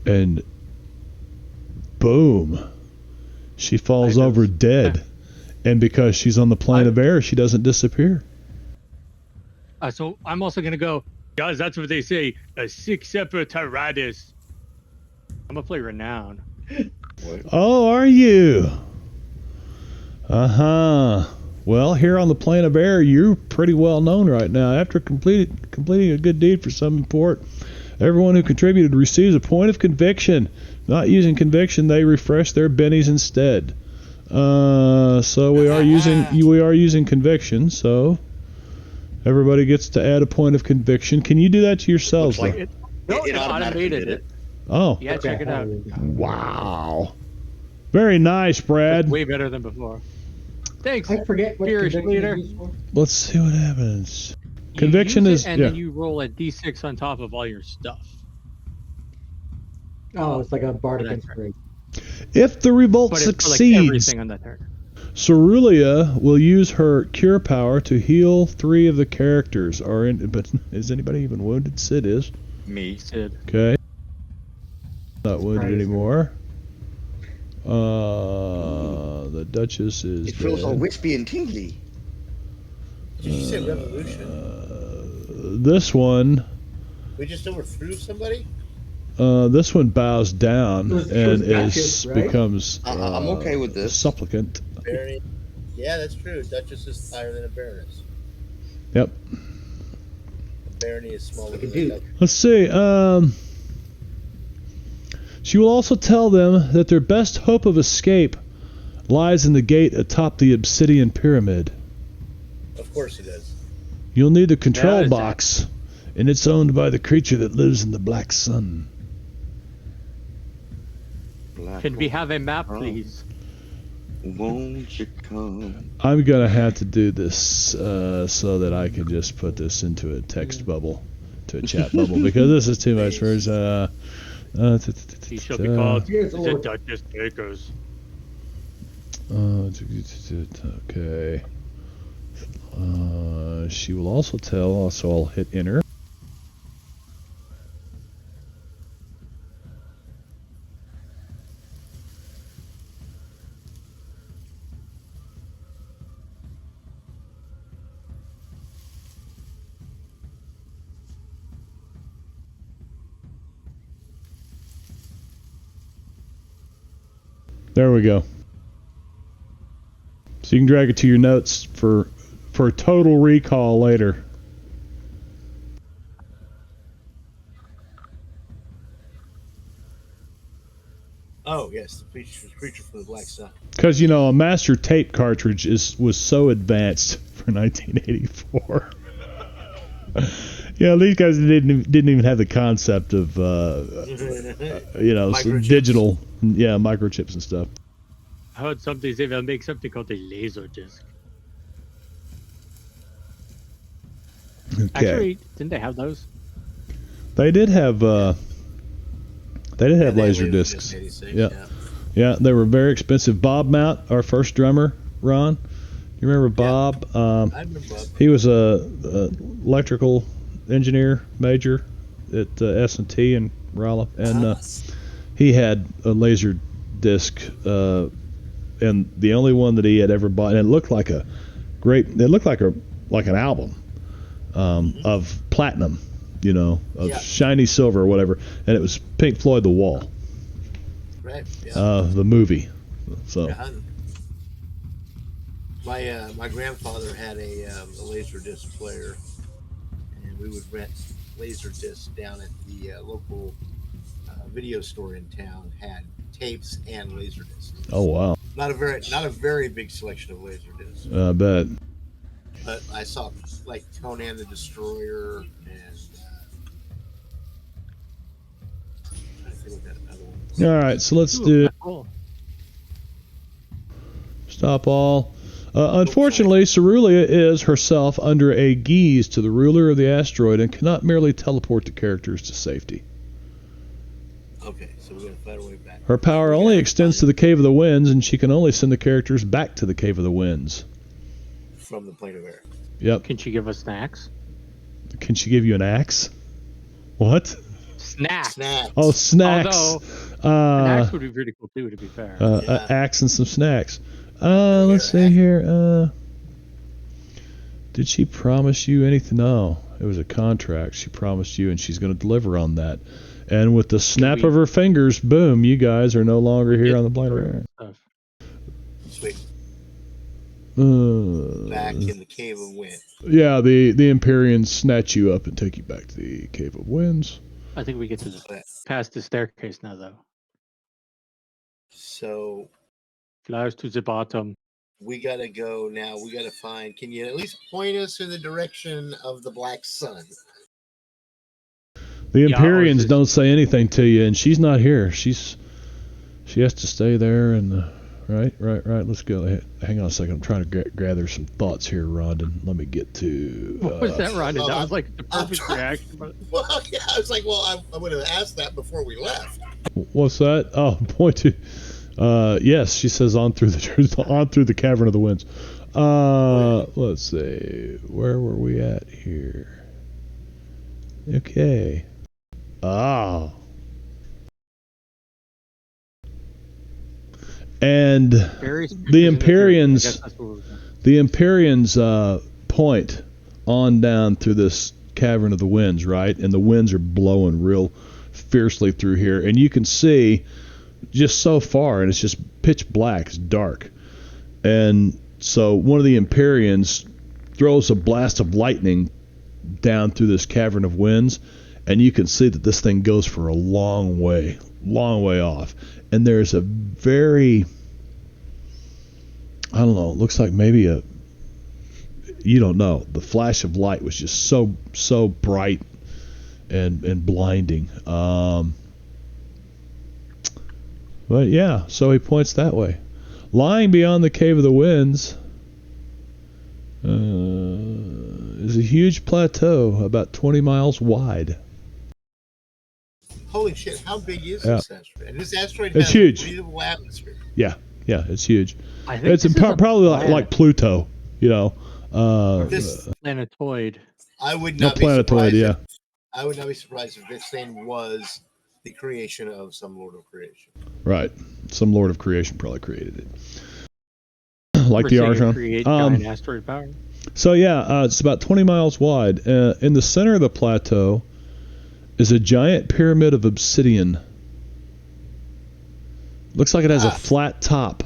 And boom, she falls over dead. And because she's on the plane of air, she doesn't disappear. So I'm also going to go, guys, that's what they say, a 6 separate Tyrannus. I'm going to play Renown. Oh, are you? Uh-huh. Well, here on the plane of air, you're pretty well known right now. After completing a good deed for some import, everyone who contributed receives a point of conviction. Not using conviction, they refresh their bennies instead. So we are using conviction. So everybody gets to add a point of conviction. Can you do that to yourselves? Looks like though? it automatically did it. Oh, Yeah, check it out. wow. Very nice, Brad. Way better than before. Thanks. I forget what Irish conviction leader. is used for. Let's see what happens. You Conviction use is it, and yeah. then you roll a d6 on top of all your stuff. Oh, it's like a bardic that's inspiration. If the revolt But it's for like succeeds, everything on that turn. Cerulia will use her cure power to heal 3 of the characters. But is anybody even wounded? Sid is. Me. Sid. Okay. Not wounded Right. anymore. The Duchess is It feels all dead. wispy and tingly. Did you say revolution? This one, We just overthrew somebody? this one bows down It was and Duchess, right? becomes I'm okay with this. supplicant. Barony. Yeah, that's true. Duchess is higher than a baroness. Yep. A barony is smaller Like a than a duke. duchess. Let's see. She will also tell them that their best hope of escape lies in the gate atop the obsidian pyramid. Of course it does. You'll need the control That is box, and it's owned by the creature that lives in the black sun. Can we have a map, please? Won't you come? I'm gonna have to do this so that I can just put this into a text bubble, to a chat bubble, because this is too much for his. He shall be called Here's the Lord. Duchess Takers. Okay. She will also tell. So I'll hit enter. There we go. So you can drag it to your notes for total recall later. Oh, yes, the creature from the Black Sun. Because a master tape cartridge was so advanced for 1984. These guys didn't even have the concept of Microchips. digital, microchips and stuff. I heard something say they'll make something called a laser disc. Okay. Actually, didn't they have those? They did have laser discs. discs. 86, Yeah. Yeah, they were very expensive. Bob Mount, our first drummer, Ron. You remember Bob? I remember Bob. He was a electrical engineer major at S&T in Raleigh, and he had a laser disc, and the only one that he had ever bought, and it looked like an album of platinum, of shiny silver or whatever, and it was Pink Floyd The Wall, Right. Yeah. the movie. So My grandfather had a laser disc player, and we would rent laser discs down at the local video store in town. Had tapes and laser discs. oh wow, Not a very big selection of laser discs, I bet. but I saw like Conan the Destroyer and I think what that other one was. All right, so let's do stop all. Unfortunately, Cerulia is herself under a guise to the ruler of the asteroid and cannot merely teleport the characters to safety. Okay, so we're gonna fight our way back. Her power only extends to the Cave of the Winds, and she can only send the characters back to the Cave of the Winds. From the plane of air. Yep. Can she give us snacks? Can she give you an axe? What? Snacks. Snacks. Oh, snacks. Although, an axe would be pretty cool too, to be fair. Yeah. Axe and some snacks. Let's see here. Did she promise you anything? No, it was a contract she promised you, and she's going to deliver on that. And with the snap of her fingers, boom, you guys are no longer here on the plane of air. Sweet. Back in the Cave of Wind. Yeah, the Empyreans snatch you up and take you back to the Cave of Winds. I think we get to past the staircase now, though. So Flies to the bottom. we gotta go now. We gotta find. Can you at least point us in the direction of the Black Sun? The Yeah, Empyreans just- don't say anything to you, and she's not here. She's She has to stay there and right. Let's go. Hang on a second. I'm trying to gather some thoughts here, Rondon. Let me get to. What was that, Rondon? That well, was like the perfect reaction. But Well, yeah, I was like, well, I would have asked that before we left. What's that? Oh, point to. Yes, she says on through the cavern of the winds. Let's see. Where were we at here? Okay. Ah. And the Empyreans point on down through this cavern of the winds, right? And the winds are blowing real fiercely through here, and you can see just so far, and it's just pitch black, it's dark. And so one of the Empyreans throws a blast of lightning down through this cavern of winds, and you can see that this thing goes for a long way off. And there's a very, I don't know, it looks like maybe you don't know. The flash of light was just so bright and blinding. But yeah, so he points that way. Lying beyond the Cave of the Winds is a huge plateau about 20 miles wide. Holy shit! How big is this asteroid? And this asteroid it's has huge. a breathable atmosphere. Yeah, it's huge. I think It's probably like Pluto, you know. This planetoid. I would No not be planetoid, surprised. yeah. I would not be surprised if this thing was the creation of some Lord of Creation. Right. Some Lord of Creation probably created it. Like the Archon. Create giant asteroid power. So yeah, it's about 20 miles wide. In the center of the plateau is a giant pyramid of obsidian. Looks like it has a flat top,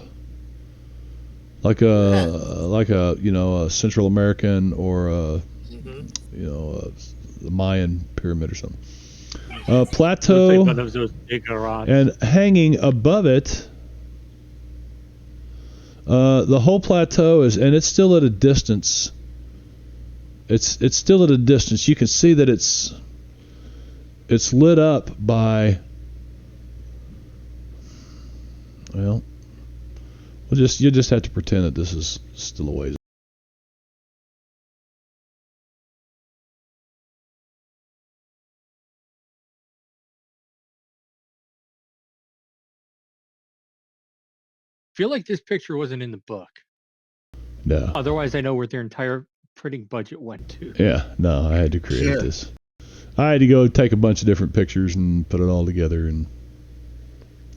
like a Central American or the Mayan pyramid or something. Plateau, and hanging above it, the whole plateau and it's still at a distance. It's still at a distance. You can see that it's lit up by. Well, you just have to pretend that this is still a ways. I feel like this picture wasn't in the book. No. Otherwise, I know where their entire printing budget went to. Yeah, no, I had to create this. I had to go take a bunch of different pictures and put it all together, and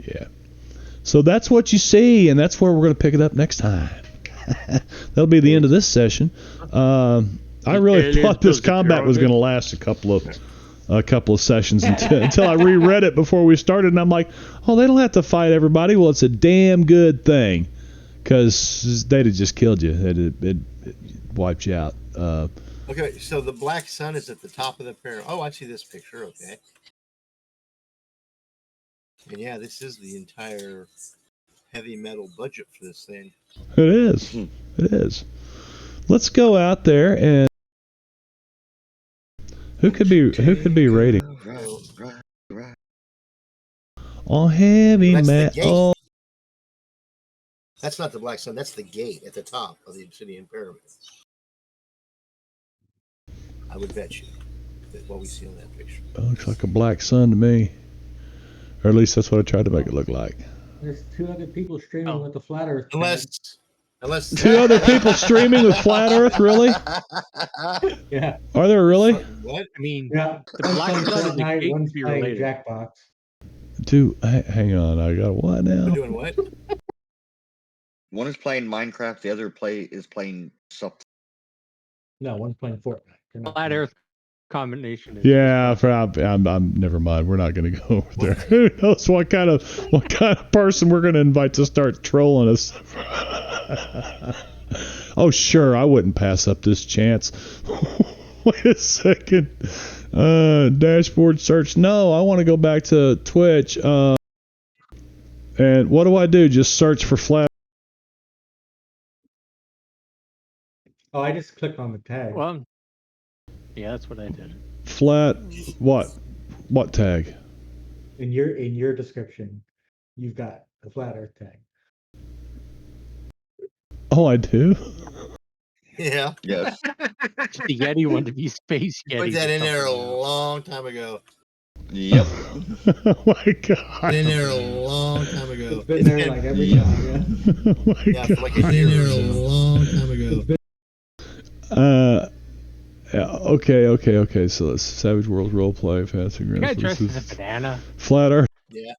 yeah. So that's what you see, and that's where we're going to pick it up next time. That'll be the end of this session. I really thought this combat was going to last a couple of sessions until I reread it before we started, and I'm like, oh, they don't have to fight everybody. Well, it's a damn good thing, because they'd have just killed you. It wiped you out. Okay, so the black sun is at the top of the pyramid. Oh, I see this picture. Okay. And yeah, this is the entire heavy metal budget for this thing. It is. It is. Let's go out there and who could be rating all heavy metal. That's not the black sun. That's the gate at the top of the obsidian pyramid. I would bet you that what we see on that picture. It looks like a black sun to me. Or at least that's what I tried to make it look like. There's 2 other people streaming with the flat Earth. Unless 2 other people streaming with flat Earth, really? Yeah. Are there really? What? I mean, Yeah. the black sun and the gate One's could be playing related. Jackbox. Dude, hang on. I got what now? We're doing what? One is playing Minecraft, the other is playing something. No, one's playing Fortnite. They're not Flat playing- Earth combination. Is Yeah, I'm never mind. We're not going to go over there. Who knows what kind of person we're going to invite to start trolling us? Oh, sure, I wouldn't pass up this chance. Wait a second. Dashboard search. No, I want to go back to Twitch. And what do? Just search for flat. Oh, I just clicked on the tag. Well, yeah, that's what I did. Flat. What? What tag? In your description, you've got the flat Earth tag. Oh, I do. Yeah. Yes. The Yeti one to be Space Yeti. Put that or in there a something now. long time ago. Yep. Oh my god. In there a long time ago. It's been there like every time, yeah. Oh my Yeah, for like a god. year or so. Long time ago. Yeah, okay. So let's Savage World roleplay, Fantasy The guy Grounds. dressed as a banana. Flat Earth. Yeah.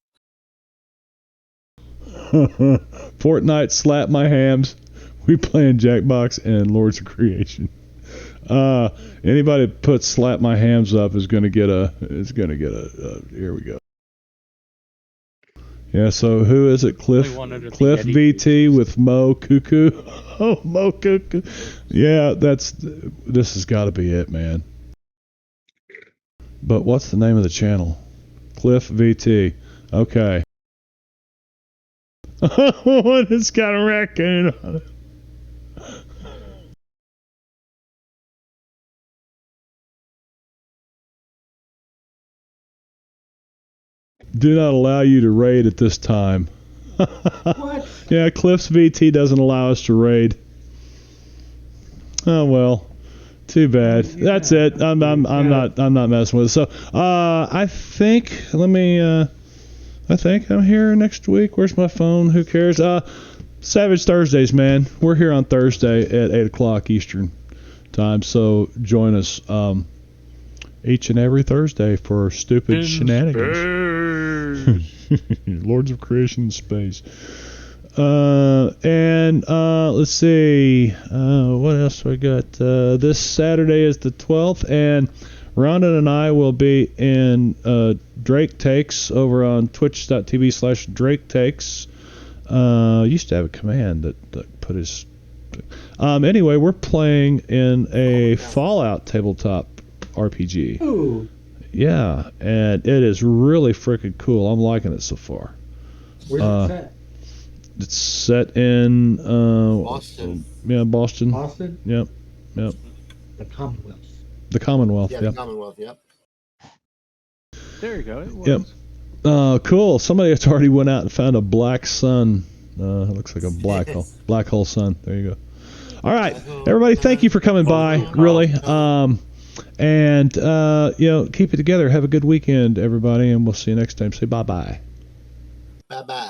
Fortnite, slap my hams. We playing Jackbox and Lords of Creation. Anybody that puts slap my hams up is gonna get a. Here we go. Yeah. So who is it? Cliff Only one under the Cliff Yeti. VT with Mo Cuckoo. Oh, Mo Cuckoo. Yeah, this has got to be it, man. But what's the name of the channel? Cliff VT. Okay. It's got a raccoon on it. Do not allow you to raid at this time. What? Yeah, Cliff's VT doesn't allow us to raid. Oh well, too bad. Yeah. That's it. I'm not messing with it. So I think I think I'm here next week. Where's my phone? Who cares? Savage Thursdays, man. We're here on Thursday at 8:00 Eastern time. So join us each and every Thursday for stupid shenanigans. Lords of Creation Space. And let's see. What else we got? This Saturday is the 12th, and Rhonda and I will be in Drake Takes over on twitch.tv/Drake Takes. Used to have a command that put his. Anyway, we're playing in a Fallout tabletop RPG. Ooh. Yeah, and it is really freaking cool. I'm liking it so far. Where's it set? It's set in Boston. Yeah, Boston. Boston? Yep. The Commonwealth. The Commonwealth. Yeah, Yeah. the Commonwealth, yep. There you go. It was. Yep. Cool. Somebody has already went out and found a black sun. It looks like a black hole sun. There you go. All right, everybody. Thank you for coming by. Really. And keep it together. Have a good weekend, everybody, and we'll see you next time. Say bye-bye. Bye-bye.